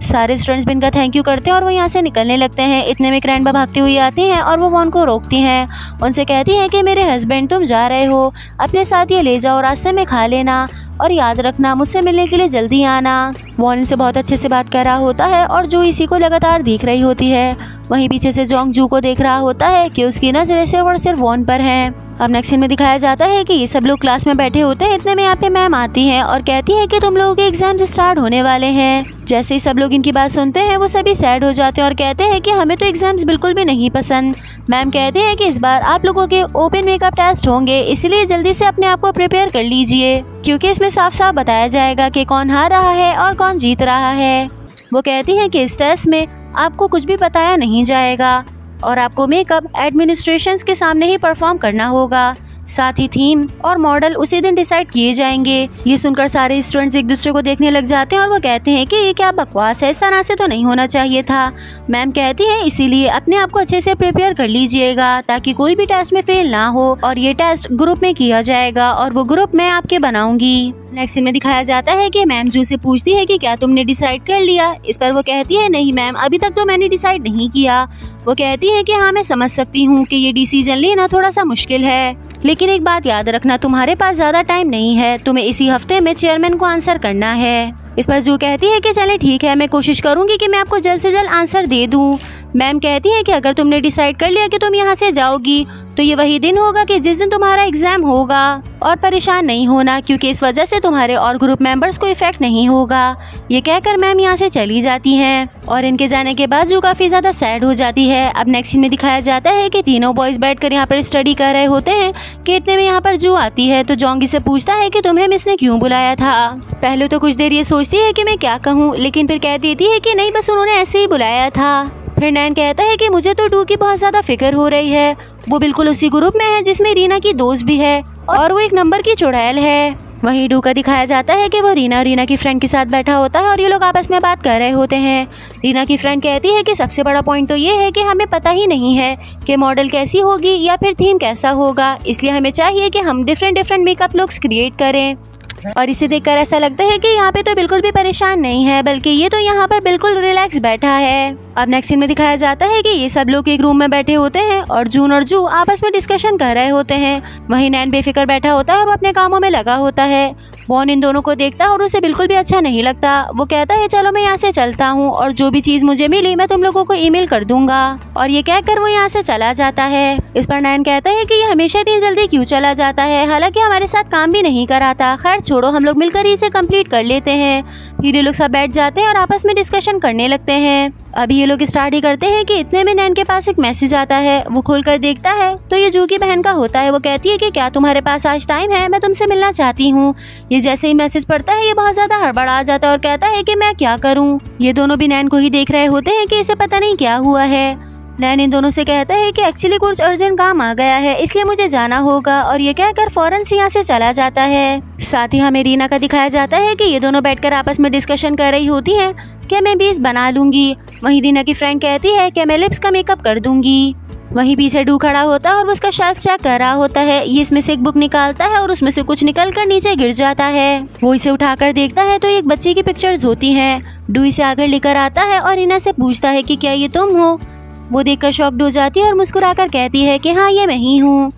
सारे स्टूडेंट्स भी इनका थैंक यू करते हैं और वो यहाँ से निकलने लगते हैं। इतने में ग्रैंडमा भागती हुई आती हैं और वो वॉन को रोकती हैं। उनसे कहती हैं कि मेरे हस्बैंड, तुम जा रहे हो, अपने साथ ये ले जाओ, रास्ते में खा लेना और याद रखना मुझसे मिलने के लिए जल्दी आना। वॉन इनसे बहुत अच्छे से बात कर रहा होता है और जो इसी को लगातार देख रही होती है। वहीं पीछे से जोंग जू को देख रहा होता है कि उसकी नजरें सिर्फ और सिर्फ वॉन पर हैं। अब नेक्स्ट सीन में दिखाया जाता है कि ये सब लोग क्लास में बैठे होते हैं। इतने में यहाँ पे मैम आती हैं और कहती है कि तुम लोगों के एग्जाम्स स्टार्ट होने वाले हैं। जैसे ही सब लोग इनकी बात सुनते हैं वो सभी सैड हो जाते हैं और कहते हैं कि हमें तो एग्जाम्स बिल्कुल भी नहीं पसंद। मैम कहते हैं कि इस बार आप लोगों के ओपन मेकअप टेस्ट होंगे, इसलिए जल्दी से अपने आप को प्रिपेयर कर लीजिए क्योंकि इसमें साफ साफ बताया जाएगा कि कौन हार रहा है और कौन जीत रहा है। वो कहती हैं कि इस टेस्ट में आपको कुछ भी बताया नहीं जाएगा और आपको मेकअप एडमिनिस्ट्रेशन के सामने ही परफॉर्म करना होगा। साथ ही थीम और मॉडल उसी दिन डिसाइड किए जाएंगे। ये सुनकर सारे स्टूडेंट्स एक दूसरे को देखने लग जाते हैं और वो कहते हैं कि ये क्या बकवास है, इस तरह से तो नहीं होना चाहिए था। मैम कहती है इसीलिए अपने आप को अच्छे से प्रिपेयर कर लीजिएगा ताकि कोई भी टेस्ट में फेल ना हो और ये टेस्ट ग्रुप में किया जाएगा और वो ग्रुप मैं आपके बनाऊंगी। नेक्स्ट सीन में दिखाया जाता है कि मैम जू से पूछती है कि क्या तुमने डिसाइड कर लिया? इस पर वो कहती है नहीं मैम, अभी तक तो मैंने डिसाइड नहीं किया। वो कहती है कि हाँ मैं समझ सकती हूँ कि ये डिसीजन लेना थोड़ा सा मुश्किल है, लेकिन एक बात याद रखना, तुम्हारे पास ज्यादा टाइम नहीं है, तुम्हें इसी हफ्ते में चेयरमैन को आंसर करना है। इस पर जू कहती है कि चले ठीक है, मैं कोशिश करूंगी कि मैं आपको जल्द से जल्द आंसर दे दूं। मैम कहती है कि अगर तुमने डिसाइड कर लिया कि तुम यहाँ से जाओगी तो ये वही दिन होगा कि जिस दिन तुम्हारा एग्जाम होगा। और परेशान नहीं होना क्योंकि इस वजह से तुम्हारे और ग्रुप मेंबर्स को इफेक्ट नहीं होगा। ये कहकर मैम यहाँ से चली जाती हैं और इनके जाने के बाद जू काफी ज्यादा सैड हो जाती है। अब नेक्स्ट सीन में दिखाया जाता है कि तीनों बॉयज बैठकर यहाँ पर स्टडी कर रहे होते हैं कि इतने में यहाँ पर जू आती है तो जोंगी से पूछता है कि तुम्हें मिस ने क्यों बुलाया था। पहले तो कुछ देर ये सोचती है कि मैं क्या कहूँ, लेकिन फिर कह देती है कि नहीं, बस उन्होंने ऐसे ही बुलाया था। फिर नैन कहता है कि मुझे तो डू की बहुत ज्यादा फिक्र हो रही है। वो बिल्कुल उसी ग्रुप में है जिसमें रीना की दोस्त भी है और वो एक नंबर की चुड़ैल है। वहीं डू का दिखाया जाता है कि वो रीना की फ्रेंड के साथ बैठा होता है और ये लोग आपस में बात कर रहे होते हैं। रीना की फ्रेंड कहती है कि सबसे बड़ा पॉइंट तो ये है कि हमें पता ही नहीं है कि मॉडल कैसी होगी या फिर थीम कैसा होगा, इसलिए हमें चाहिए कि हम डिफरेंट मेकअप लुक्स क्रिएट करें। और इसे देखकर ऐसा लगता है कि यहाँ पे तो बिल्कुल भी परेशान नहीं है, बल्कि ये तो यहाँ पर बिल्कुल रिलैक्स बैठा है। अब नेक्स्ट सीन में दिखाया जाता है कि ये सब लोग एक रूम में बैठे होते हैं और जून और जू आपस में डिस्कशन कर रहे होते हैं। वहीं नैन बेफिक्र बैठा होता है और वो अपने कामों में लगा होता है। वॉन इन दोनों को देखता है और उसे बिल्कुल भी अच्छा नहीं लगता। वो कहता है चलो मैं यहाँ से चलता हूँ और जो भी चीज मुझे मिली मैं तुम लोगों को ईमेल कर दूंगा। और ये कहकर वो यहाँ से चला जाता है। इस पर नैन कहता है कि ये हमेशा इतनी जल्दी क्यों चला जाता है, हालांकि हमारे साथ काम भी नहीं कराता। खैर छोड़ो, हम लोग मिलकर इसे कंप्लीट कर लेते हैं। फिर ये लोग सब बैठ जाते हैं और आपस में डिस्कशन करने लगते हैं। अभी ये लोग स्टार्ट ही करते हैं कि इतने में नैन के पास एक मैसेज आता है। वो खोलकर देखता है तो ये जू की बहन का होता है। वो कहती है कि क्या तुम्हारे पास आज टाइम है, मैं तुमसे मिलना चाहती हूँ। ये जैसे ही मैसेज पढ़ता है ये बहुत ज्यादा हड़बड़ा जाता है और कहता है कि मैं क्या करूँ। ये दोनों भी नैन को ही देख रहे होते हैं कि इसे पता नहीं क्या हुआ है। नैन इन दोनों से कहता है कि एक्चुअली कुछ अर्जेंट काम आ गया है इसलिए मुझे जाना होगा, और ये कहकर फौरन से यहाँ से चला जाता है। साथ ही हमें रीना का दिखाया जाता है कि ये दोनों बैठकर आपस में डिस्कशन कर रही होती हैं कि मैं बेस बना लूंगी। वहीं रीना की फ्रेंड कहती है कि मैं लिप्स का मेकअप कर दूंगी। वहीं पीछे डू खड़ा होता है और वो उसका शेल्फ चेक कर रहा होता है। ये इसमें से एक बुक निकालता है और उसमें से कुछ निकलकर नीचे गिर जाता है। वो इसे उठाकर देखता है तो एक बच्चे की पिक्चर्स होती हैं। डू इसे आगे लेकर आता है और रीना से पूछता है कि क्या ये तुम हो। वो देखकर शॉक्ड हो जाती है और मुस्कुराकर कहती है कि हाँ ये मैं ही हूँ।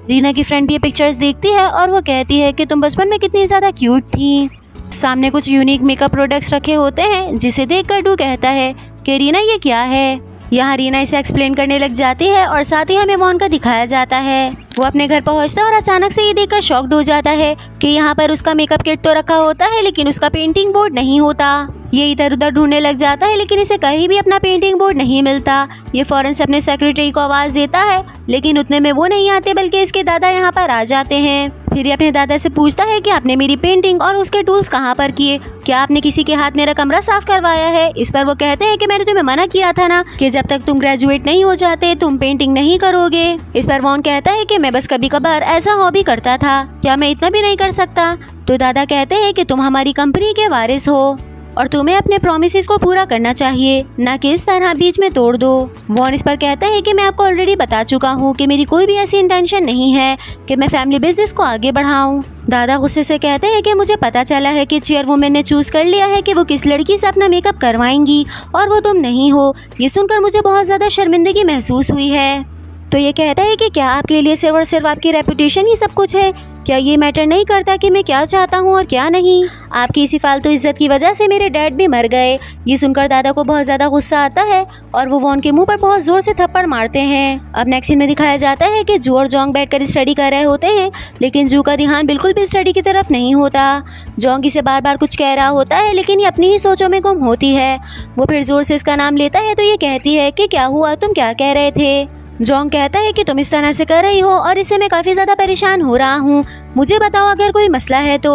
रीना की फ्रेंड भी ये पिक्चर्स देखती है और वो कहती है कि तुम बचपन में कितनी ज्यादा क्यूट थी। सामने कुछ यूनिक मेकअप प्रोडक्ट्स रखे होते हैं जिसे देखकर डू कहता है कि रीना ये क्या है। यहाँ रीना इसे एक्सप्लेन करने लग जाती है और साथ ही हमें वॉन का दिखाया जाता है। वो अपने घर पहुँचता है और अचानक से ये देखकर शॉक्ड हो जाता है कि यहाँ पर उसका मेकअप किट तो रखा होता है लेकिन उसका पेंटिंग बोर्ड नहीं होता। ये इधर उधर ढूंढने लग जाता है लेकिन इसे कहीं भी अपना पेंटिंग बोर्ड नहीं मिलता। ये फौरन से अपने सेक्रेटरी को आवाज देता है लेकिन उतने में वो नहीं आते बल्कि इसके दादा यहाँ पर आ जाते हैं। फिर ये अपने दादा से पूछता है कि आपने मेरी पेंटिंग और उसके टूल्स कहाँ पर किए, क्या आपने किसी के हाथ मेरा कमरा साफ करवाया है। इस पर वो कहते हैं कि मैंने तुम्हें मना किया था ना कि जब तक तुम ग्रेजुएट नहीं हो जाते तुम पेंटिंग नहीं करोगे। इस पर वॉन कहता है कि मैं बस कभी कभार ऐसा हॉबी करता था, क्या मैं इतना भी नहीं कर सकता। तो दादा कहते हैं कि तुम हमारी कंपनी के वारिस हो और तुम्हें अपने प्रोमिसेस को पूरा करना चाहिए, ना कि इस तरह बीच में तोड़ दो। वॉन इस पर कहता है कि मैं आपको ऑलरेडी बता चुका हूँ कि मेरी कोई भी ऐसी इंटेंशन नहीं है कि मैं फैमिली बिजनेस को आगे बढ़ाऊँ। दादा गुस्से से कहते हैं कि मुझे पता चला है कि चेयरवुमन ने चूज कर लिया है कि वो किस लड़की से अपना मेकअप करवाएंगी और वो तुम नहीं हो। ये सुनकर मुझे बहुत ज्यादा शर्मिंदगी महसूस हुई है। तो ये कहता है कि क्या आपके लिए सिर्फ और सिर्फ आपकी रेपुटेशन ही सब कुछ है, क्या ये मैटर नहीं करता कि मैं क्या चाहता हूँ और क्या नहीं। आपकी इसी फालतू इज्जत की वजह से मेरे डैड भी मर गए। ये सुनकर दादा को बहुत ज्यादा गुस्सा आता है और वो वॉन के मुंह पर बहुत जोर से थप्पड़ मारते हैं। अब नेक्स्ट सीन में दिखाया जाता है कि जू और जोंग बैठकर स्टडी कर रहे होते हैं लेकिन जू का ध्यान बिल्कुल भी स्टडी की तरफ नहीं होता। जोंग इसे बार बार कुछ कह रहा होता है लेकिन ये अपनी ही सोचों में गुम होती है। वो फिर जोर से इसका नाम लेता है तो ये कहती है कि क्या हुआ, तुम क्या कह रहे थे। जोंग कहता है कि तुम इस तरह से कर रही हो और इससे मैं काफी ज्यादा परेशान हो रहा हूँ, मुझे बताओ अगर कोई मसला है तो।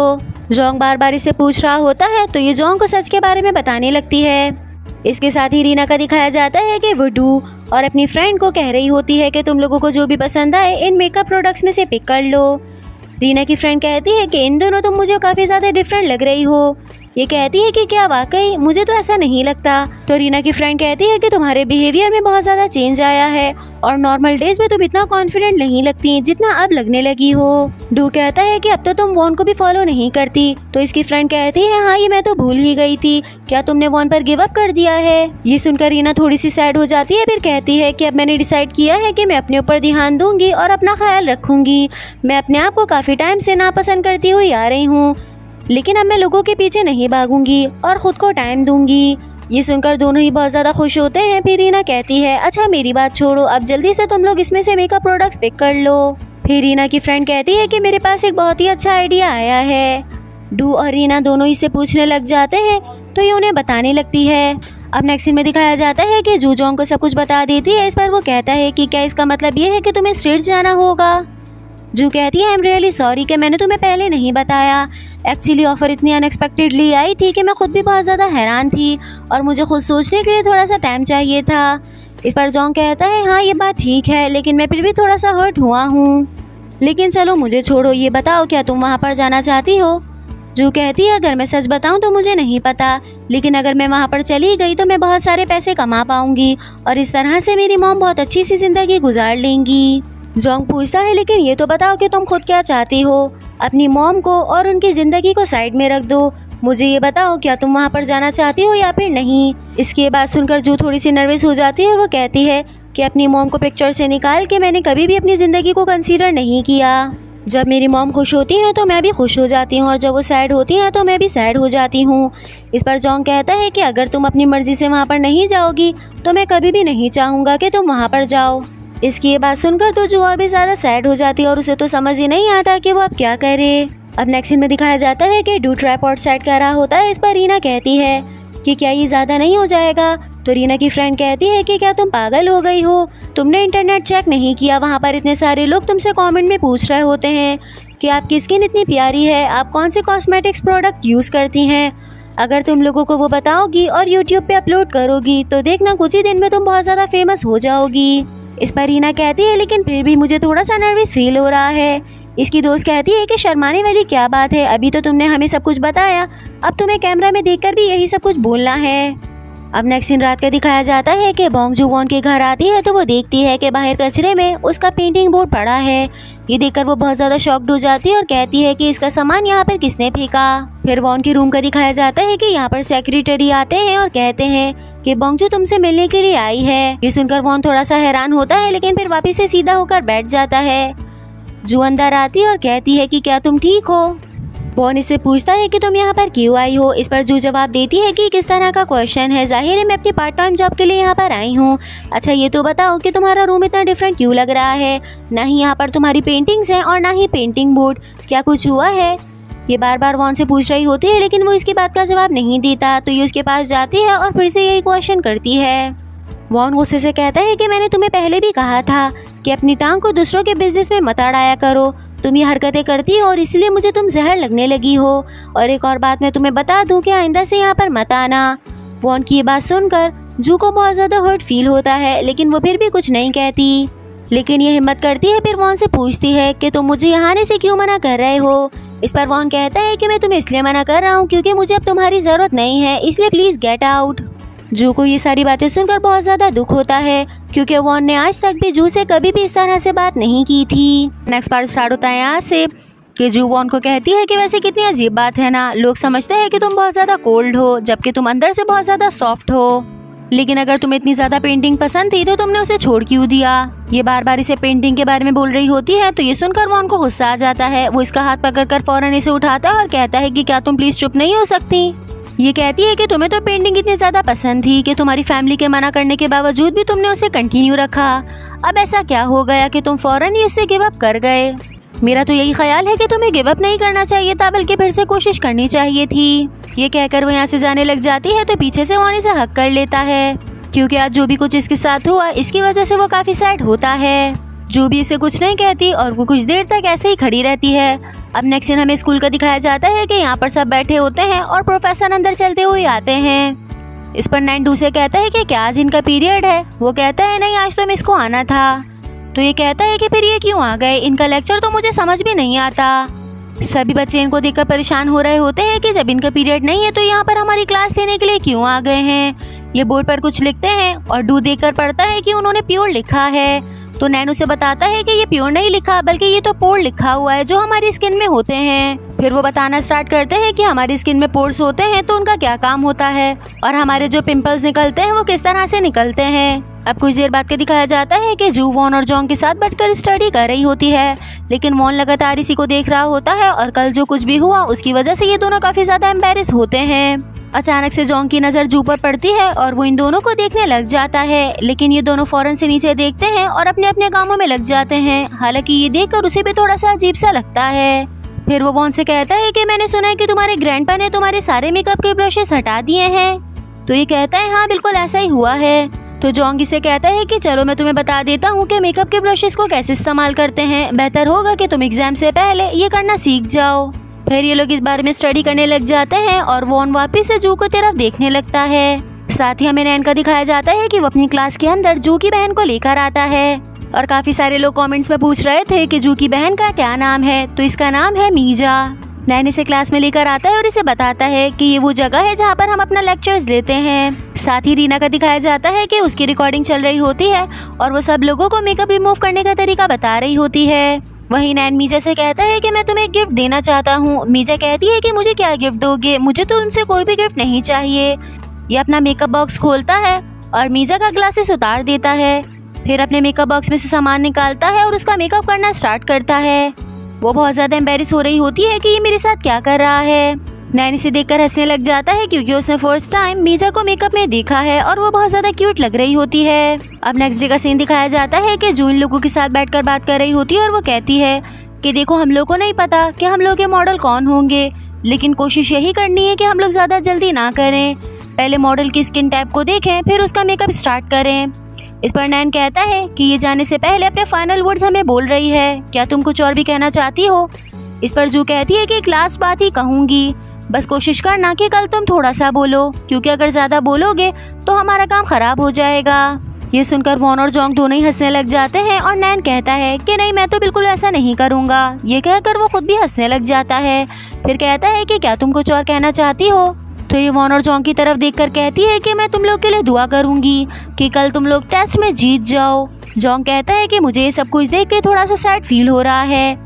जोंग बार बार इसे पूछ रहा होता है तो ये जोंग को सच के बारे में बताने लगती है। इसके साथ ही रीना का दिखाया जाता है कि वो डू और अपनी फ्रेंड को कह रही होती है कि तुम लोगों को जो भी पसंद आए इन मेकअप प्रोडक्ट्स में से पिक कर लो। रीना की फ्रेंड कहती है कि इन दोनों तुम मुझे काफी ज्यादा डिफरेंट लग रही हो। ये कहती है कि क्या वाकई, मुझे तो ऐसा नहीं लगता। तो रीना की फ्रेंड कहती है कि तुम्हारे बिहेवियर में बहुत ज्यादा चेंज आया है और नॉर्मल डेज में तुम इतना कॉन्फिडेंट नहीं लगती जितना अब लगने लगी हो। डू कहता है कि अब तो तुम वॉन को भी फॉलो नहीं करती। तो इसकी फ्रेंड कहती है हाँ ये मैं तो भूल ही गई थी, क्या तुमने वॉन पर गिव अप कर दिया है। ये सुनकर रीना थोड़ी सी सैड हो जाती है। फिर कहती है कि अब मैंने डिसाइड किया है कि मैं अपने ऊपर ध्यान दूंगी और अपना ख्याल रखूंगी। मैं अपने आप को काफी टाइम से नापसंद करती हुई आ रही हूँ लेकिन अब मैं लोगों के पीछे नहीं भागूंगी और खुद को टाइम दूंगी। ये सुनकर दोनों ही बहुत ज़्यादा खुश होते हैं। फिर रीना कहती है अच्छा मेरी बात छोड़ो, अब जल्दी से तुम लोग इसमें से मेकअप प्रोडक्ट्स पिक कर लो। फिर रीना की फ्रेंड कहती है कि मेरे पास एक बहुत ही अच्छा आइडिया आया है। डू और रीना दोनों इससे पूछने लग जाते हैं तो ये उन्हें बताने लगती है। अब नेक्स्ट सीन में दिखाया जाता है कि जू जोंग को सब कुछ बता देती है। इस पर वो कहता है कि क्या इसका मतलब ये है कि तुम्हें स्ट्रीट्स जाना होगा। जू कहती है आई एम रियली सॉरी कि मैंने तुम्हें पहले नहीं बताया। एक्चुअली ऑफर इतनी अनएक्सपेक्टेडली आई थी कि मैं खुद भी बहुत ज़्यादा हैरान थी और मुझे खुद सोचने के लिए थोड़ा सा टाइम चाहिए था। इस पर जोंग कहता है हाँ ये बात ठीक है, लेकिन मैं फिर भी थोड़ा सा हर्ट हुआ हूँ। लेकिन चलो मुझे छोड़ो, ये बताओ क्या तुम वहाँ पर जाना चाहती हो। जू कहती है अगर मैं सच बताऊं तो मुझे नहीं पता, लेकिन अगर मैं वहाँ पर चली गई तो मैं बहुत सारे पैसे कमा पाऊंगी और इस तरह से मेरी मॉम बहुत अच्छी सी जिंदगी गुजार लेंगी। जोंग पूछता है लेकिन ये तो बताओ कि तुम खुद क्या चाहती हो। अपनी मॉम को और उनकी जिंदगी को साइड में रख दो, मुझे ये बताओ क्या तुम वहाँ पर जाना चाहती हो या फिर नहीं। इसके बाद सुनकर जू थोड़ी सी नर्वस हो जाती है और वो कहती है कि अपनी मॉम को पिक्चर से निकाल के मैंने कभी भी अपनी ज़िंदगी को कंसीडर नहीं किया। जब मेरी मॉम खुश होती हैं तो मैं भी खुश हो जाती हूँ और जब वो सैड होती हैं तो मैं भी सैड हो जाती हूँ। इस पर जोंग कहता है कि अगर तुम अपनी मर्जी से वहाँ पर नहीं जाओगी तो मैं कभी भी नहीं चाहूँगा कि तुम वहाँ पर जाओ। इसकी ये बात सुनकर तो जू और भी ज़्यादा सैड हो जाती है और उसे तो समझ ही नहीं आता कि वो अब क्या करे। अब नेक्स्ट सीन में दिखाया जाता है कि डू ट्राइपॉड सेट कर रहा होता है। इस पर रीना कहती है कि क्या ये ज़्यादा नहीं हो जाएगा। तो रीना की फ्रेंड कहती है कि क्या तुम पागल हो गई हो, तुमने इंटरनेट चेक नहीं किया। वहाँ पर इतने सारे लोग तुमसे कमेंट में पूछ रहे होते हैं कि आपकी स्किन इतनी प्यारी है, आप कौन से कॉस्मेटिक्स प्रोडक्ट यूज़ करती हैं। अगर तुम लोगों को वो बताओगी और यूट्यूब पे अपलोड करोगी तो देखना कुछ ही दिन में तुम बहुत ज़्यादा फेमस हो जाओगी। इस पर रीना कहती है लेकिन फिर भी मुझे थोड़ा सा नर्वस फील हो रहा है। इसकी दोस्त कहती है कि शर्माने वाली क्या बात है, अभी तो तुमने हमें सब कुछ बताया, अब तुम्हें कैमरा में देखकर भी यही सब कुछ बोलना है। अब नेक्स्ट सीन रात का दिखाया जाता है कि बोंग जू वॉन के घर आती है तो वो देखती है कि बाहर कचरे में उसका पेंटिंग बोर्ड पड़ा है। ये देखकर वो बहुत ज़्यादा शॉक्ड हो जाती है और कहती है कि इसका सामान यहाँ पर किसने फेंका। फिर वॉन के रूम का दिखाया जाता है कि यहाँ पर सेक्रेटरी आते हैं और कहते हैं कि बोंग जू तुमसे मिलने के लिए आई है। ये सुनकर वॉन थोड़ा सा हैरान होता है लेकिन फिर वापिस से सीधा होकर बैठ जाता है। जू अंदर आती है और कहती है कि क्या तुम ठीक हो। वॉन इससे पूछता है कि तुम यहाँ पर क्यों आई हो। इस पर जू जवाब देती है कि किस तरह का क्वेश्चन है, जाहिर है मैं अपनी पार्ट टाइम जॉब के लिए यहाँ पर आई हूँ। अच्छा ये तो बताओ कि तुम्हारा रूम इतना डिफरेंट क्यों लग रहा है, ना ही यहाँ पर तुम्हारी पेंटिंग्स हैं और ना ही पेंटिंग बोर्ड, क्या कुछ हुआ है। ये बार बार वॉन से पूछ रही होती है लेकिन वो इसकी बात का जवाब नहीं देता। तो ये उसके पास जाती है और फिर से यही क्वेश्चन करती है। वॉन गुस्से से कहता है कि मैंने तुम्हें पहले भी कहा था कि अपनी टांग को दूसरों के बिजनेस में मत अड़ाया करो, तुम ये हरकतें करती हो और इसलिए मुझे तुम जहर लगने लगी हो। और एक और बात मैं तुम्हें बता दूं कि आइंदा से यहाँ पर मत आना। वॉन की ये बात सुनकर जू को बहुत ज़्यादा हर्ट फील होता है लेकिन वो फिर भी कुछ नहीं कहती। लेकिन ये हिम्मत करती है फिर वॉन से पूछती है कि तुम मुझे यहाँ आने से क्यों मना कर रहे हो। इस पर वॉन कहता है कि मैं तुम्हें इसलिए मना कर रहा हूँ क्योंकि मुझे अब तुम्हारी ज़रूरत नहीं है, इसलिए प्लीज़ गेट आउट। जू को ये सारी बातें सुनकर बहुत ज़्यादा दुख होता है क्योंकि वॉन ने आज तक भी जू से कभी भी इस तरह से बात नहीं की थी। नेक्स्ट पार्ट स्टार्ट होता है यहाँ से कि जू वॉन को कहती है कि वैसे कितनी अजीब बात है ना, लोग समझते हैं कि तुम बहुत ज़्यादा कोल्ड हो जबकि तुम अंदर से बहुत ज़्यादा सॉफ्ट हो। लेकिन अगर तुम्हें इतनी ज़्यादा पेंटिंग पसंद थी तो तुमने उसे छोड़ क्यों दिया। ये बार बार इसे पेंटिंग के बारे में बोल रही होती है तो ये सुनकर वॉन को गुस्सा आ जाता है। वो इसका हाथ पकड़कर फौरन इसे उठाता है और कहता है कि क्या तुम प्लीज़ चुप नहीं हो सकती। ये कहती है कि तुम्हें तो पेंटिंग इतनी ज़्यादा पसंद थी कि तुम्हारी फैमिली के मना करने के बावजूद भी तुमने उसे कंटिन्यू रखा। अब ऐसा क्या हो गया कि तुम फौरन ही इससे गिव अप कर गए। मेरा तो यही ख्याल है कि तुम्हें गिव अप नहीं करना चाहिए था बल्कि फिर से कोशिश करनी चाहिए थी। ये कहकर वो यहाँ से जाने लग जाती है तो पीछे से वॉन इसे हक कर लेता है क्योंकि आज जो भी कुछ इसके साथ हुआ इसकी वजह से वो काफ़ी सैड होता है। जो भी इसे कुछ नहीं कहती और वो कुछ देर तक ऐसे ही खड़ी रहती है। अब नेक्स्ट सीन हमें स्कूल का दिखाया जाता है कि यहाँ पर सब बैठे होते हैं और प्रोफेसर अंदर चलते हुए आते हैं। इस पर 9 से कहता है कि क्या आज इनका पीरियड है। वो कहता है नहीं आज तो मिस को आना था। तो ये कहता है कि फिर ये क्यों आ गए, इनका लेक्चर तो मुझे समझ भी नहीं आता। सभी बच्चे इनको देखकर परेशान हो रहे होते हैं कि जब इनका पीरियड नहीं है तो यहाँ पर हमारी क्लास लेने के लिए क्यों आ गए हैं। ये बोर्ड पर कुछ लिखते हैं और डू देखकर पढ़ता है कि उन्होंने प्योर लिखा है। तो नैनो से बताता है कि ये प्योर नहीं लिखा बल्कि ये तो पोर लिखा हुआ है जो हमारी स्किन में होते हैं। फिर वो बताना स्टार्ट करते हैं कि हमारी स्किन में पोर्स होते हैं तो उनका क्या काम होता है और हमारे जो पिंपल्स निकलते हैं वो किस तरह से निकलते हैं। अब कुछ देर बाद के दिखाया जाता है कि जू वॉन और जॉन्ग के साथ बैठकर स्टडी कर रही होती है, लेकिन वॉन लगातार इसी को देख रहा होता है और कल जो कुछ भी हुआ उसकी वजह से ये दोनों काफी ज्यादा एम्बेरस होते हैं। अचानक से जॉन्ग की नजर जू पर पड़ती है और वो इन दोनों को देखने लग जाता है, लेकिन ये दोनों फौरन से नीचे देखते हैं और अपने अपने कामों में लग जाते हैं। हालांकि ये देखकर उसे भी थोड़ा सा अजीब सा लगता है। फिर वो वॉन से कहता है कि मैंने सुना है कि तुम्हारे ग्रैंडपा ने तुम्हारे सारे मेकअप के ब्रशेस हटा दिए हैं। तो ये कहता है हाँ बिल्कुल ऐसा ही हुआ है। तो जॉन्ग इसे कहता है कि चलो मैं तुम्हें बता देता हूँ कि मेकअप के ब्रशेस को कैसे इस्तेमाल करते हैं। बेहतर होगा कि तुम एग्जाम से पहले ये करना सीख जाओ। फिर ये लोग इस बारे में स्टडी करने लग जाते हैं और वॉन वापिस से जू को तरफ देखने लगता है। साथ ही हमें नैन का दिखाया जाता है कि वो अपनी क्लास के अंदर जू की बहन को लेकर आता है और काफी सारे लोग कमेंट्स में पूछ रहे थे कि जू की बहन का क्या नाम है, तो इसका नाम है मीजा। नैन इसे क्लास में लेकर आता है और इसे बताता है कि ये वो जगह है जहाँ पर हम अपना लेक्चर्स लेते हैं। साथ ही रीना का दिखाया जाता है कि उसकी रिकॉर्डिंग चल रही होती है और वो सब लोगों को मेकअप रिमूव करने का तरीका बता रही होती है। वहीं नैन मीजा से कहता है कि मैं तुम्हें गिफ्ट देना चाहता हूँ। मीजा कहती है कि मुझे क्या गिफ्ट दोगे, मुझे तो तुमसे कोई भी गिफ्ट नहीं चाहिए। ये अपना मेकअप बॉक्स खोलता है और मीजा का ग्लासेस उतार देता है। फिर अपने मेकअप बॉक्स में से सामान निकालता है और उसका मेकअप करना स्टार्ट करता है। वो बहुत ज्यादा एम्बेरस हो रही होती है कि ये मेरे साथ क्या कर रहा है। नैन इसे देखकर हंसने लग जाता है क्योंकि उसने फर्स्ट टाइम मीजा को मेकअप में देखा है और वो बहुत ज्यादा क्यूट लग रही होती है। अब नेक्स्ट डे का सीन दिखाया जाता है कि जू इन लोगों के साथ बैठकर बात कर रही होती है और वो कहती है कि देखो हम लोग को नहीं पता कि हम लोग के मॉडल कौन होंगे, लेकिन कोशिश यही करनी है कि हम लोग ज्यादा जल्दी ना करें। पहले मॉडल की स्किन टाइप को देखें फिर उसका मेकअप स्टार्ट करें। इस पर नैन कहता है कि ये जाने से पहले अपने फाइनल वर्ड्स हमें बोल रही है, क्या तुम कुछ और भी कहना चाहती हो। इस पर जू कहती है कि एक लास्ट बात ही कहूंगी, बस कोशिश करना कि कल तुम थोड़ा सा बोलो, क्योंकि अगर ज्यादा बोलोगे तो हमारा काम खराब हो जाएगा। ये सुनकर वॉन और जॉन्ग दोनों ही हंसने लग जाते हैं और नैन कहता है कि नहीं मैं तो बिल्कुल ऐसा नहीं करूँगा। ये कहकर वो खुद भी हंसने लग जाता है। फिर कहता है कि क्या तुम कुछ और कहना चाहती हो। तो ये वॉन और जॉन्ग की तरफ देखकर कहती है कि मैं तुम लोग के लिए दुआ करूंगी कि कल तुम लोग टेस्ट में जीत जाओ। जॉन्ग कहता है कि मुझे ये सब कुछ देख के थोड़ा सा सैड फील हो रहा है।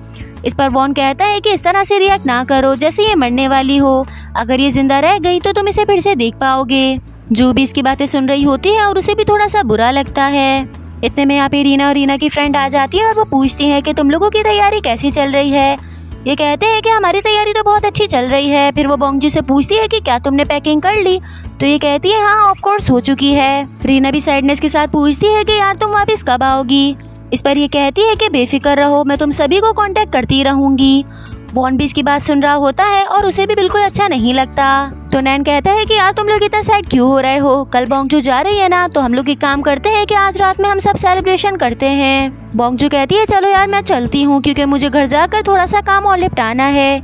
इस पर वॉन कहता है कि इस तरह से रिएक्ट ना करो जैसे ये मरने वाली हो, अगर ये जिंदा रह गई तो तुम इसे फिर से देख पाओगे। जू भी इसकी बातें सुन रही होती है और उसे भी थोड़ा सा बुरा लगता है। इतने में यहाँ पे रीना और रीना की फ्रेंड आ जाती है और वो पूछती है कि तुम लोगों की तैयारी कैसी चल रही है। ये कहते हैं कि हमारी तैयारी तो बहुत अच्छी चल रही है। फिर वो बोंगजू से पूछती है कि क्या तुमने पैकिंग कर ली, तो ये कहती है हाँ ऑफ कोर्स हो चुकी है। रीना भी सैडनेस के साथ पूछती है कि यार तुम वापस कब आओगी। इस पर ये कहती है कि बेफिक्र रहो, मैं तुम सभी को कांटेक्ट करती रहूंगी। वॉन भी इसकी बात सुन रहा होता है और उसे भी बिल्कुल अच्छा नहीं लगता। तो नैन कहता है कि यार तुम लोग इतना सैड क्यों हो रहे हो, कल बोंगजू जा रही है ना, तो हम लोग एक काम करते हैं कि आज रात में हम सब सेलिब्रेशन करते हैं। बोंगजू कहती है चलो यार मैं चलती हूँ क्योंकि मुझे घर जाकर थोड़ा सा काम और निपटाना है।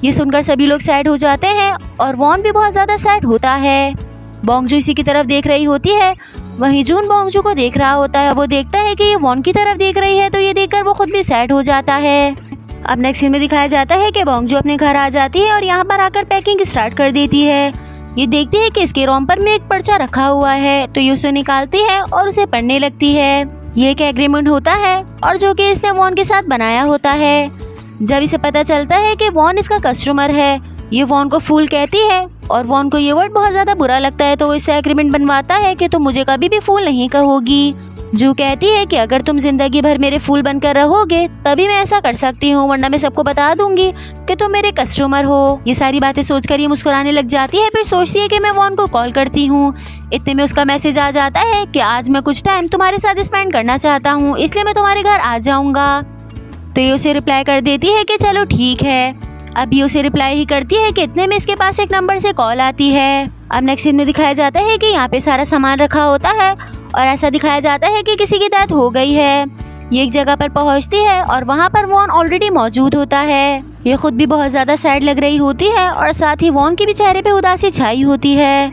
ये सुनकर सभी लोग सैड हो जाते हैं और वॉन भी बहुत ज्यादा सैड होता है। बोंगजू इसी की तरफ देख रही होती है, वहीं जून बोंगजू को देख रहा होता है। वो देखता है कि ये वॉन की तरफ देख रही है तो ये देखकर वो खुद भी सैड हो जाता है। अब नेक्स्ट सीन में दिखाया जाता है कि बोंगजू अपने घर आ जाती है और यहाँ पर आकर पैकिंग स्टार्ट कर देती है। ये देखती है कि इसके रोम पर में एक पर्चा रखा हुआ है, तो ये उसे निकालती है और उसे पढ़ने लगती है। ये एक एग्रीमेंट होता है और जो कि इसने वॉन के साथ बनाया होता है। जब इसे पता चलता है कि वॉन इसका कस्टमर है, ये वॉन को फूल कहती है और वॉन को ये वर्ड बहुत ज्यादा बुरा लगता है, तो वो इससे एग्रीमेंट बनवाता है कि तुम मुझे कभी भी फूल नहीं कहोगी। जू कहती है कि अगर तुम जिंदगी भर मेरे फूल बनकर रहोगे तभी मैं ऐसा कर सकती हूँ, वरना मैं सबको बता दूंगी कि तुम मेरे कस्टमर हो। ये सारी बातें सोचकर ये मुस्कुराने लग जाती है। फिर सोचती है कि मैं वॉन को कॉल करती हूँ। इतने में उसका मैसेज आ जाता है कि आज मैं कुछ टाइम तुम्हारे साथ स्पेंड करना चाहता हूँ, इसलिए मैं तुम्हारे घर आ जाऊंगा। तो ये उसे रिप्लाई कर देती है कि चलो ठीक है। अब ये उसे रिप्लाई ही करती है कि इतने में इसके पास एक नंबर से कॉल आती है। अब नेक्स्ट सीन में दिखाया जाता है कि यहाँ पे सारा सामान रखा होता है और ऐसा दिखाया जाता है कि किसी की डेथ हो गई है। ये एक जगह पर पहुँचती है और वहाँ पर वॉन ऑलरेडी मौजूद होता है। ये खुद भी बहुत ज्यादा सैड लग रही होती है और साथ ही वॉन की भी चेहरे पे उदासी छाई होती है।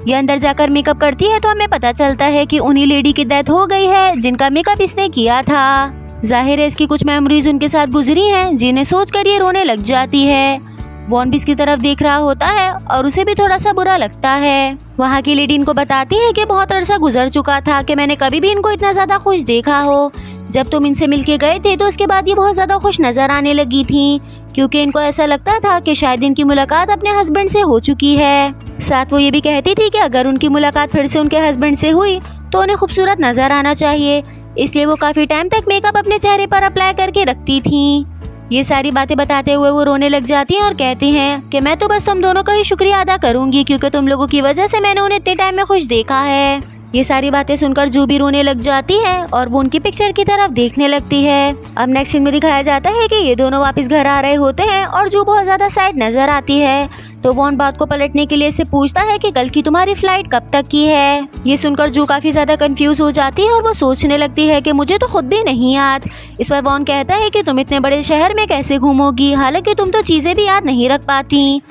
ये अंदर जाकर मेकअप करती है तो हमें पता चलता है कि उन्हीं लेडी की डेथ हो गई है जिनका मेकअप इसने किया था। जाहिर है इसकी कुछ मेमोरीज उनके साथ गुजरी हैं जिन्हें सोचकर ये रोने लग जाती है। वॉन भी इसकी तरफ देख रहा होता है और उसे भी थोड़ा सा बुरा लगता है। वहाँ की लेडी इनको बताती है कि बहुत अरसा गुजर चुका था कि मैंने कभी भी इनको इतना ज्यादा खुश देखा हो। जब तुम इनसे मिलके गए थे तो उसके बाद ये बहुत ज़्यादा खुश नज़र आने लगी थी, क्योंकि इनको ऐसा लगता था कि शायद इनकी मुलाकात अपने हस्बैंड से हो चुकी है। साथ वो ये भी कहती थी कि अगर उनकी मुलाकात फिर से उनके हस्बैंड से हुई तो उन्हें खूबसूरत नज़र आना चाहिए, इसलिए वो काफ़ी टाइम तक मेकअप अपने चेहरे पर अप्लाई करके रखती थी। ये सारी बातें बताते हुए वो रोने लग जाती हैं और कहती हैं कि मैं तो बस तुम दोनों का ही शुक्रिया अदा करूंगी, क्योंकि तुम लोगों की वजह से मैंने उन्हें इतने टाइम में खुश देखा है। ये सारी बातें सुनकर जू भी रोने लग जाती है और वो उनकी पिक्चर की तरफ देखने लगती है। अब नेक्स्ट सीन में दिखाया जाता है कि ये दोनों वापस घर आ रहे होते हैं और जू बहुत ज्यादा सैड नजर आती है, तो वॉन बात को पलटने के लिए इससे पूछता है कि कल की तुम्हारी फ्लाइट कब तक की है। ये सुनकर जू काफी ज्यादा कंफ्यूज हो जाती है और वो सोचने लगती है कि मुझे तो खुद भी नहीं याद। इस पर वॉन कहता है कि तुम इतने बड़े शहर में कैसे घूमोगी, हालांकि तुम तो चीजें भी याद नहीं रख पाती।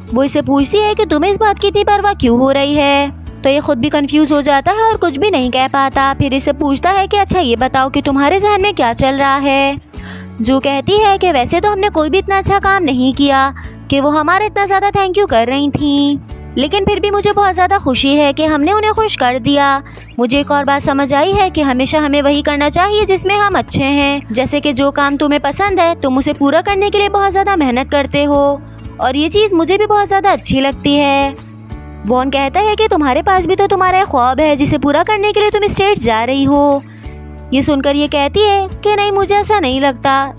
वो इसे पूछती है कि तुम्हें इस बात की इतनी परवाह क्यों हो रही है, तो ये खुद भी कंफ्यूज हो जाता है और कुछ भी नहीं कह पाता। फिर इसे पूछता है कि अच्छा ये बताओ कि तुम्हारे ज़हन में क्या चल रहा है। जो कहती है कि वैसे तो हमने कोई भी इतना अच्छा काम नहीं किया कि वो हमारा इतना ज़्यादा थैंक यू कर रही थी, लेकिन फिर भी मुझे बहुत ज़्यादा खुशी है कि हमने उन्हें खुश कर दिया। मुझे एक और बात समझ आई है कि हमेशा हमें वही करना चाहिए जिसमें हम अच्छे हैं, जैसे कि जो काम तुम्हें पसंद है तुम उसे पूरा करने के लिए बहुत ज़्यादा मेहनत करते हो, और ये चीज़ मुझे भी बहुत ज़्यादा अच्छी लगती है। वॉन कहता है कि तुम्हारे पास भी तो तुम्हारा एक ख्वाब है जिसे पूरा करने के लिए तुम स्टेट्स जा रही हो। ये सुनकर ये कहती है कि नहीं, मुझे ऐसा नहीं लगता,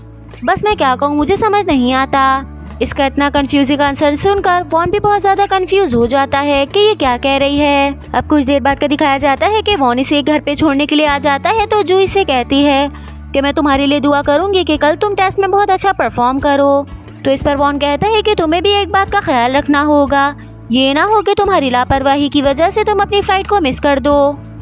बस मैं क्या कहूँ मुझे समझ नहीं आता। इसका इतना कंफ्यूजिंग आंसर सुनकर वॉन भी बहुत ज़्यादा कंफ्यूज हो जाता है कि ये क्या कह रही है। अब कुछ देर बाद का दिखाया जाता है कि वॉन इसे घर पे छोड़ने के लिए आ जाता है, तो जू इसे कहती है कि मैं तुम्हारे लिए दुआ करूँगी कि कल तुम टेस्ट में बहुत अच्छा परफॉर्म करो। तो इस पर वॉन कहता है कि तुम्हें भी एक बात का ख्याल रखना होगा, ये ना हो कि तुम्हारी लापरवाही की वजह से तुम अपनी फ्लाइट को मिस कर दो,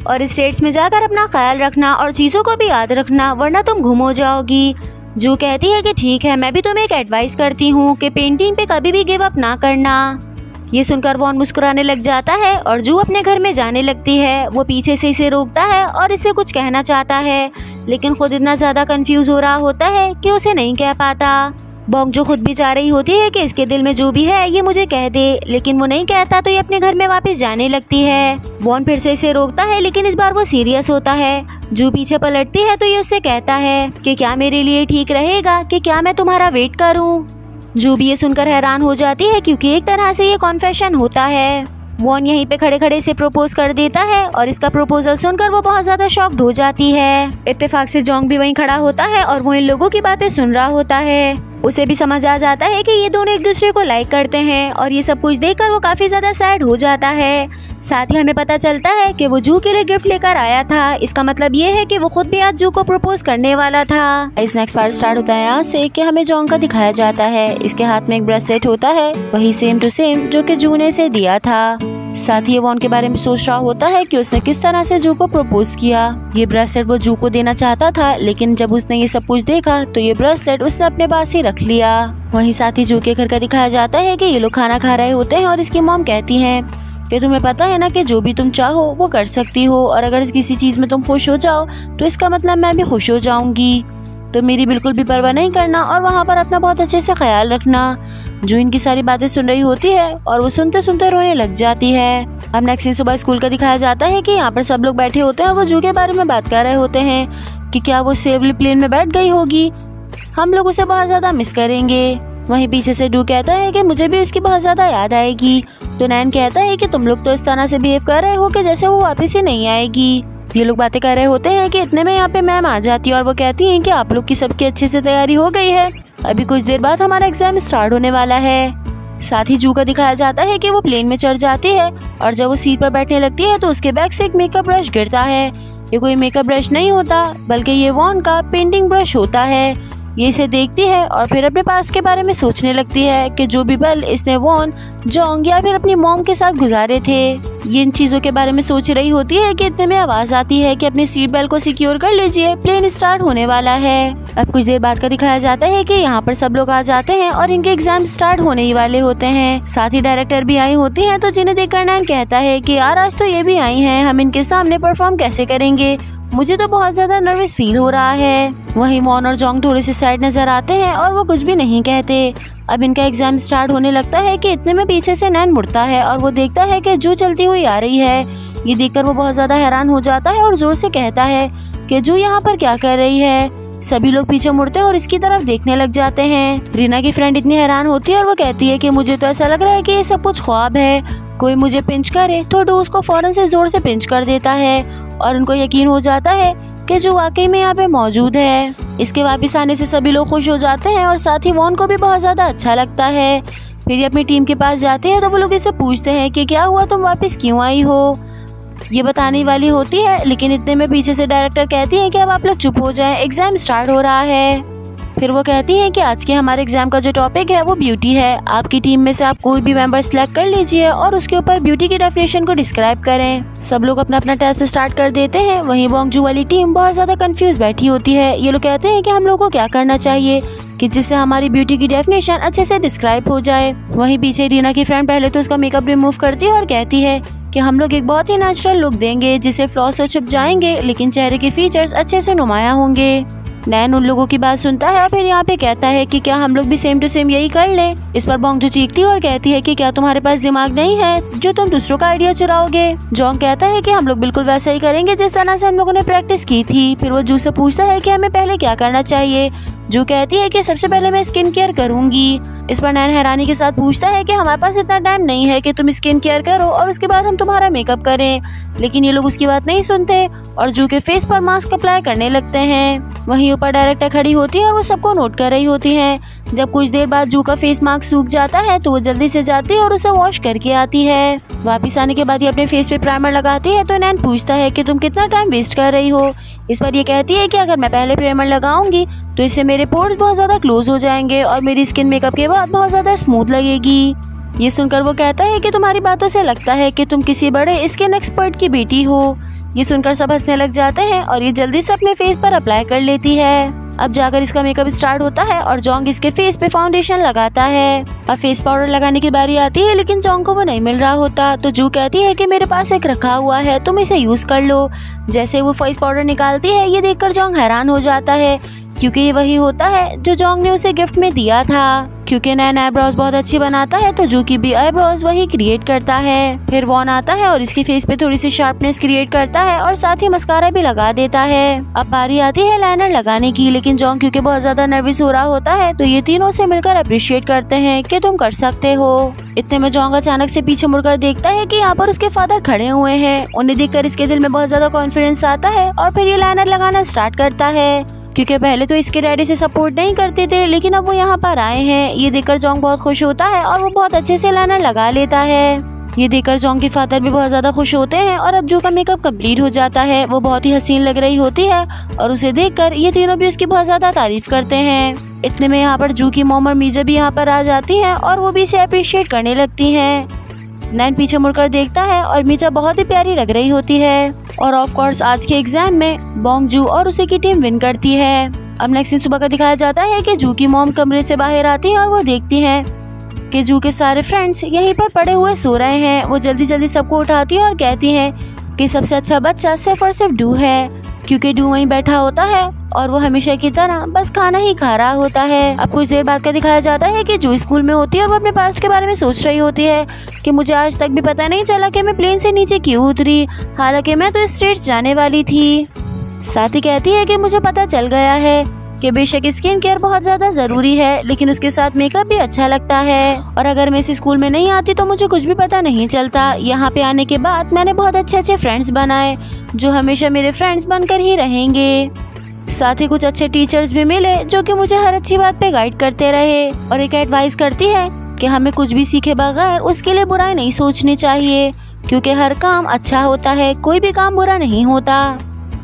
और स्टेट्स में जाकर अपना ख्याल रखना और चीज़ों को भी याद रखना, वरना तुम गुम हो जाओगी। जू कहती है कि ठीक है, मैं भी तुम्हें एक एडवाइस करती हूँ कि पेंटिंग पे कभी भी गिव अप ना करना। ये सुनकर वॉन मुस्कुराने लग जाता है और जू अपने घर में जाने लगती है। वो पीछे से इसे रोकता है और इससे कुछ कहना चाहता है, लेकिन खुद इतना ज़्यादा कंफ्यूज हो रहा होता है कि उसे नहीं कह पाता। बॉन्ग जो खुद भी चाह रही होती है कि इसके दिल में जो भी है ये मुझे कह दे, लेकिन वो नहीं कहता, तो ये अपने घर में वापस जाने लगती है। वॉन फिर से इसे रोकता है, लेकिन इस बार वो सीरियस होता है। जू पीछे पलटती है तो ये उससे कहता है कि क्या मेरे लिए ठीक रहेगा कि क्या मैं तुम्हारा वेट करूं। जू भी ये सुनकर हैरान हो जाती है, क्योंकि एक तरह से ये कॉन्फेशन होता है। वॉन यहीं पे खड़े खड़े से प्रपोज कर देता है और इसका प्रपोजल सुनकर वो बहुत ज्यादा शॉक्ड हो जाती है। इत्तेफाक से जोंग भी वहीं खड़ा होता है और वो इन लोगों की बातें सुन रहा होता है। उसे भी समझ आ जाता है कि ये दोनों एक दूसरे को लाइक करते हैं, और ये सब कुछ देखकर वो काफी ज्यादा सैड हो जाता है। साथ ही हमें पता चलता है कि वो जू के लिए गिफ्ट लेकर आया था। इसका मतलब ये है कि वो खुद भी आज जू को प्रपोज करने वाला था। इस नेक्स्ट पार्ट स्टार्ट होता है यहाँ से कि हमें जोंग का दिखाया जाता है। इसके हाथ में एक ब्रेसलेट होता है, वही सेम टू सेम जो कि जू ने इसे दिया था। साथ ही वॉन के बारे में सोच रहा होता है कि उसने किस तरह से जू को प्रपोज किया। ये ब्रेसलेट वो जू को देना चाहता था, लेकिन जब उसने ये सब कुछ देखा तो ये ब्रेसलेट उसने अपने पास ही रख लिया। वहीं साथ ही जू के घर का दिखाया जाता है कि ये लोग खाना खा रहे होते हैं और इसकी मॉम कहती है कि तुम्हें पता है ना कि जो भी तुम चाहो वो कर सकती हो, और अगर किसी चीज में तुम खुश हो जाओ तो इसका मतलब मैं भी खुश हो जाऊंगी, तो मेरी बिल्कुल भी परवाह नहीं करना और वहाँ पर अपना बहुत अच्छे से ख्याल रखना। जो इनकी सारी बातें सुन रही होती है और वो सुनते सुनते रोने लग जाती है। अब नेक्स्ट दिन सुबह स्कूल का दिखाया जाता है कि यहाँ पर सब लोग बैठे होते हैं और वो जू के बारे में बात कर रहे होते हैं कि क्या वो सेफली प्लेन में बैठ गई होगी, हम लोग उसे बहुत ज्यादा मिस करेंगे। वहीं पीछे से डू कहता है कि मुझे भी उसकी बहुत ज्यादा याद आएगी। तो नैन कहता है कि तुम लोग तो इस तरह से बिहेव कर रहे हो कि जैसे वो वापस ही नहीं आएगी। ये लोग बातें कर रहे होते हैं कि इतने में यहाँ पे मैम आ जाती है और वो कहती हैं कि आप लोग की सबकी अच्छे से तैयारी हो गई है, अभी कुछ देर बाद हमारा एग्जाम स्टार्ट होने वाला है। साथ ही जू का दिखाया जाता है कि वो प्लेन में चढ़ जाती है और जब वो सीट पर बैठने लगती है तो उसके बैग से एक मेकअप ब्रश गिरता है। ये कोई मेकअप ब्रश नहीं होता, बल्कि ये वॉन का पेंटिंग ब्रश होता है। ये इसे देखती है और फिर अपने पास के बारे में सोचने लगती है कि जो भी पल इसने वॉन, जोंग या फिर अपनी मॉम के साथ गुजारे थे। ये इन चीजों के बारे में सोच रही होती है कि इतने में आवाज आती है कि अपनी सीट बेल्ट को सिक्योर कर लीजिए, प्लेन स्टार्ट होने वाला है। अब कुछ देर बाद का दिखाया जाता है कि यहाँ पर सब लोग आ जाते हैं और इनके एग्जाम स्टार्ट होने ही वाले होते हैं। साथ ही डायरेक्टर भी आई होती है, तो जिन्हें देखकर नैन कहता है कि यार आज तो ये भी आई हैं, हम इनके सामने परफॉर्म कैसे करेंगे, मुझे तो बहुत ज्यादा नर्वस फील हो रहा है। वहीं वॉन और जोंग थोड़े से साइड नजर आते हैं और वो कुछ भी नहीं कहते। अब इनका एग्जाम स्टार्ट होने लगता है कि इतने में पीछे से नैन मुड़ता है और वो देखता है कि जू चलती हुई आ रही है। ये देखकर वो बहुत ज्यादा हैरान हो जाता है और जोर से कहता है कि जू यहाँ पर क्या कर रही है। सभी लोग पीछे मुड़ते हैं और इसकी तरफ देखने लग जाते हैं। रीना की फ्रेंड इतनी हैरान होती है और वो कहती है कि मुझे तो ऐसा लग रहा है कि ये सब कुछ ख्वाब है, कोई मुझे पिंच करे। तो डू उसको फौरन से जोर से पिंच कर देता है और उनको यकीन हो जाता है कि जो वाकई में यहाँ पे मौजूद है। इसके वापस आने से सभी लोग खुश हो जाते हैं और साथ ही वॉन को भी बहुत ज्यादा अच्छा लगता है। फिर ये अपनी टीम के पास जाते हैं तो वो लोग इससे पूछते हैं कि क्या हुआ, तुम वापस क्यों आई हो। ये बताने वाली होती है, लेकिन इतने में पीछे से डायरेक्टर कहती है कि अब आप लोग चुप हो जाएं, एग्जाम स्टार्ट हो रहा है। फिर वो कहती हैं कि आज के हमारे एग्जाम का जो टॉपिक है वो ब्यूटी है। आपकी टीम में से आप कोई भी मेंबर सिलेक्ट कर लीजिए और उसके ऊपर ब्यूटी की डेफिनेशन को डिस्क्राइब करें। सब लोग अपना अपना टेस्ट स्टार्ट कर देते हैं। वहीं बोंगजू वाली टीम बहुत ज्यादा कंफ्यूज बैठी होती है। ये लोग कहते हैं कि हम लोग को क्या करना चाहिए कि जिससे हमारी ब्यूटी की डेफिनेशन अच्छे से डिस्क्राइब हो जाए। वहीं पीछे रीना की फ्रेंड पहले तो उसका मेकअप रिमूव करती है और कहती है कि हम लोग एक बहुत ही नेचुरल लुक देंगे जिससे फ्लॉस तो छुप जाएंगे लेकिन चेहरे के फीचर्स अच्छे से नुमायां होंगे। नैन उन लोगों की बात सुनता है और फिर यहाँ पे कहता है कि क्या हम लोग भी सेम टू सेम यही कर लें। इस पर बोंगजू चीखती है और कहती है कि क्या तुम्हारे पास दिमाग नहीं है जो तुम दूसरों का आइडिया चुराओगे। जोंग कहता है कि हम लोग बिल्कुल वैसा ही करेंगे जिस तरह से हम लोगों ने प्रैक्टिस की थी। फिर वो जू से पूछता है कि हमें पहले क्या करना चाहिए। जू कहती है कि सबसे पहले मैं स्किन केयर करूंगी। इस पर नैन हैरानी के साथ पूछता है कि हमारे पास इतना टाइम नहीं है कि तुम स्किन केयर करो और उसके बाद हम तुम्हारा मेकअप करें। लेकिन ये लोग उसकी बात नहीं सुनते और जू के फेस पर मास्क अप्लाई करने लगते हैं। वहीं ऊपर डायरेक्टर खड़ी होती है और वो सबको नोट कर रही होती है। जब कुछ देर बाद जू का फेस मास्क सूख जाता है तो वो जल्दी से जाती है और उसे वॉश करके आती है। वापिस आने के बाद ये अपने फेस पे प्राइमर लगाती है तो नैन पूछता है कि तुम कितना टाइम वेस्ट कर रही हो। इस पर ये कहती है कि अगर मैं पहले प्राइमर लगाऊंगी तो इससे मेरे पोर्स बहुत ज्यादा क्लोज हो जाएंगे और मेरी स्किन मेकअप के बाद बहुत ज्यादा स्मूथ लगेगी। ये सुनकर वो कहता है कि तुम्हारी बातों से लगता है कि तुम किसी बड़े स्किन एक्सपर्ट की बेटी हो। ये सुनकर सब हंसने लग जाते हैं और ये जल्दी से अपने फेस पर अप्लाई कर लेती है। अब जाकर इसका मेकअप स्टार्ट होता है और जोंग इसके फेस पे फाउंडेशन लगाता है। अब फेस पाउडर लगाने की बारी आती है लेकिन जोंग को वो नहीं मिल रहा होता तो जू कहती है कि मेरे पास एक रखा हुआ है, तुम इसे यूज कर लो। जैसे वो फेस पाउडर निकालती है ये देखकर जोंग हैरान हो जाता है क्योंकि ये वही होता है जो जोंग ने उसे गिफ्ट में दिया था। क्योंकि नैन आईब्रोज बहुत अच्छी बनाता है तो जू की भी आईब्रोज वही क्रिएट करता है। फिर वॉन आता है और इसके फेस पे थोड़ी सी शार्पनेस क्रिएट करता है और साथ ही मस्कारा भी लगा देता है। अब बारी आती है लाइनर लगाने की, लेकिन जोंग क्योंकि बहुत ज्यादा नर्वस हो रहा होता है तो ये तीनों से मिलकर अप्रिशिएट करते हैं कि तुम कर सकते हो। इतने में जोंग अचानक से पीछे मुड़कर देखता है कि यहाँ पर उसके फादर खड़े हुए हैं। उन्हें देखकर इसके दिल में बहुत ज्यादा कॉन्फिडेंस आता है और फिर ये लाइनर लगाना स्टार्ट करता है क्योंकि पहले तो इसके डैडी से सपोर्ट नहीं करते थे लेकिन अब वो यहाँ पर आए हैं। ये देखकर जोंग बहुत खुश होता है और वो बहुत अच्छे से लाइनर लगा लेता है। ये देखकर जोंग के फादर भी बहुत ज्यादा खुश होते हैं और अब जू का मेकअप कंप्लीट हो जाता है। वो बहुत ही हसीन लग रही होती है और उसे देखकर ये तीनों भी उसकी बहुत ज्यादा तारीफ करते हैं। इतने में यहाँ पर जू की मॉम और मीजा भी यहाँ पर आ जाती है और वो भी इसे अप्रिशिएट करने लगती है। नैन पीछे मुड़कर देखता है और मीजा बहुत ही प्यारी लग रही होती है और ऑफ कोर्स आज के एग्जाम में बोंगजू और उसे की टीम विन करती है। अब नेक्स्ट सुबह का दिखाया जाता है कि जू की मॉम कमरे से बाहर आती है और वो देखती है कि जू के सारे फ्रेंड्स यहीं पर पड़े हुए सो रहे हैं। वो जल्दी जल्दी सबको उठाती है और कहती है कि सबसे अच्छा बच्चा सिर्फ और सिर्फ डू है क्योंकि डू वहीं बैठा होता है और वो हमेशा की तरह बस खाना ही खा रहा होता है। अब कुछ देर बाद का दिखाया जाता है कि जू स्कूल में होती है और वो अपने पास्ट के बारे में सोच रही होती है कि मुझे आज तक भी पता नहीं चला कि मैं प्लेन से नीचे क्यों उतरी, हालांकि मैं तो स्टेट्स जाने वाली थी। साथ ही कहती है कि मुझे पता चल गया है कि बेशक स्किन केयर बहुत ज्यादा जरूरी है लेकिन उसके साथ मेकअप भी अच्छा लगता है और अगर मैं इस स्कूल में नहीं आती तो मुझे कुछ भी पता नहीं चलता। यहाँ पे आने के बाद मैंने बहुत अच्छे अच्छे फ्रेंड्स बनाए जो हमेशा मेरे फ्रेंड्स बनकर ही रहेंगे। साथ ही कुछ अच्छे टीचर्स भी मिले जो कि मुझे हर अच्छी बात पे गाइड करते रहे और एक एडवाइस करती है कि हमें कुछ भी सीखे बगैर उसके लिए बुराई नहीं सोचनी चाहिए क्योंकि हर काम अच्छा होता है, कोई भी काम बुरा नहीं होता।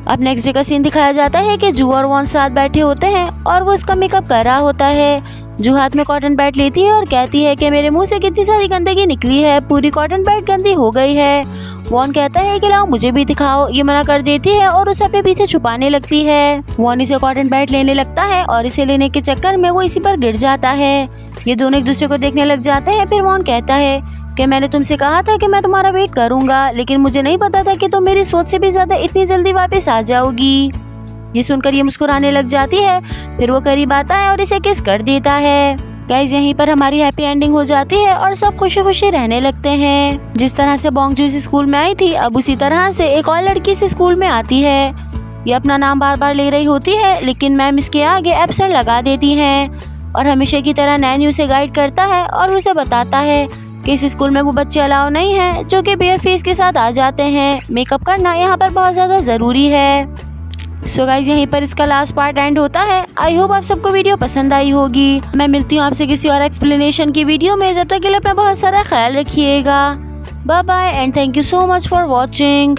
अब नेक्स्ट डे का सीन दिखाया जाता है कि जू और वॉन साथ बैठे होते हैं और वो इसका मेकअप कर रहा होता है। जू हाथ में कॉटन पैड लेती है और कहती है कि मेरे मुंह से कितनी सारी गंदगी निकली है, पूरी कॉटन पैड गंदी हो गई है। वॉन कहता है कि लाओ मुझे भी दिखाओ। ये मना कर देती है और उसे अपने पीछे छुपाने लगती है। वॉन इसे कॉटन पैड लेने लगता है और इसे लेने के चक्कर में वो इसी पर गिर जाता है। ये दोनों एक दूसरे को देखने लग जाते हैं। फिर वॉन कहता है कि मैंने तुमसे कहा था कि मैं तुम्हारा वेट करूंगा लेकिन मुझे नहीं पता था कि तुम मेरी सोच से भी ज्यादा इतनी जल्दी वापस आ जाओगी। ये सुनकर ये मुस्कुराने लग जाती है। फिर वो करीब आता है और इसे किस कर देता है। गाइस यहीं पर हमारी हैप्पी एंडिंग हो जाती है और सब खुशी खुशी रहने लगते हैं। जिस तरह से बोंगजू इस स्कूल में आई थी अब उसी तरह से एक और लड़की इस स्कूल में आती है। ये अपना नाम बार बार ले रही होती है, लेकिन मैम इसके आगे एब्सेंट लगा देती हैं और हमेशा की तरह नैनी उसे गाइड करता है और उसे बताता है कि इस स्कूल में वो बच्चे अलाउ नहीं हैं जो कि बेयर फीस के साथ आ जाते हैं। मेकअप करना यहाँ पर बहुत ज़्यादा ज़रूरी है। सो गाइज यहीं पर इसका लास्ट पार्ट एंड होता है। आई होप आप सबको वीडियो पसंद आई होगी। मैं मिलती हूँ आपसे किसी और एक्सप्लेनेशन की वीडियो में। जब तक के लिए अपना बहुत सारा ख्याल रखिएगा। Bye bye and thank you so much for watching.